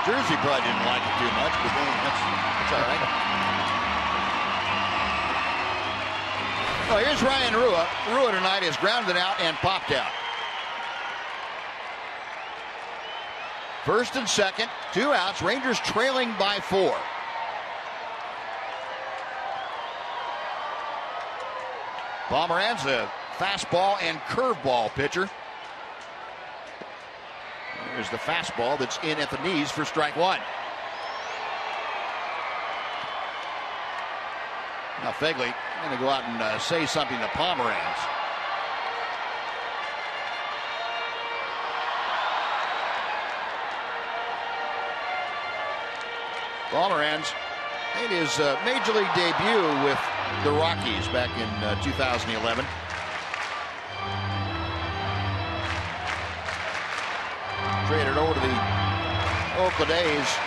Jersey probably didn't like it too much, but that's all right. Oh, here's Ryan Rua. Rua tonight is grounded out and popped out. First and second, 2 outs. Rangers trailing by 4. Pomeranz, a fastball and curveball pitcher. There's the fastball that's in at the knees for strike 1. Now Fegley going to go out and say something to Pomeranz. Pomeranz made his major league debut with the Rockies back in 2011. Traded over to the Oakland A's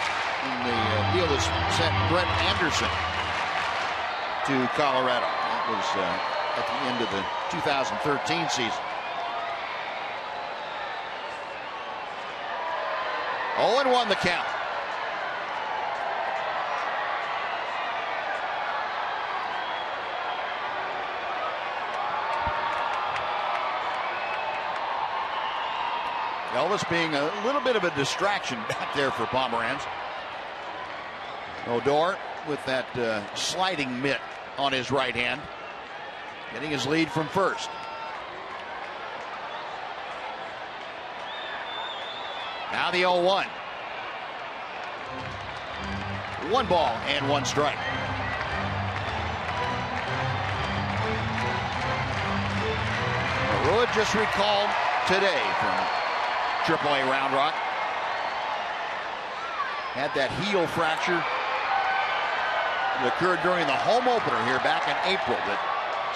in the deal that sent Brett Anderson to Colorado. That was at the end of the 2013 season. 0-1 the count. Elvis being a little bit of a distraction back there for Pomeranz. Odor with that sliding mitt on his right hand, getting his lead from first. Now the 0-1. 1 ball and 1 strike. Rua just recalled today from AAA Round Rock. Had that heel fracture that occurred during the home opener here back in April that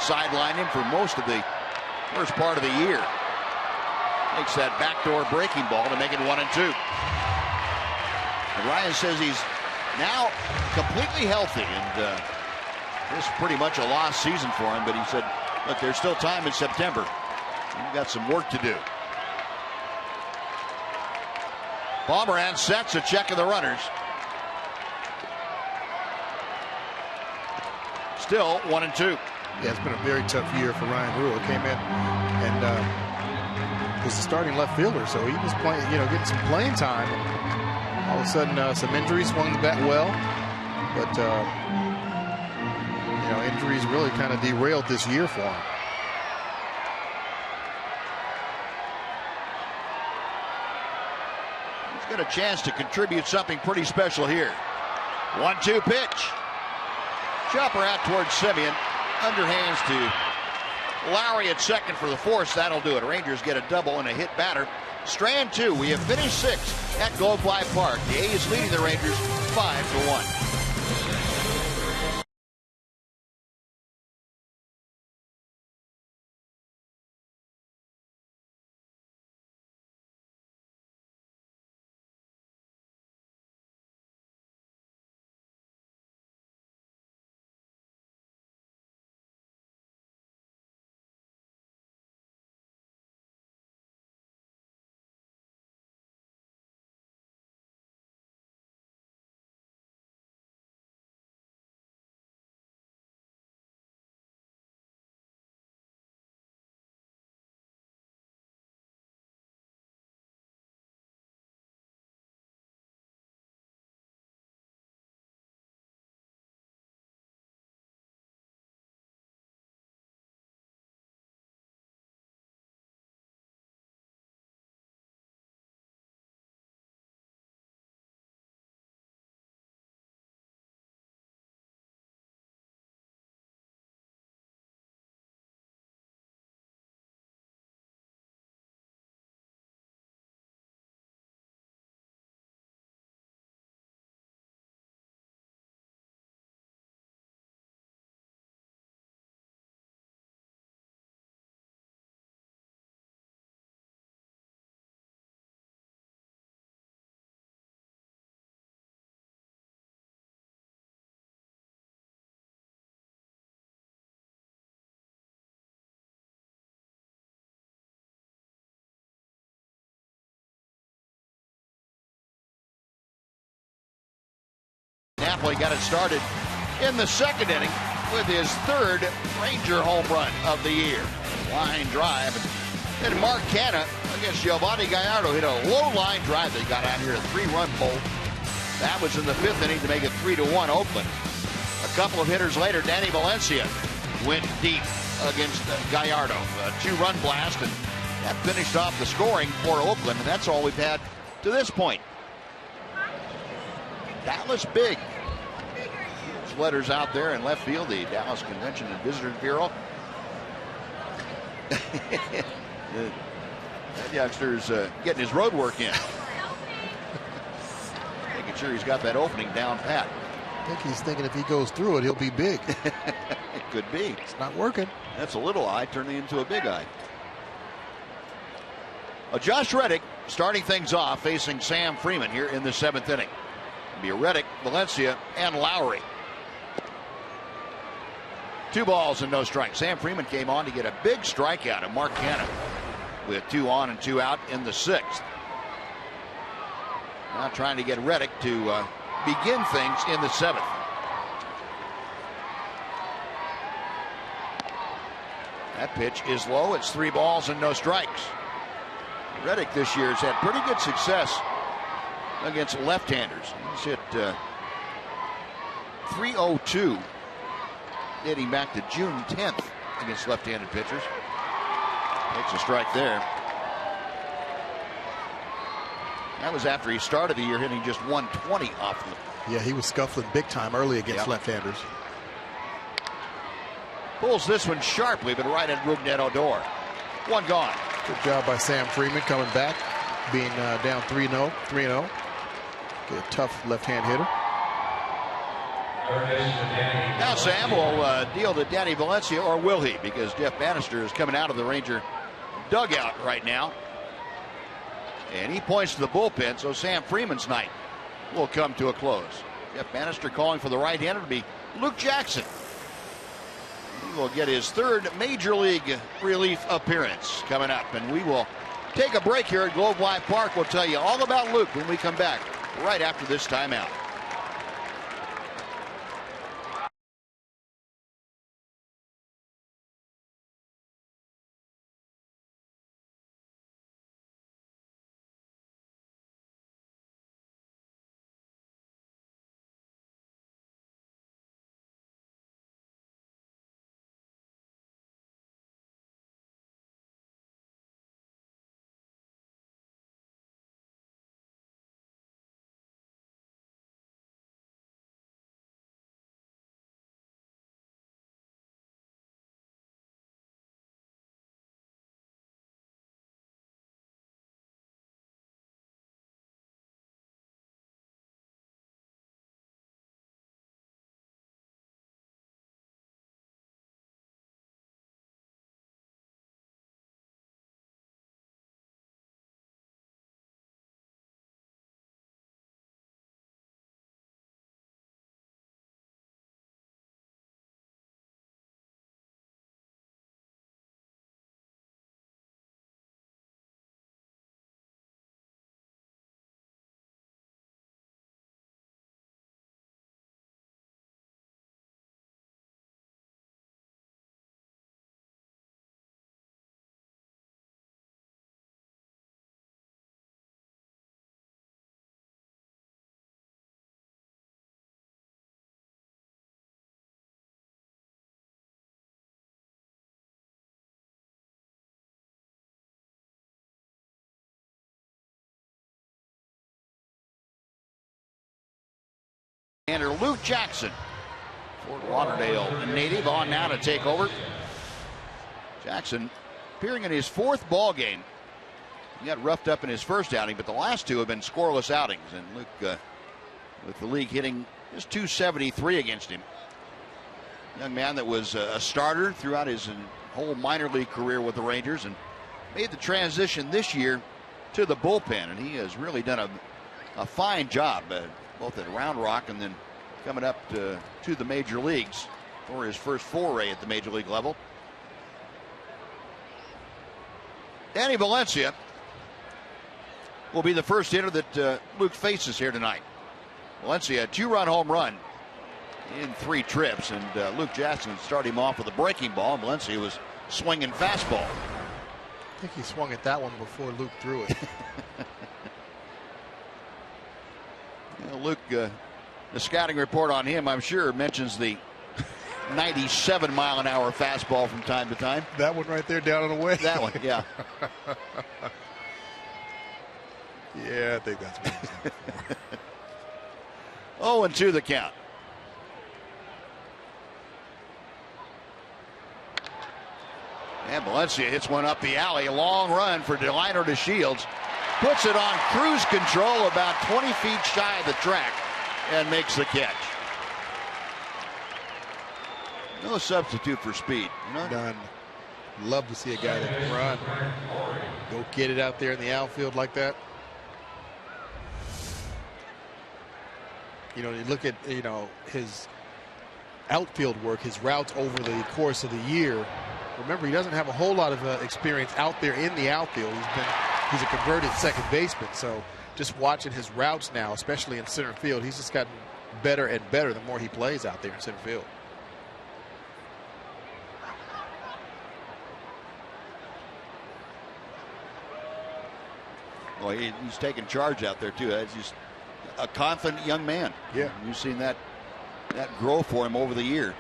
sidelined him for most of the first part of the year. Makes that backdoor breaking ball to make it 1-2. And Ryan says he's now completely healthy, and this is pretty much a lost season for him, but he said, look, there's still time in September. We've got some work to do. Pomeranz sets a check of the runners. Still 1-2. Yeah, it's been a very tough year for Ryan Rua. Came in and was the starting left fielder, so he was playing, getting some playing time. All of a sudden, some injuries swung the bat well, but injuries really kind of derailed this year for him. Got a chance to contribute something pretty special here. 1-2 pitch. Chopper out towards Simeon. Underhands to Lowry at second for the force. That'll do it. Rangers get a double and a hit batter. Strand 2. We have finished 6 at Globe Life Park. The A's leading the Rangers 5-1. Napoli got it started in the second inning with his third Ranger home run of the year. Line drive. And Mark Canha against Giovanni Gallardo hit a low line drive that got out here, a 3-run bolt. That was in the fifth inning to make it 3-1 Oakland. A couple of hitters later, Danny Valencia went deep against Gallardo. A 2-run blast, and that finished off the scoring for Oakland, and that's all we've had to this point. Dallas big. Those letters out there in left field, the Dallas Convention and Visitors Bureau. That youngster's getting his road work in. Making sure he's got that opening down pat. I think he's thinking if he goes through it, he'll be big. It could be. It's not working. That's a little eye turning into a big eye. Josh Reddick starting things off facing Sam Freeman here in the seventh inning. It'll be Reddick, Valencia, and Lowry. 2 balls and no strikes. Sam Freeman came on to get a big strikeout of Mark Canha with 2 on and 2 out in the sixth. Now trying to get Reddick to begin things in the seventh. That pitch is low. It's 3 balls and no strikes. Reddick this year has had pretty good success against left-handers. He's hit .302 dating back to June 10th against left-handed pitchers. Takes a strike there. That was after he started the year hitting just 120 off them. Yeah, he was scuffling big time early against left-handers. Pulls this one sharply, but right at Rougned Odor. 1 gone. Good job by Sam Freeman coming back, being down 3-0. Get a tough left-hand hitter. Now Sam will deal to Danny Valencia, or will he? Because Jeff Bannister is coming out of the Ranger dugout right now. And he points to the bullpen, so Sam Freeman's night will come to a close. Jeff Bannister calling for the right-hander to be Luke Jackson. He will get his third Major League relief appearance coming up. And we will take a break here at Globe Life Park. We'll tell you all about Luke when we come back right after this timeout. Luke Jackson, Fort Lauderdale native, on now to take over. Jackson appearing in his 4th ball game. He got roughed up in his first outing, but the last 2 have been scoreless outings. And Luke, with the league hitting just .273 against him. Young man that was a starter throughout his whole minor league career with the Rangers and made the transition this year to the bullpen. And he has really done a fine job, both at Round Rock and then coming up to the major leagues for his first foray at the major league level. Danny Valencia will be the first hitter that Luke faces here tonight. Valencia, a 2-run home run in 3 trips, and Luke Jackson started him off with a breaking ball, and Valencia was swinging fastball. I think he swung at that one before Luke threw it. Luke, the scouting report on him, I'm sure, mentions the 97-mile-an-hour fastball from time to time. That one right there down and away? That one, yeah. Yeah, I think that's what he's looking for. 0-2 the count. And Valencia hits one up the alley. A long run for Delino to Shields. Puts it on cruise control about 20 feet shy of the track and makes the catch. No substitute for speed. None. Love to see a guy that can run. Go get it out there in the outfield like that. You look at, his outfield work, his routes over the course of the year. Remember, he doesn't have a whole lot of experience out there in the outfield. He's a converted second baseman. So just watching his routes now, especially in center field, he's just gotten better and better the more he plays out there in center field. Well, he's taking charge out there too. He's just a confident young man. Yeah, you've seen that grow for him over the year.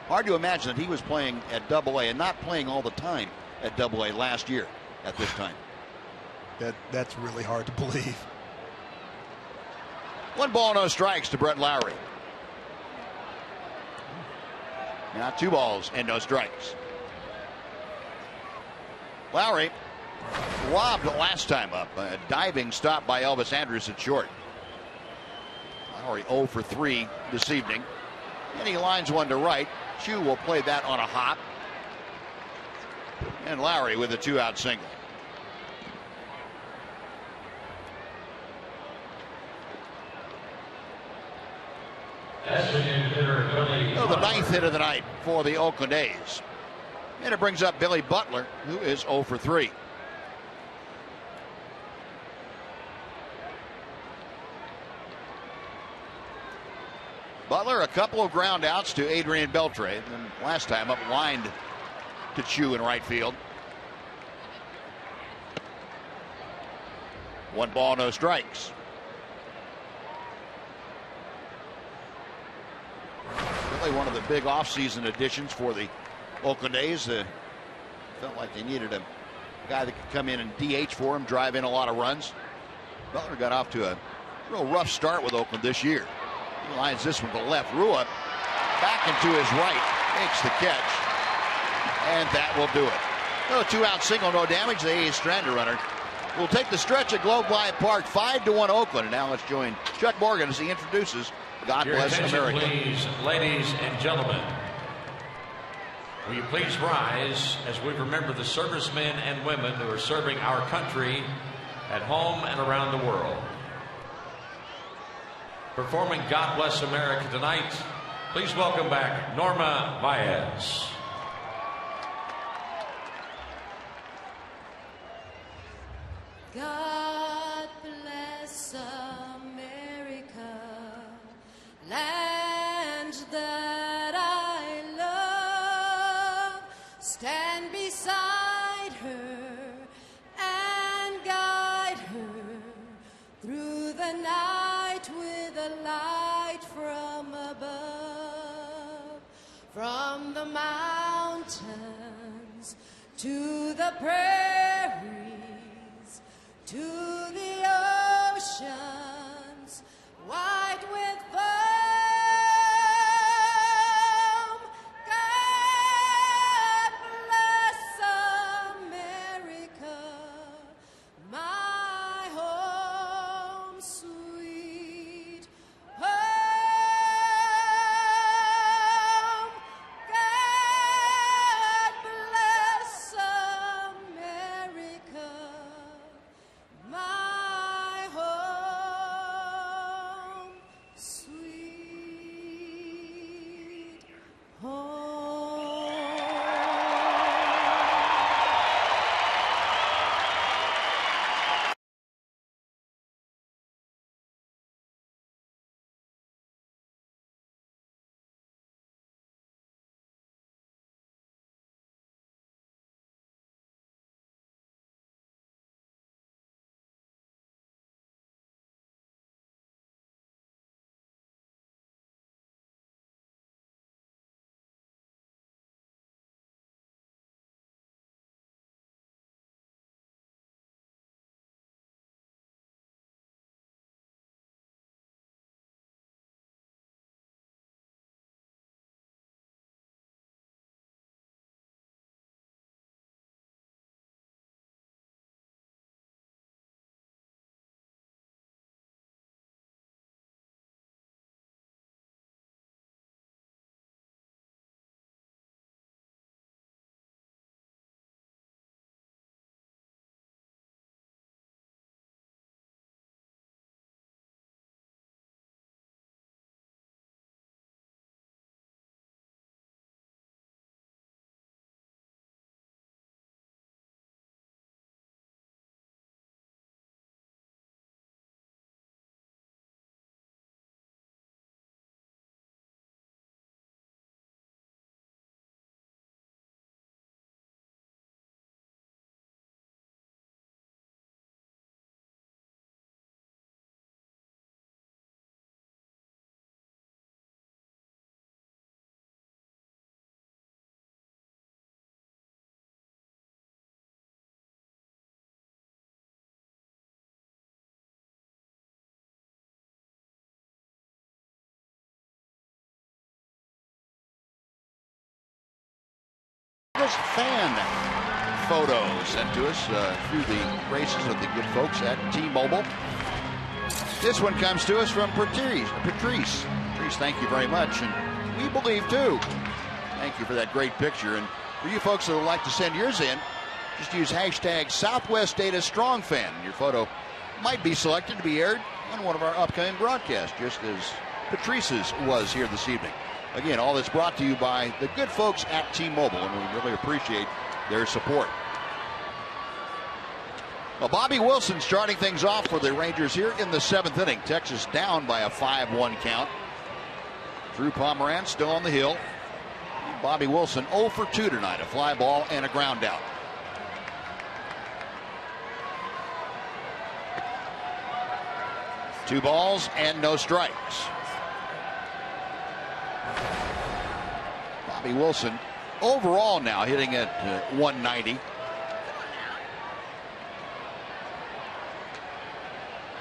Hard to imagine that he was playing at Double-A and not playing all the time at Double-A last year at this time. That's really hard to believe. 1 ball, no strikes to Brett Lowry. Now 2 balls and no strikes. Lowry robbed last time up. A diving stop by Elvis Andrus at short. Lowry 0 for 3 this evening. And he lines one to right. Chu will play that on a hop. And Lowry with a 2-out single. The 9th hit of the night for the Oakland A's. And it brings up Billy Butler, who is 0 for 3. Butler, a couple of ground outs to Adrian Beltre. And last time up lined to Chu in right field. 1 ball, no strikes. Really one of the big offseason additions for the Oakland A's. Felt like they needed a guy that could come in and DH for him, drive in a lot of runs. Butler got off to a real rough start with Oakland this year. He lines this one to left. Rua back into his right, makes the catch, and that will do it. No 2-out single, no damage. The A's stranded runner will take the stretch at Globe Life Park. 5-1 Oakland. And now let's join Chuck Morgan as he introduces God Bless America. Please, ladies and gentlemen. Will you please rise as we remember the servicemen and women who are serving our country at home and around the world. Performing God Bless America tonight, please welcome back Norma Baez. God bless America, land that I love. Stand beside her and guide her through the night with a light from above. From the mountains to the prairies, to the oceans, white with foam. God bless America, my home sweet home. God bless America, my Orioles fan photo sent to us through the graces of the good folks at T-Mobile. This one comes to us from Patrice. Patrice, thank you very much, and we believe too. Thank you for that great picture. And for you folks that would like to send yours in, just use hashtag Southwest Data Strong Fan. Your photo might be selected to be aired on one of our upcoming broadcasts, just as Patrice's was here this evening. Again, all this brought to you by the good folks at T-Mobile, and we really appreciate their support. Well, Bobby Wilson starting things off for the Rangers here in the 7th inning. Texas down by a 5-1 count. Drew Pomeranz still on the hill. Bobby Wilson 0 for 2 tonight, a fly ball and a ground out. Two balls and no strikes. Bobby Wilson overall now hitting at 190.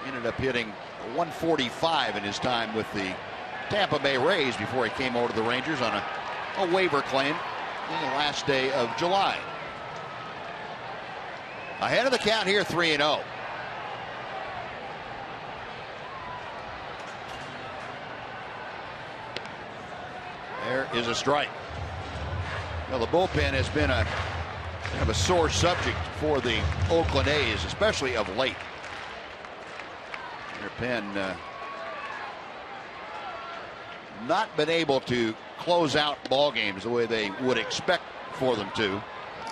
Ended up hitting 145 in his time with the Tampa Bay Rays before he came over to the Rangers on a waiver claim in the last day of July. Ahead of the count here, 3-0. There is a strike. Well, the bullpen has been a kind of a sore subject for the Oakland A's, especially of late. Their pen not been able to close out ball games the way they would expect for them to.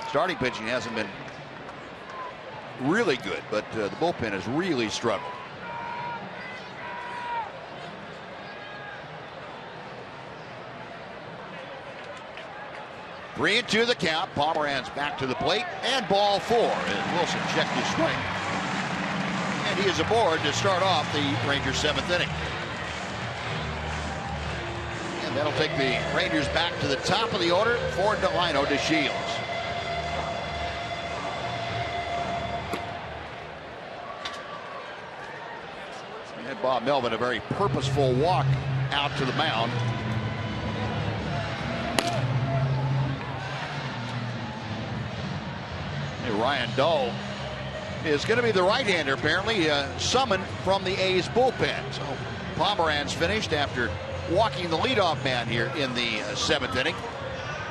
Starting pitching hasn't been really good, but the bullpen has really struggled. Three and 2 the count. Pomeranz back to the plate, and ball 4 as Wilson checked his swing. And he is aboard to start off the Rangers 7th inning. And that'll take the Rangers back to the top of the order. Ford, Delino to Shields. And Bob Melvin, a very purposeful walk out to the mound. Ryan Dahl is going to be the right-hander, apparently, summoned from the A's bullpen. So Pomeranz finished after walking the leadoff man here in the 7th inning.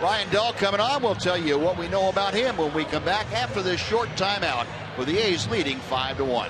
Ryan Dahl coming on. We'll tell you what we know about him when we come back after this short timeout with the A's leading 5-1.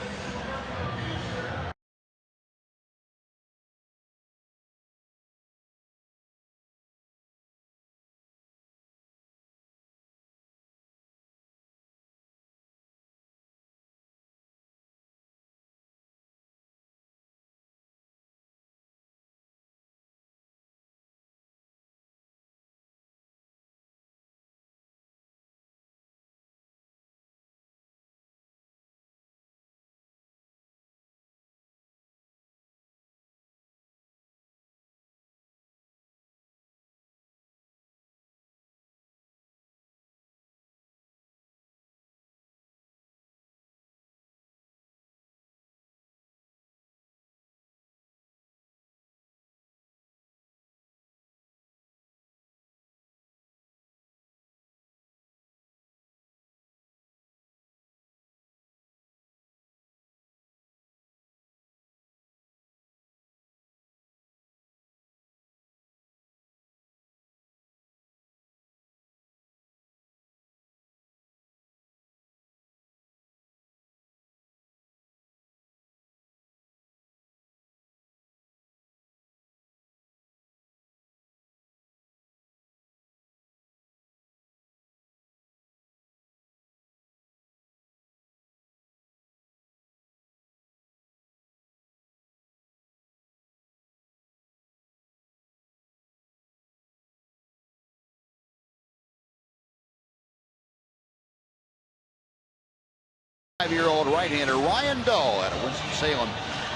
Five-year-old right-hander Ryan Dahl out of Winston-Salem,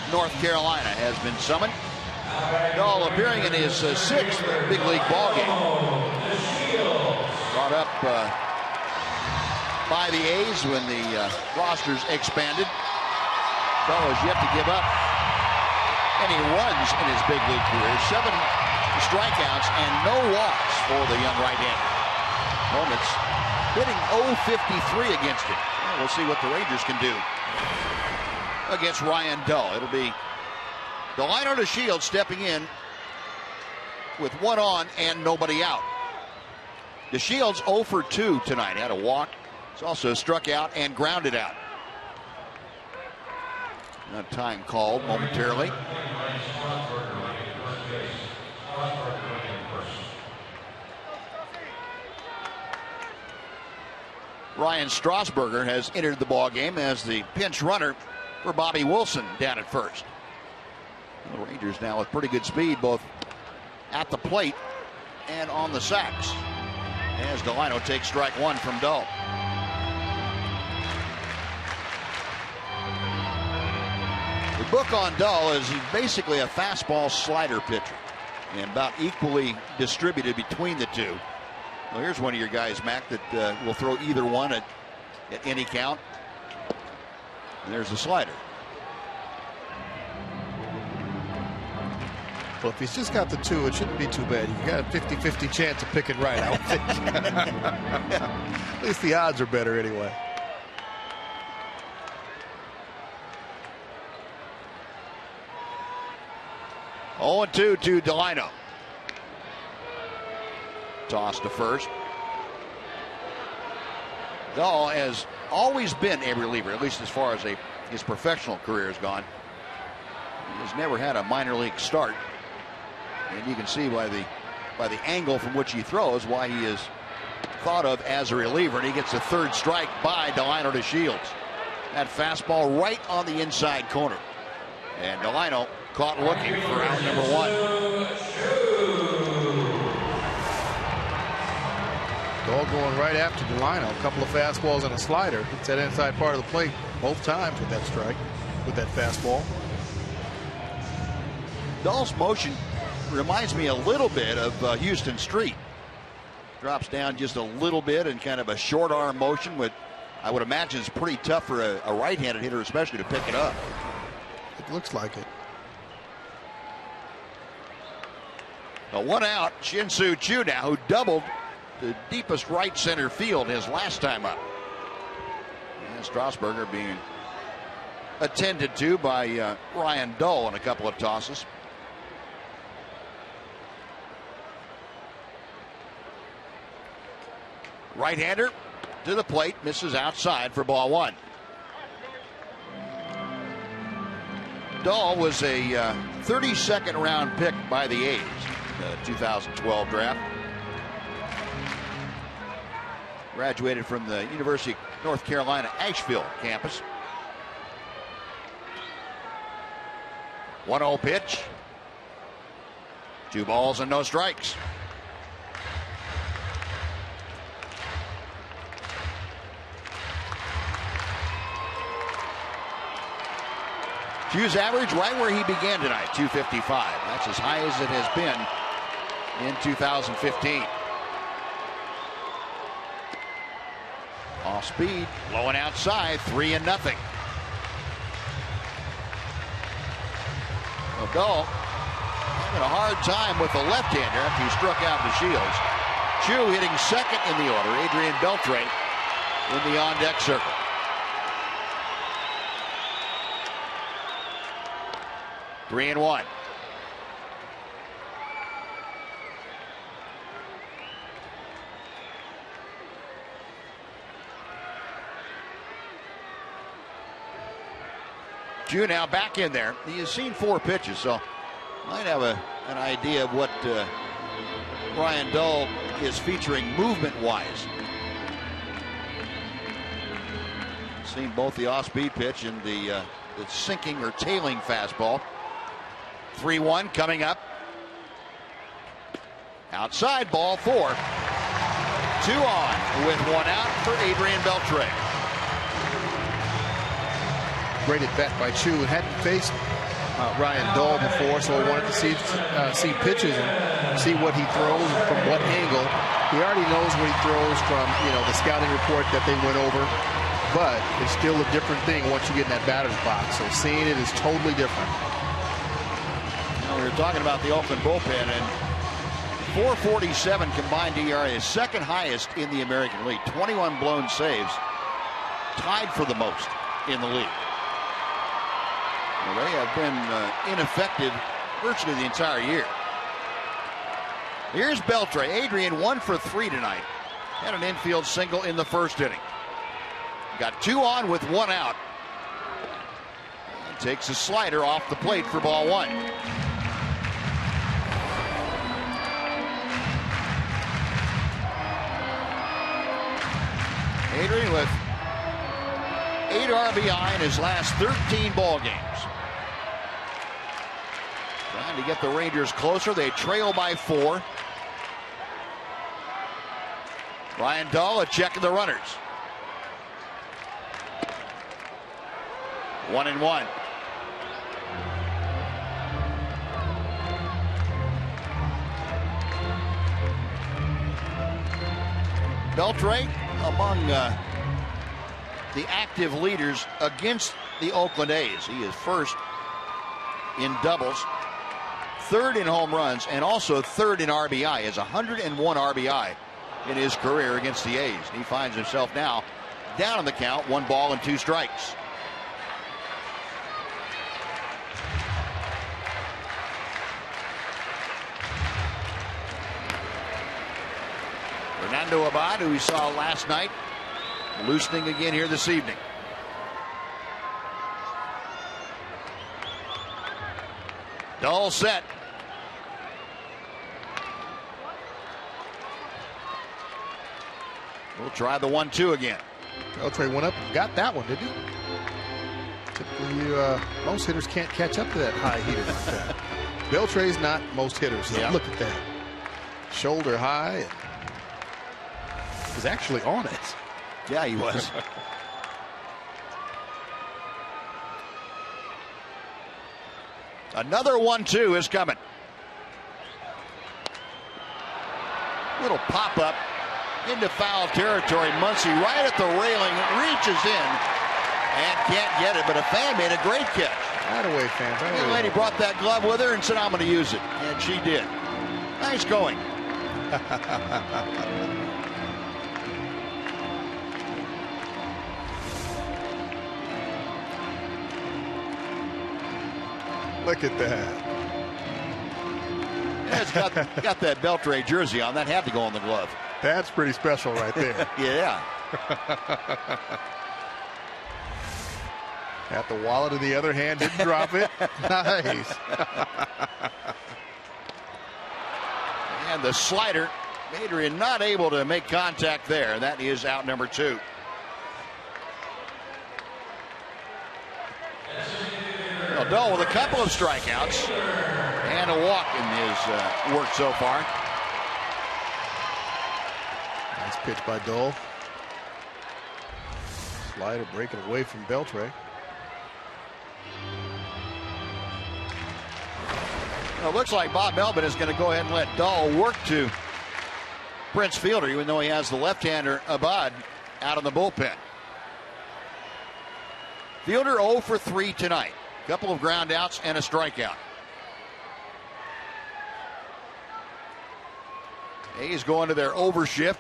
North Carolina, has been summoned. Dahl appearing in his 6th big league ball game. Brought up by the A's when the rosters expanded. Dahl has yet to give up any runs in his big league career. 7 strikeouts and no walks for the young right-hander. Opponents hitting .053 against it. Well, we'll see what the Rangers can do against Ryan Dull. It'll be Delino DeShields stepping in with one on and nobody out. DeShields 0 for 2 tonight. Had a walk. He's also struck out and grounded out. That time called momentarily. Ryan Strasburger has entered the ballgame as the pinch runner for Bobby Wilson down at first. The Rangers now with pretty good speed both at the plate and on the sacks as Delino takes strike one from Dull. The book on Dull is he's basically a fastball slider pitcher and about equally distributed between the two. Well, here's one of your guys, Mac, that will throw either one at any count. And there's the slider. Well, if he's just got the two, it shouldn't be too bad. You've got a 50-50 chance of picking right, I would think. At least the odds are better anyway. Oh, 0-2 to Delino. Toss to first. Dull has always been a reliever, at least as far as his professional career has gone. He has never had a minor league start. And you can see by the angle from which he throws why he is thought of as a reliever. And he gets a third strike by Delino DeShields. That fastball right on the inside corner. And Delino caught looking for out number one. Dull going right after Delino. A couple of fastballs and a slider. Hits that inside part of the plate both times with that strike, with that fastball. Dull's motion reminds me a little bit of Houston Street. Drops down just a little bit and kind of a short arm motion, with I would imagine it's pretty tough for a right-handed hitter especially to pick it up. It looks like it. A one out, Shin-Soo Choo now, who doubled the deepest right center field his last time up. And Strasburger being attended to by Ryan Dull in a couple of tosses. Right-hander to the plate, misses outside for ball one. Dull was a 32nd round pick by the A's in the 2012 draft. Graduated from the University of North Carolina Asheville campus. 1-0 pitch. 2 balls and no strikes. Chu's average right where he began tonight, 255. That's as high as it has been in 2015. Off speed, blowing outside, 3-0. Well, Dull having a hard time with the left-hander after he struck out DeShields. Chu hitting second in the order, Adrian Beltre in the on-deck circle. Three and one. Chu now back in there. He has seen 4 pitches, so might have an idea of what Ryan Dull is featuring movement-wise. Seen both the off-speed pitch and the sinking or tailing fastball. 3-1 coming up. Outside, ball 4. 2 on with 1 out for Adrian Beltre. Great at bat by Chu. Hadn't faced Ryan Dull before, so I wanted to see pitches and see what he throws and from what angle. He already knows what he throws from the scouting report that they went over, but it's still a different thing once you get in that batter's box. So seeing it is totally different. We were talking about the Oakland bullpen, and 4.47 combined ERA is second highest in the American League. 21 blown saves, tied for the most in the league. Well, they have been ineffective virtually the entire year. Here's Beltre. Adrian 1 for 3 tonight. Had an infield single in the first inning. Got 2 on with 1 out. And takes a slider off the plate for ball 1. Adrian with 8 RBI in his last 13 ball games. Trying to get the Rangers closer. They trail by 4. Ryan Dahl checking the runners. 1-1. Beltre among the active leaders against the Oakland A's. He is first in doubles, third in home runs, and also third in RBI. He has 101 RBI in his career against the A's. He finds himself now down in the count, 1 ball and 2 strikes. Fernando Abad, who we saw last night, loosening again here this evening. Dahl set. We'll try the 1-2 again. Beltre went up and got that one, didn't he? Typically, most hitters can't catch up to that high heater like that. Beltre's not most hitters. So yeah. Look at that. Shoulder high. And was actually on it. Yeah, he was. Another 1-2 is coming. Little pop-up into foul territory. Muncy right at the railing, reaches in and can't get it, but a fan made a great catch. Right away, fans. The lady brought that glove with her and said, I'm going to use it. And she did. Nice going. Look at that. Yeah, it's got that Beltre jersey on. That had to go on the glove. That's pretty special right there. Yeah. Got the wallet in the other hand, didn't drop it. Nice. And the slider, Adrian not able to make contact there. That is out number 2. Well, Dahl with a couple of strikeouts and a walk in his work so far. Nice pitch by Dahl. Slider breaking away from Beltre. Well, it looks like Bob Melvin is going to go ahead and let Dahl work to Prince Fielder, even though he has the left-hander Abad out of the bullpen. Fielder 0 for 3 tonight. Couple of ground outs and a strikeout. A's going to their overshift.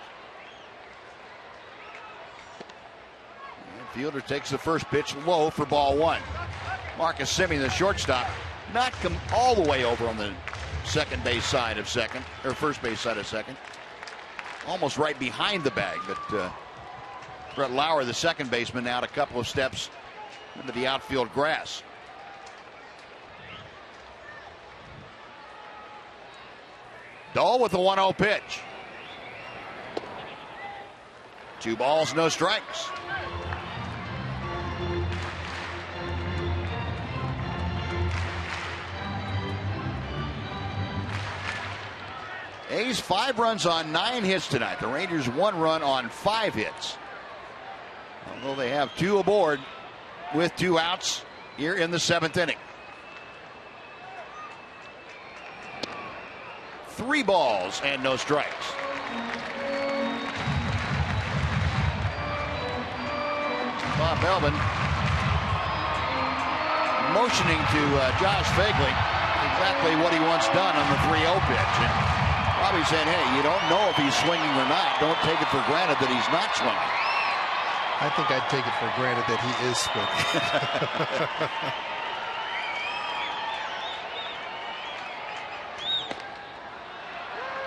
And Fielder takes the first pitch low for ball 1. Marcus Semien, the shortstop, not come all the way over on the second base side of second, or first base side of second. Almost right behind the bag, but Brett Lauer, the second baseman, out a couple of steps into the outfield grass. Dahl with the 1-0 pitch. 2 balls, no strikes. A's 5 runs on 9 hits tonight. The Rangers 1 run on 5 hits. Although they have 2 aboard with 2 outs here in the 7th inning. 3 balls and no strikes. Bob Melvin motioning to Josh Fagley exactly what he wants done on the 3-0 pitch. And Probably saying, hey, you don't know if he's swinging or not. Don't take it for granted that he's not swinging. I think I'd take it for granted that he is swinging.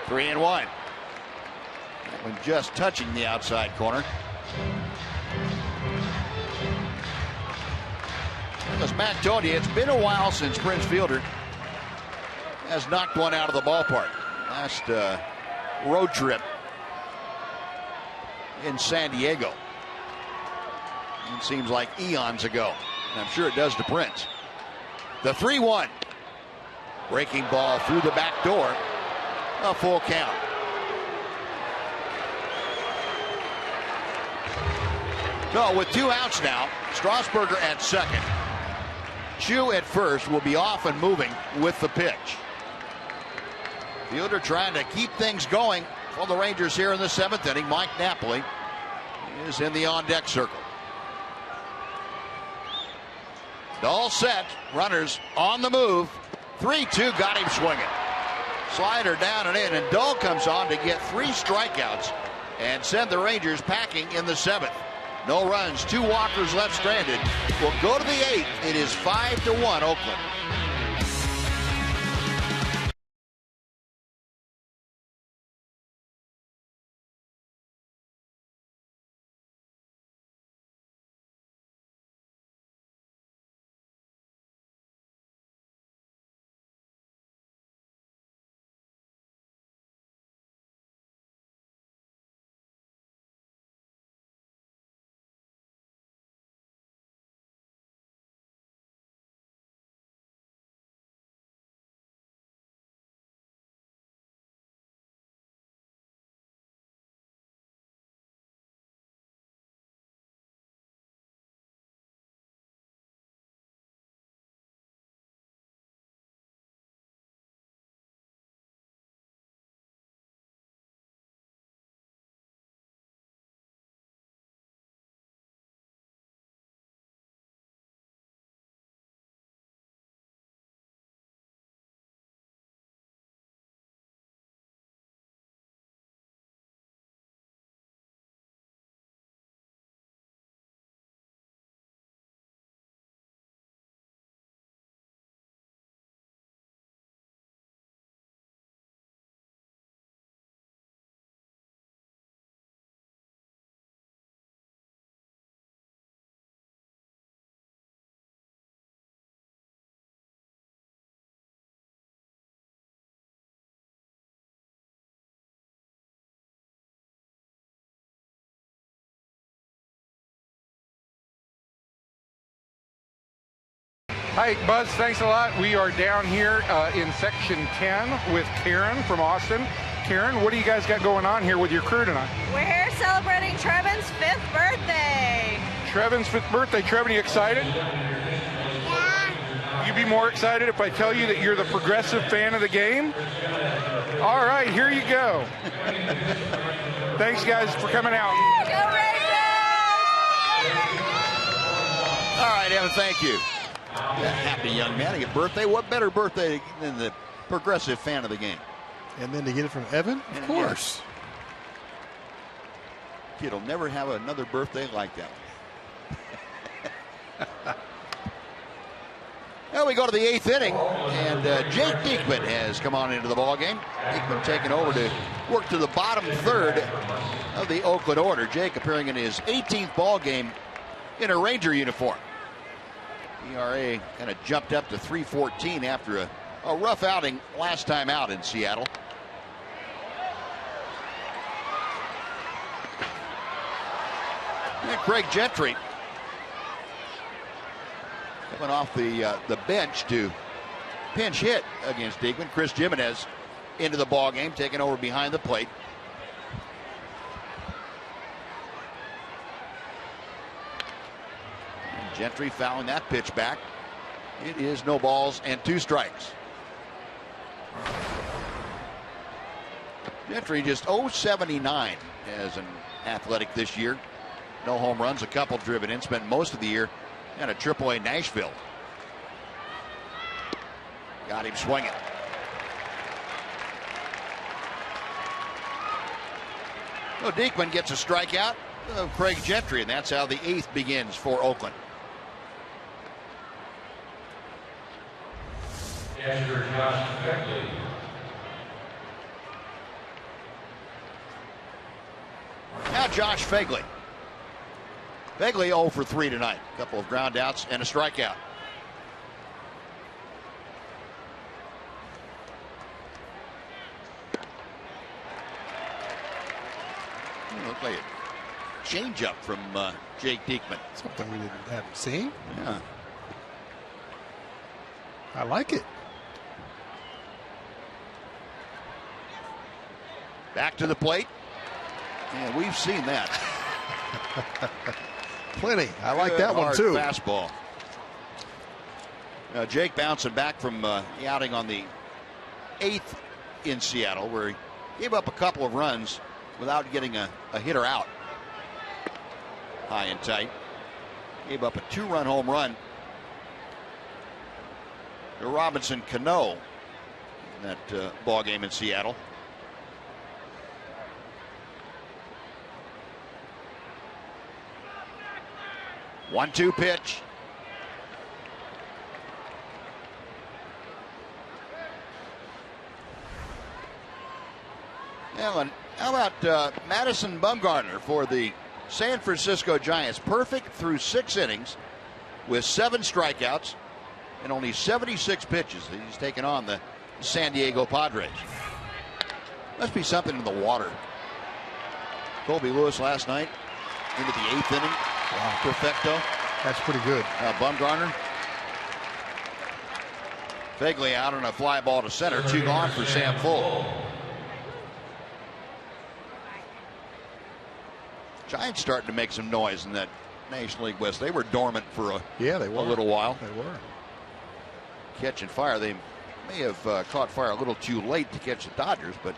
3-1. That one just touching the outside corner. As Mac told you, it's been a while since Prince Fielder has knocked one out of the ballpark. Last road trip in San Diego. It seems like eons ago. And I'm sure it does to Prince. The 3-1. Breaking ball through the back door. A full count. So with 2 outs now, Strasburger at second. Chu at first will be off and moving with the pitch. Fielder trying to keep things going for the Rangers here in the 7th inning. Mike Napoli is in the on-deck circle. All set. Runners on the move. 3-2, got him swinging. Slider down and in, and Dahl comes on to get 3 strikeouts and send the Rangers packing in the 7th. No runs, 2 walkers left stranded. We'll go to the 8th. It is 5-1 Oakland. Hi, Buzz. Thanks a lot. We are down here in Section 10 with Karen from Austin. Karen, what do you guys got going on here with your crew tonight? We're here celebrating Trevin's 5th birthday. Trevin's 5th birthday. Trevin, you excited? Yeah. You be more excited if I tell you that you're the progressive fan of the game? All right, here you go. Thanks, guys, for coming out. Go Rangers! All right, Evan, thank you. Happy young man. A birthday. What better birthday than the progressive fan of the game? And then to get it from Evan? Of course. Kid will never have another birthday like that. Now we go to the 8th inning, and Jake Diekman has come on into the ballgame. Diekman taking over to work to the bottom third of the Oakland order. Jake appearing in his 18th ballgame in a Ranger uniform. ERA kind of jumped up to 3.14 after a rough outing last time out in Seattle. And Craig Gentry coming off the bench to pinch hit against Diekman. Chris Jimenez into the ballgame, taking over behind the plate. Gentry fouling that pitch back. It is no balls and 2 strikes. Gentry just 0.79 as an athletic this year. No home runs, a couple driven in. Spent most of the year at a AAA Nashville. Got him swinging. So Diekman gets a strikeout of Craig Gentry, and that's how the 8th begins for Oakland. Catcher Josh Beckley. Now Josh Phegley. Phegley 0 for 3 tonight. A couple of ground outs and a strikeout. Looked like a changeup from Jake Diekman. Something we haven't seen. Yeah. I like it. Back to the plate. Yeah, we've seen that. Plenty. I like Good that one hard too. Fastball. Jake bouncing back from the outing on the 8th in Seattle, where he gave up a couple of runs without getting a hitter out. High and tight. Gave up a 2-run home run to Robinson Cano in that ball game in Seattle. One-two pitch. Ellen, how about Madison Bumgarner for the San Francisco Giants? Perfect through 6 innings with 7 strikeouts and only 76 pitches. He's taken on the San Diego Padres. Must be something in the water. Colby Lewis last night into the 8th inning. Wow. Perfecto. That's pretty good. Bumgarner. Phegley out on a fly ball to center. 2 gone for Sam Fuld. Giants starting to make some noise in that National League West. They were dormant for a little while. They were catching fire. They may have caught fire a little too late to catch the Dodgers, but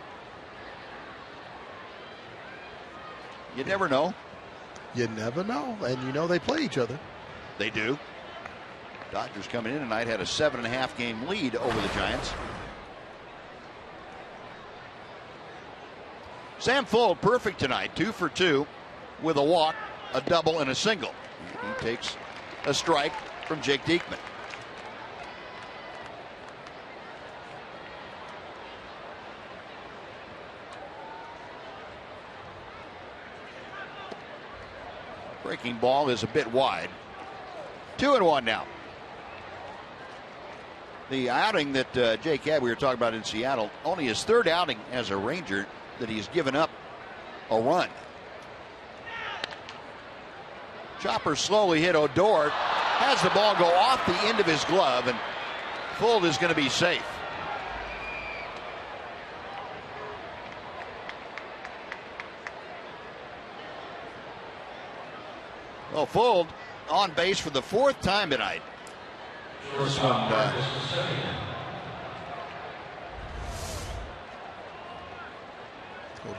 you never know. You never know, and you know they play each other. They do. Dodgers coming in tonight had a 7.5 game lead over the Giants. Sam Fuld perfect tonight, 2 for 2 with a walk, a double, and a single. He takes a strike from Jake Diekman. Breaking ball is a bit wide. 2-1 now. The outing that Jake had, we were talking about in Seattle, only his 3rd outing as a Ranger that he's given up a run. Chopper slowly hit Odor. Has the ball go off the end of his glove, and Fuld is going to be safe. Well, Fuld on base for the 4th time tonight. This one,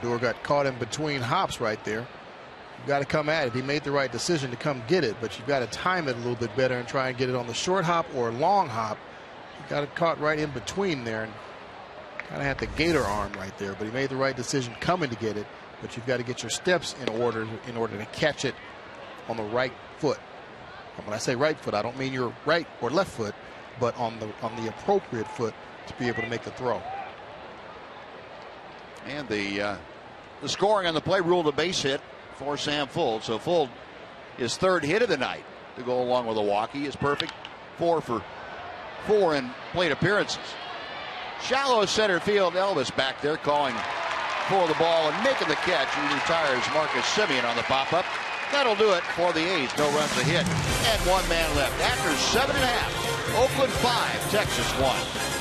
Odor got caught in between hops right there. You got to come at it. He made the right decision to come get it, but you've got to time it a little bit better and try and get it on the short hop or long hop. He got it caught right in between there and kind of had the gator arm right there, but he made the right decision coming to get it. But you've got to get your steps in order to catch it on the right foot. And when I say right foot, I don't mean your right or left foot, but on the appropriate foot to be able to make the throw. And the scoring on the play ruled a base hit for Sam Fuld. So Fuld, his 3rd hit of the night to go along with a walk. He is perfect. 4 for 4 in plate appearances. Shallow center field. Elvis back there calling for the ball and making the catch. He retires Marcus Semien on the pop-up. That'll do it for the A's. No runs a hit and 1 man left. After 7.5, Oakland 5, Texas 1.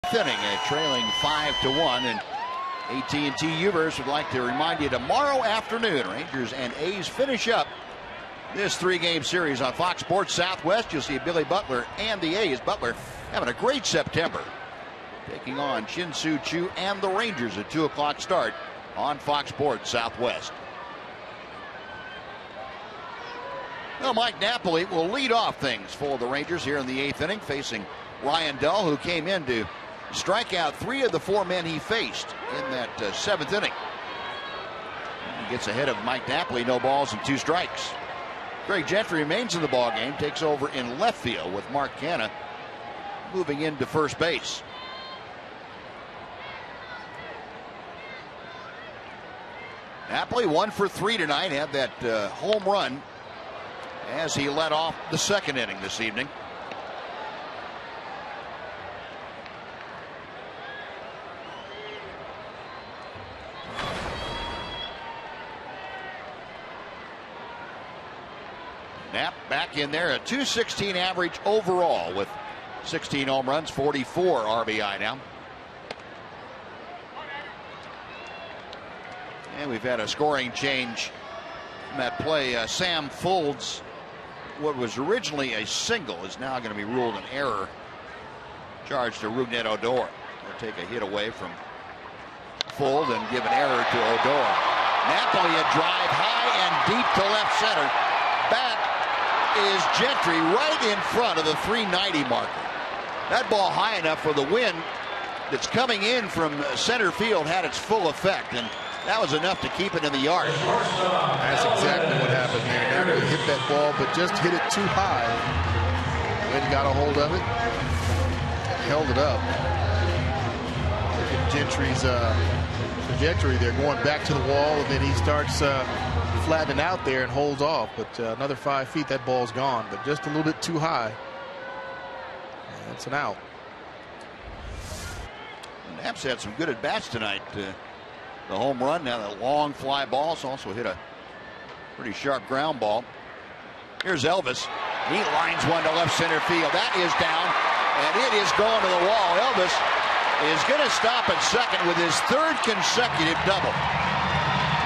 8th inning, trailing 5-1. And AT Ubers would like to remind you tomorrow afternoon, Rangers and A's finish up this 3-game series on Fox Sports Southwest. You'll see Billy Butler and the A's. Butler having a great September, taking on Shin-Soo Choo and the Rangers at 2 o'clock start on Fox Sports Southwest. Well, Mike Napoli will lead off things for the Rangers here in the 8th inning, facing Ryan Dull, who came in to strike out 3 of the 4 men he faced in that 7th inning. He gets ahead of Mike Napoli, no balls and 2 strikes. Greg Gentry remains in the ballgame, takes over in left field with Mark Canha moving into first base. Napoli 1 for 3 tonight, had that home run as he led off the 2nd inning this evening. Knapp back in there, a .216 average overall with 16 home runs, 44 RBI now. And we've had a scoring change in that play. Sam Folds, what was originally a single, is now going to be ruled an error. Charge to Rougned Odor. They'll take a hit away from Fold and give an error to Odor. Napoli a drive high and deep to left center. Back is Gentry right in front of the 390 marker. That ball high enough for the wind that's coming in from center field had its full effect, and that was enough to keep it in the yard. That's exactly what happened there. Napoli hit that ball, but just hit it too high. Wind got a hold of it, held it up. Look at Gentry's trajectory there, going back to the wall, and then he starts flattening out there and holds off. But another 5 feet, that ball's gone, but just a little bit too high. That's an out. Knapp's had some good at-bats tonight. The home run, now that long fly ball, also hit a pretty sharp ground ball. Here's Elvis. He lines one to left center field. That is down, and it is going to the wall. Elvis is going to stop at second with his 3rd consecutive double.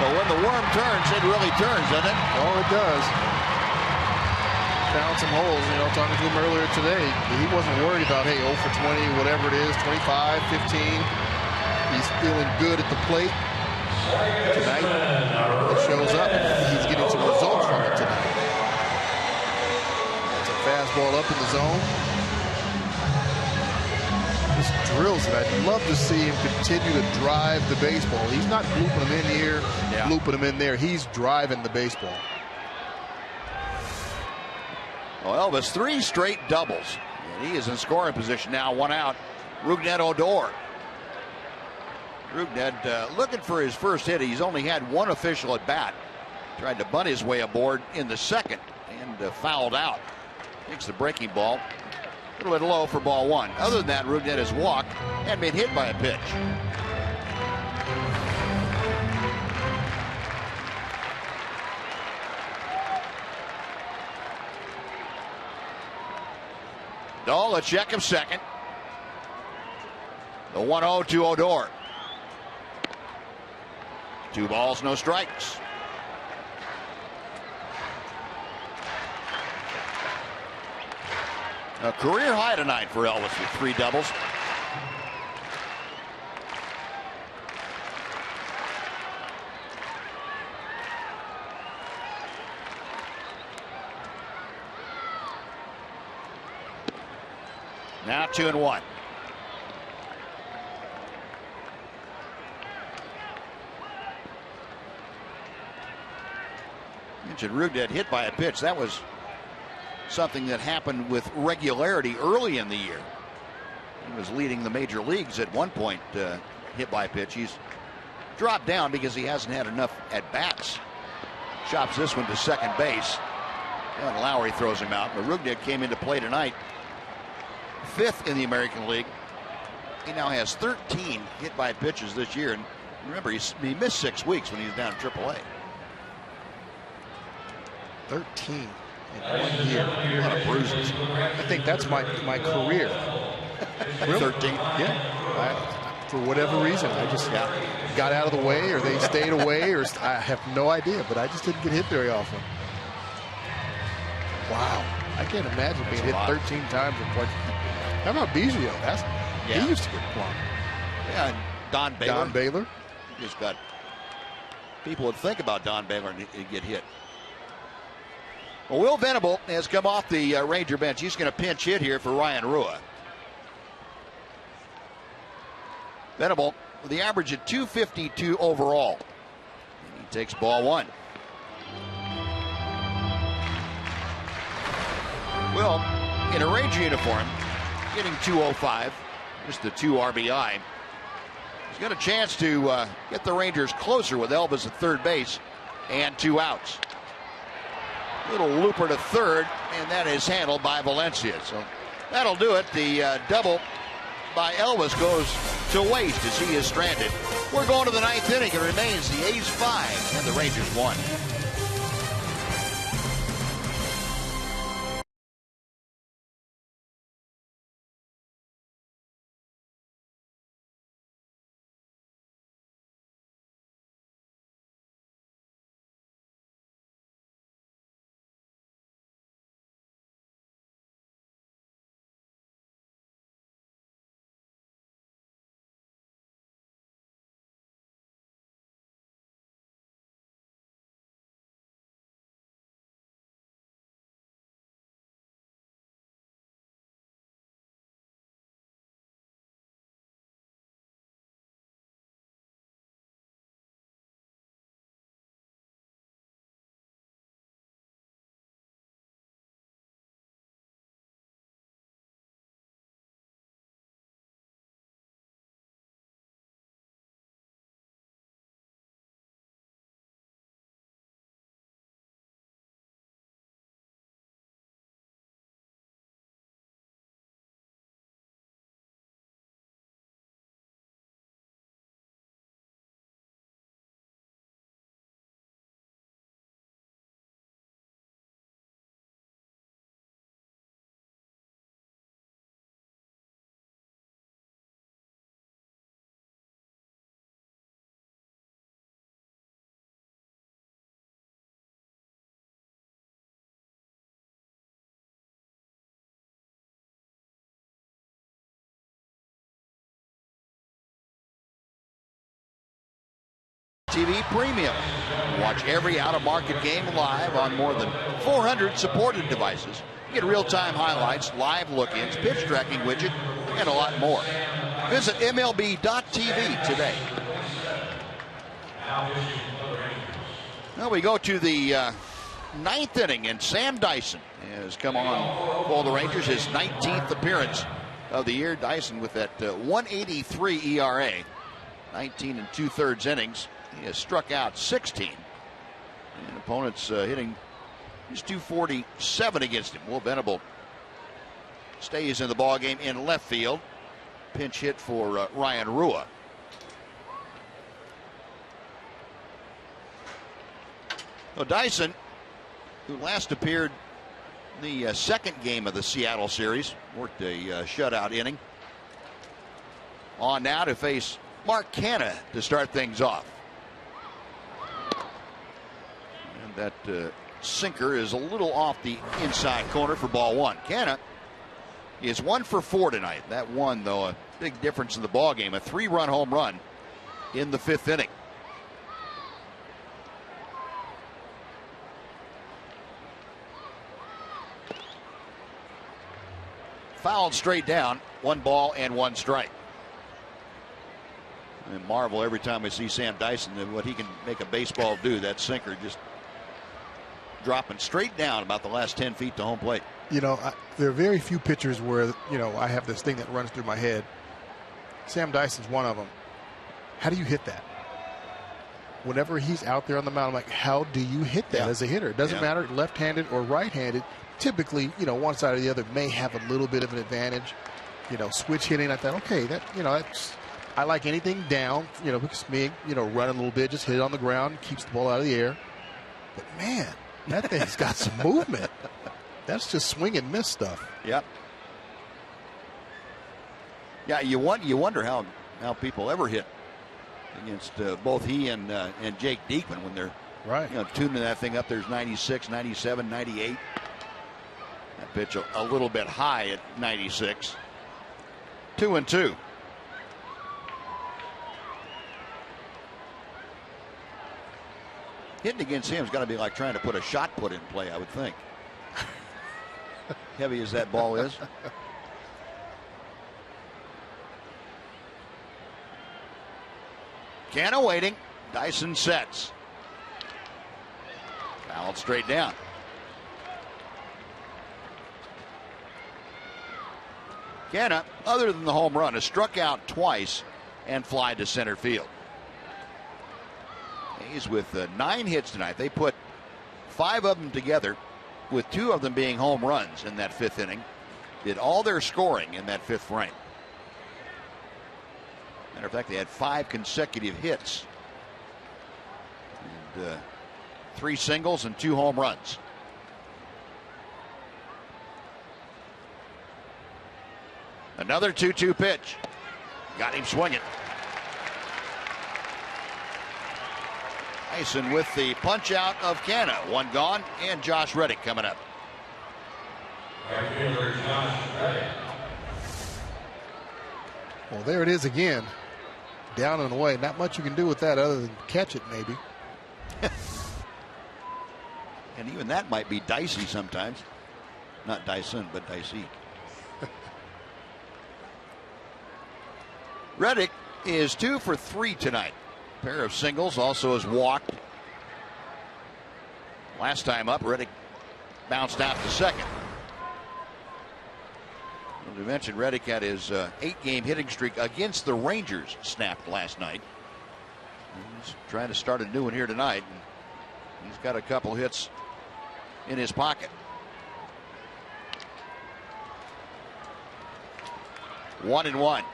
But when the worm turns, it really turns, doesn't it? Oh, it does. Found some holes, you know, talking to him earlier today. He wasn't worried about, hey, 0 for 20, whatever it is, 25, 15. He's feeling good at the plate. Tonight, it shows up. He's getting some results from it tonight. It's a fastball up in the zone. Just drills it. I'd love to see him continue to drive the baseball. He's not blooping him in here, blooping him in there. He's driving the baseball. Well, Elvis, 3 straight doubles. And he is in scoring position now, 1 out. Rougned Odor. Rougned looking for his first hit. He's only had 1 official at bat. Tried to bunt his way aboard in the 2nd and fouled out. Takes the breaking ball. A little bit low for ball 1. Other than that, Rougned has walked and been hit by a pitch. Dahl, a check of second. The 1-0 to Odor. 2 balls, no strikes. A career high tonight for Elvis with 3 doubles. Now 2-1. Mentioned Rougned hit by a pitch. That was something that happened with regularity early in the year. He was leading the major leagues at one point, hit by a pitch. He's dropped down because he hasn't had enough at-bats. Chops this one to second base. And Lowry throws him out. But Rougned came into play tonight, 5th in the American League. He now has 13 hit by pitches this year. And remember, he missed 6 weeks when he was down in AAA. 13 in 1 year. A lot of bruises. I think that's my career. Really? 13. Yeah. For whatever reason, I just got out of the way, or they stayed away, or I have no idea. But I just didn't get hit very often. Wow. I can't imagine being hit 13 times in 14. How about Biggio? He used to get plumbed. Yeah, and Don Baylor. Don Baylor. Just got people would think about Don Baylor and get hit. Well, Will Venable has come off the Ranger bench. He's going to pinch hit here for Ryan Rua. Venable with the average at 252 overall. And he takes ball one. Will, in a Ranger uniform, getting 205, just a 2 RBI. He's got a chance to get the Rangers closer with Elvis at third base and 2 outs. Little looper to third, and that is handled by Valencia. So that'll do it. The double by Elvis goes to waste as he is stranded. We're going to the 9th inning. It remains the A's 5 and the Rangers 1. TV Premium. Watch every out-of-market game live on more than 400 supported devices. Get real-time highlights, live look-ins, pitch tracking widget, and a lot more. Visit MLB.tv today. Now we go to the 9th inning, and Sam Dyson has come on for the Rangers, his 19th appearance of the year. Dyson with that 1.83 ERA, 19 2/3 innings. He has struck out 16. And opponents hitting just 247 against him. Will Venable stays in the ballgame in left field. Pinch hit for Ryan Rua. So Dyson, who last appeared in the second game of the Seattle series, worked a shutout inning. On now to face Mark Canha to start things off. That sinker is a little off the inside corner for ball one. Canha is 1 for 4 tonight. That one, though, a big difference in the ball game. A 3-run home run in the 5th inning. Fouled straight down. 1 ball and 1 strike. I marvel every time I see Sam Dyson and what he can make a baseball do. That sinker just dropping straight down about the last 10 feet to home plate. You know, there are very few pitchers where, you know, I have this thing that runs through my head. Sam Dyson's one of them. How do you hit that? Whenever he's out there on the mound, I'm like, how do you hit that as a hitter? It doesn't matter left-handed or right-handed. Typically, you know, one side or the other may have a little bit of an advantage. You know, switch hitting, I thought, okay, that, you know, that's, I like anything down, you know, because me, you know, run a little bit, just hit it on the ground, keeps the ball out of the air. But man, that thing's got some movement. That's just swing and miss stuff. Yep. Yeah, you wonder how people ever hit against both he and Jake Diekman when they're tuning that thing up. There's 96, 97, 98. That pitch a little bit high at 96. 2-2. Hitting against him's got to be like trying to put a shot put in play, I would think. Heavy as that ball is. Canna waiting. Dyson sets. Fouled straight down. Canna, other than the home run, has struck out twice and fly to center field. He's with 9 hits tonight. They put 5 of them together, with 2 of them being home runs in that 5th inning. Did all their scoring in that 5th frame. Matter of fact, they had 5 consecutive hits. And 3 singles and 2 home runs. Another 2-2 pitch. Got him swinging. Dyson with the punch out of Canna. 1 gone, and Josh Reddick coming up. Right fielder Josh Reddick. Well, there it is again. Down and away. Not much you can do with that other than catch it, maybe. And even that might be dicey sometimes. Not Dyson, but dicey. Reddick is 2 for 3 tonight. Pair of singles, also has walked. Last time up, Reddick bounced out to second. As we mentioned, Reddick had his 8-game hitting streak against the Rangers snapped last night. He's trying to start a new one here tonight. And he's got a couple hits in his pocket. 1-1.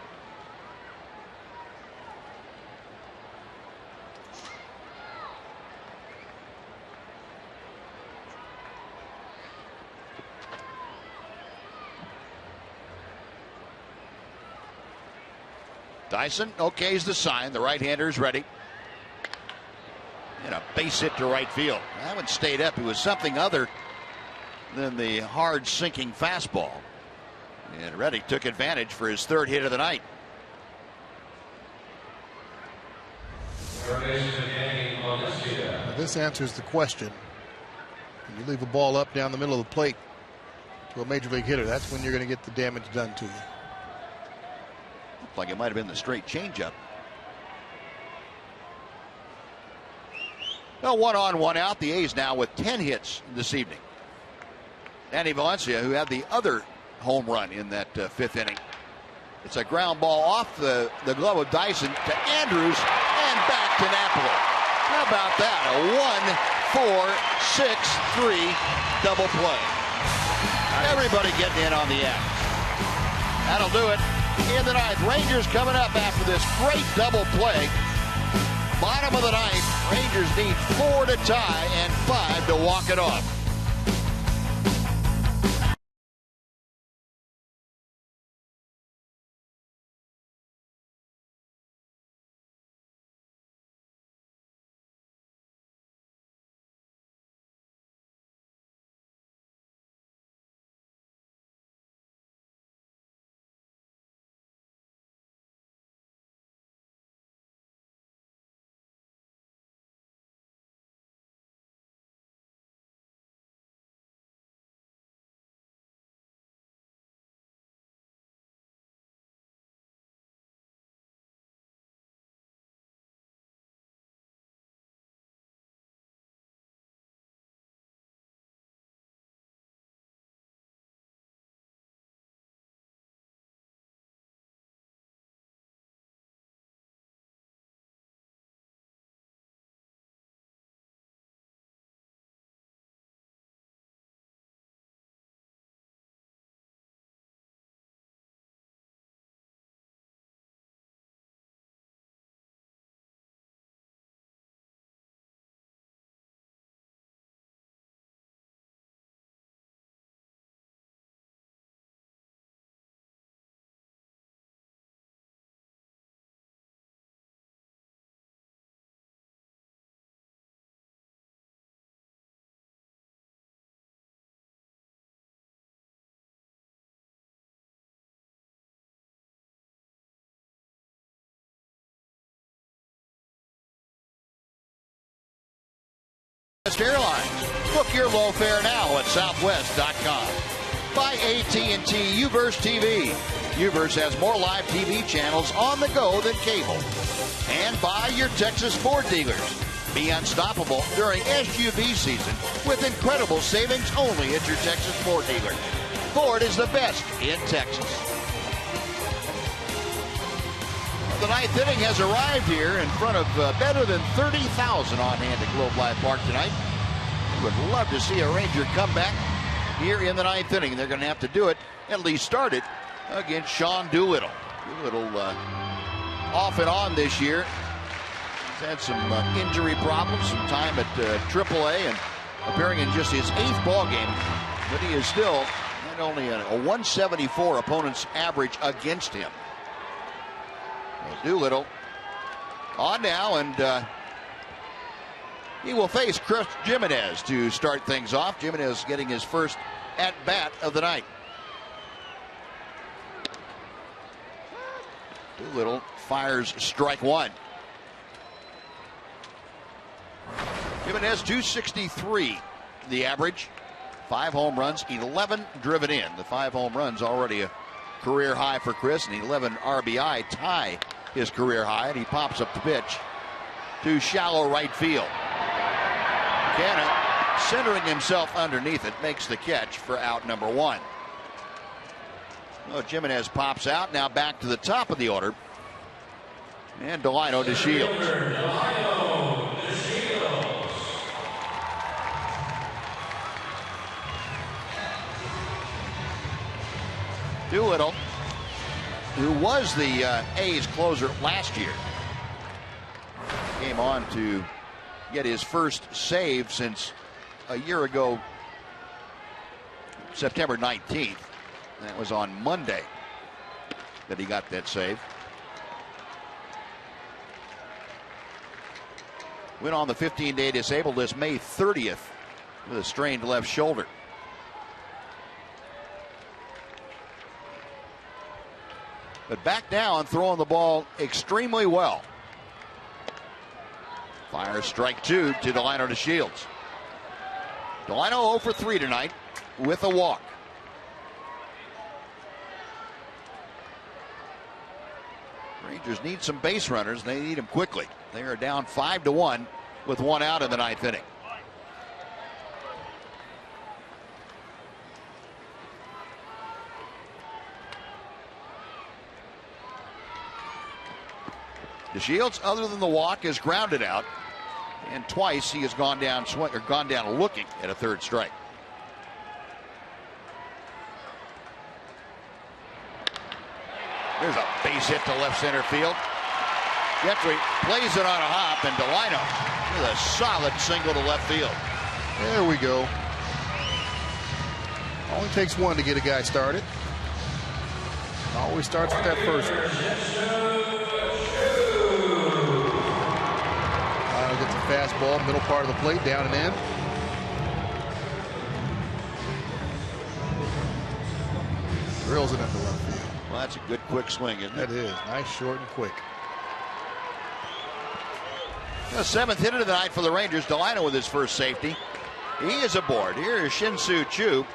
Dyson okays the sign. The right-hander is ready. And a base hit to right field. That one stayed up. It was something other than the hard sinking fastball. And Reddick took advantage for his 3rd hit of the night. Now, this answers the question. When you leave a ball up down the middle of the plate to a major league hitter, that's when you're going to get the damage done to you. Like it might have been the straight changeup. No, 1 on, 1 out. The A's now with 10 hits this evening. Danny Valencia, who had the other home run in that 5th inning. It's a ground ball off the glove of Dyson to Andrews and back to Napoli. How about that? A 1-4-6-3 double play. Everybody getting in on the act. That'll do it. In the 9th, Rangers coming up after this great double play. Bottom of the 9th, Rangers need 4 to tie and 5 to walk it off. your low fare now at Southwest.com. By AT&T UVerse TV. UVerse has more live TV channels on the go than cable. And by your Texas Ford dealers. Be unstoppable during SUV season with incredible savings only at your Texas Ford dealer. Ford is the best in Texas. The ninth inning has arrived here in front of better than 30,000 on hand at Globe Life Park tonight. We would love to see a Ranger come back here in the ninth inning. They're going to have to do it, at least start it, against Sean Doolittle. Doolittle off and on this year. He's had some injury problems, some time at AAA, and appearing in just his 8th ball game. But he is still not only a 174 opponent's average against him. Well, Doolittle on now, and he will face Chris Jimenez to start things off. Jimenez getting his first at-bat of the night. Doolittle fires strike one. Jimenez 263 the average. 5 home runs, 11 driven in. The 5 home runs already a career high for Chris, and 11 RBI tie his career high, and he pops up the pitch to shallow right field. Canna, centering himself underneath it, makes the catch for out number 1. Well, Jimenez pops out, now back to the top of the order. And Delino to Shields. Doolittle, who was the A's closer last year, came on to get his first save since a year ago, September 19th. That was on Monday that he got that save. Went on the 15-day disabled list May 30th with a strained left shoulder. But back down, throwing the ball extremely well. Fires strike 2 to Delino to Shields. Delino 0 for 3 tonight with a walk. Rangers need some base runners. They need them quickly. They are down 5-1 with 1 out in the 9th inning. DeShields, other than the walk, is grounded out, and twice he has gone down looking at a 3rd strike. There's a base hit to left center field. Gentry plays it on a hop, and Delino with a solid single to left field. There we go. Only takes one to get a guy started. Always starts with that first one. Gets a fastball, middle part of the plate, down and in. Drills it into left field. Well, that's a good quick swing, isn't it? That is. Nice, short, and quick. The 7th hit of the night for the Rangers. Delino with his first safety. He is aboard. Here is Shin-Soo Choo,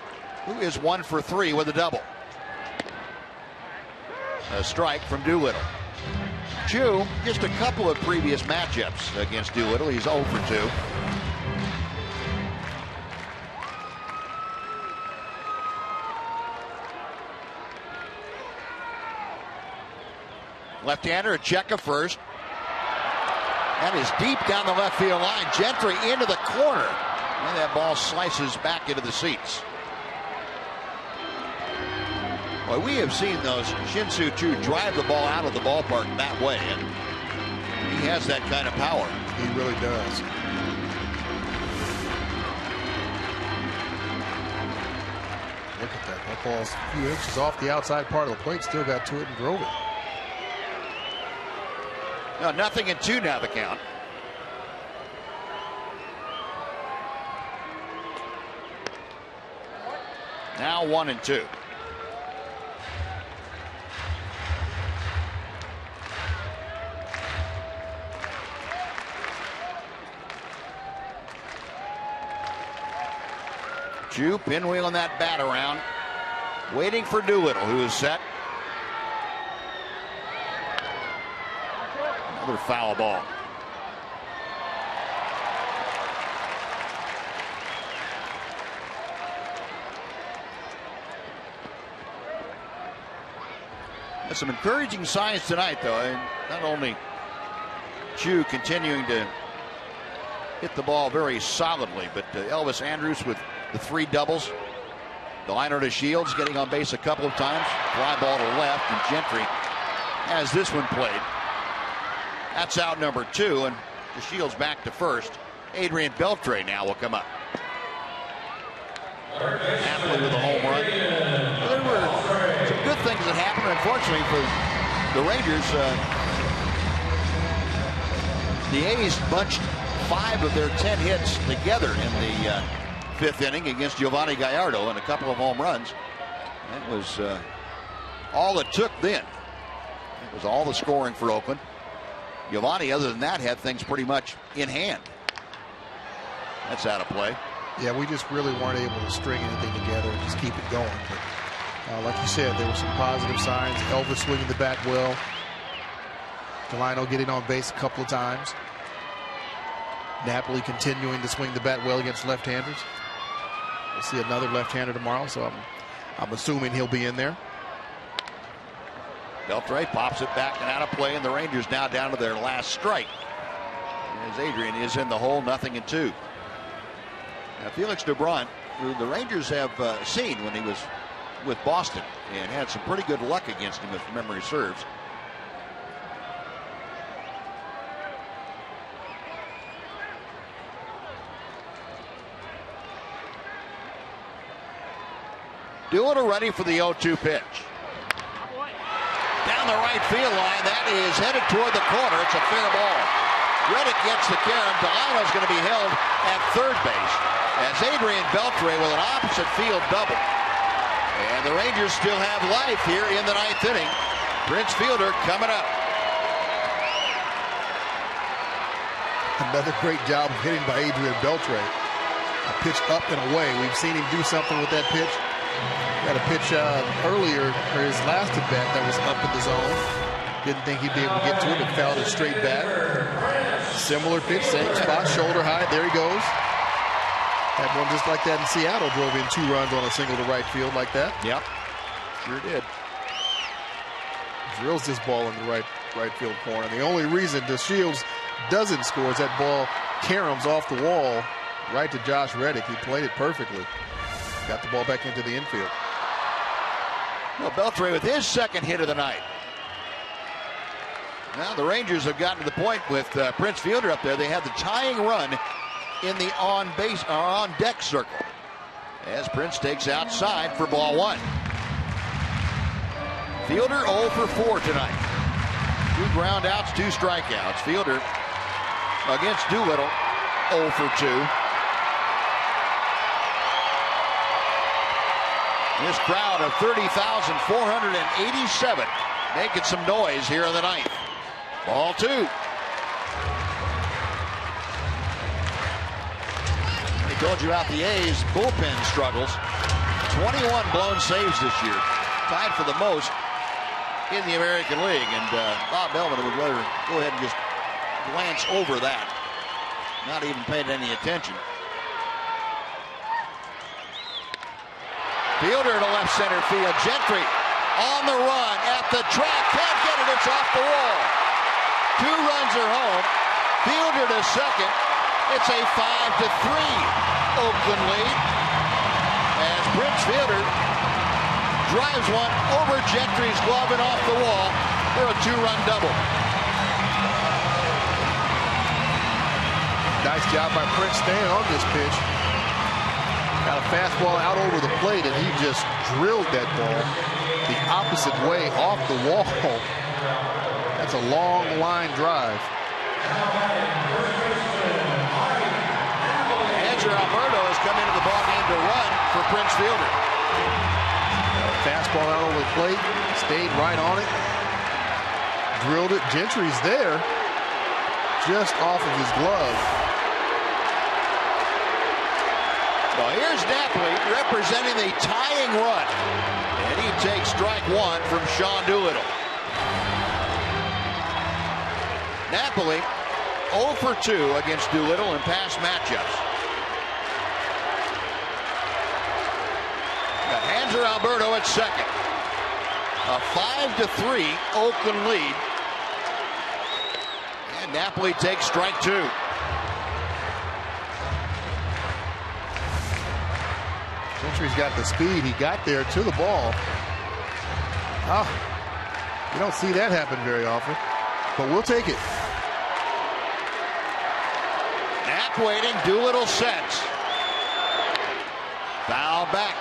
who is 1 for 3 with a double. A strike from Doolittle. Choo, just a couple of previous matchups against Doolittle. He's 0 for 2. Left-hander, Cheka first. That is deep down the left field line. Gentry into the corner. And that ball slices back into the seats. Well, we have seen those Shin-Soo Choo drive the ball out of the ballpark that way, and he has that kind of power. He really does. Look at that. That ball's a few inches off the outside part of the plate. Still got to it and drove it. No, 0-2 now the count. Now 1-2. Chew pinwheeling that bat around, waiting for Doolittle, who is set. Another foul ball. There's some encouraging signs tonight, though. And not only Chew continuing to hit the ball very solidly, but Elvis Andrus with the 3 doubles. The liner to Shields, getting on base a couple of times. Fly ball to left, and Gentry has this one played. That's out number 2, and the Shields back to first. Adrian Beltre now will come up. Napoli with a home run. There were some good things that happened. Unfortunately for the Rangers, the A's bunched 5 of their 10 hits together in the 5th inning against Giovanni Gallardo and a couple of home runs. That was all it took then. It was all the scoring for Oakland. Giovanni, other than that, had things pretty much in hand. That's out of play. Yeah, we just really weren't able to string anything together and just keep it going. But like you said, there were some positive signs. Elvis swinging the bat well. Delino getting on base a couple of times. Napoli continuing to swing the bat well against left-handers. We'll see another left-hander tomorrow, so I'm assuming he'll be in there. Beltre pops it back and out of play, and the Rangers now down to their last strike. As Adrian is in the hole, 0-2. Now, Felix DeBron, who the Rangers have seen when he was with Boston and had some pretty good luck against him, if memory serves. Doolittle ready for the 0-2 pitch. Down the right field line, that is headed toward the corner. It's a fair ball. Reddick gets the carom. Delano's going to be held at third base as Adrian Beltre with an opposite field double. And the Rangers still have life here in the 9th inning. Prince Fielder coming up. Another great job of hitting by Adrian Beltre. A pitch up and away. We've seen him do something with that pitch. Got a pitch earlier, or his last at bat, that was up in the zone. Didn't think he'd be able to get to it, but fouled it straight back. Similar pitch, same spot, shoulder high. There he goes. Had one just like that in Seattle. Drove in 2 runs on a single to right field like that. Yep, sure did. Drills this ball in the right field corner. The only reason the Shields doesn't score is that ball caroms off the wall right to Josh Reddick. He played it perfectly. Got the ball back into the infield. Well, Beltre with his second hit of the night. Now the Rangers have gotten to the point with Prince Fielder up there. They had the tying run in the on-deck circle as Prince takes outside for ball 1. Fielder 0 for 4 tonight. 2 ground outs, 2 strikeouts. Fielder against Doolittle 0 for 2. This crowd of 30,487 making some noise here in the 9th. Ball 2. I told you about the A's bullpen struggles. 21 blown saves this year. Tied for the most in the American League. And Bob Bellman would rather go ahead and just glance over that. Not even paying any attention. Fielder to left center field. Gentry on the run at the track. Can't get it. It's off the wall. 2 runs are home. Fielder to second. It's a 5-3 Oakland lead as Prince Fielder drives one over Gentry's glove and off the wall for a 2-run double. Nice job by Prince staying on this pitch. Got a fastball out over the plate, and he just drilled that ball the opposite way off the wall. That's a long line drive. Andrew Alberto has come into the ballgame to run for Prince Fielder. Fastball out over the plate, stayed right on it, drilled it. Gentry's there, just off of his glove. Well, here's Napoli representing the tying run. And he takes strike one from Sean Doolittle. Napoli 0 for 2 against Doolittle in past matchups. Got Hanser Alberto at second. A 5-3 Oakland lead. And Napoli takes strike two. Gentry's got the speed. He got there to the ball. Oh, you don't see that happen very often, but we'll take it. Knapp waiting. Doolittle sets. Foul back.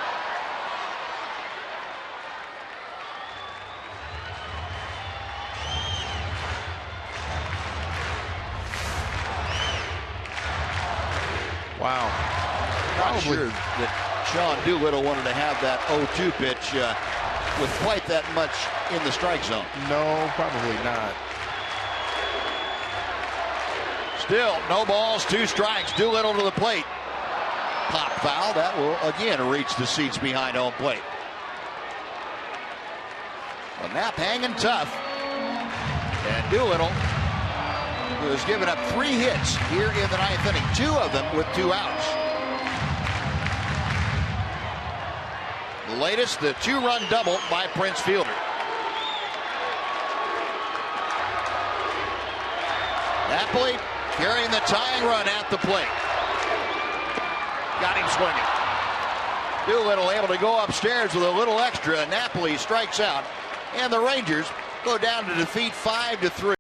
Wow. Not sure that Sean Doolittle wanted to have that 0-2 pitch with quite that much in the strike zone. No, probably not. Still, no balls, 2 strikes. Doolittle to the plate. Pop foul. That will again reach the seats behind home plate. Well, Knapp hanging tough. And Doolittle, who has given up 3 hits here in the 9th inning, 2 of them with 2 outs. The latest, the 2-run double by Prince Fielder. Napoli carrying the tying run at the plate. Got him swinging. Doolittle able to go upstairs with a little extra. Napoli strikes out, and the Rangers go down to defeat 5-3.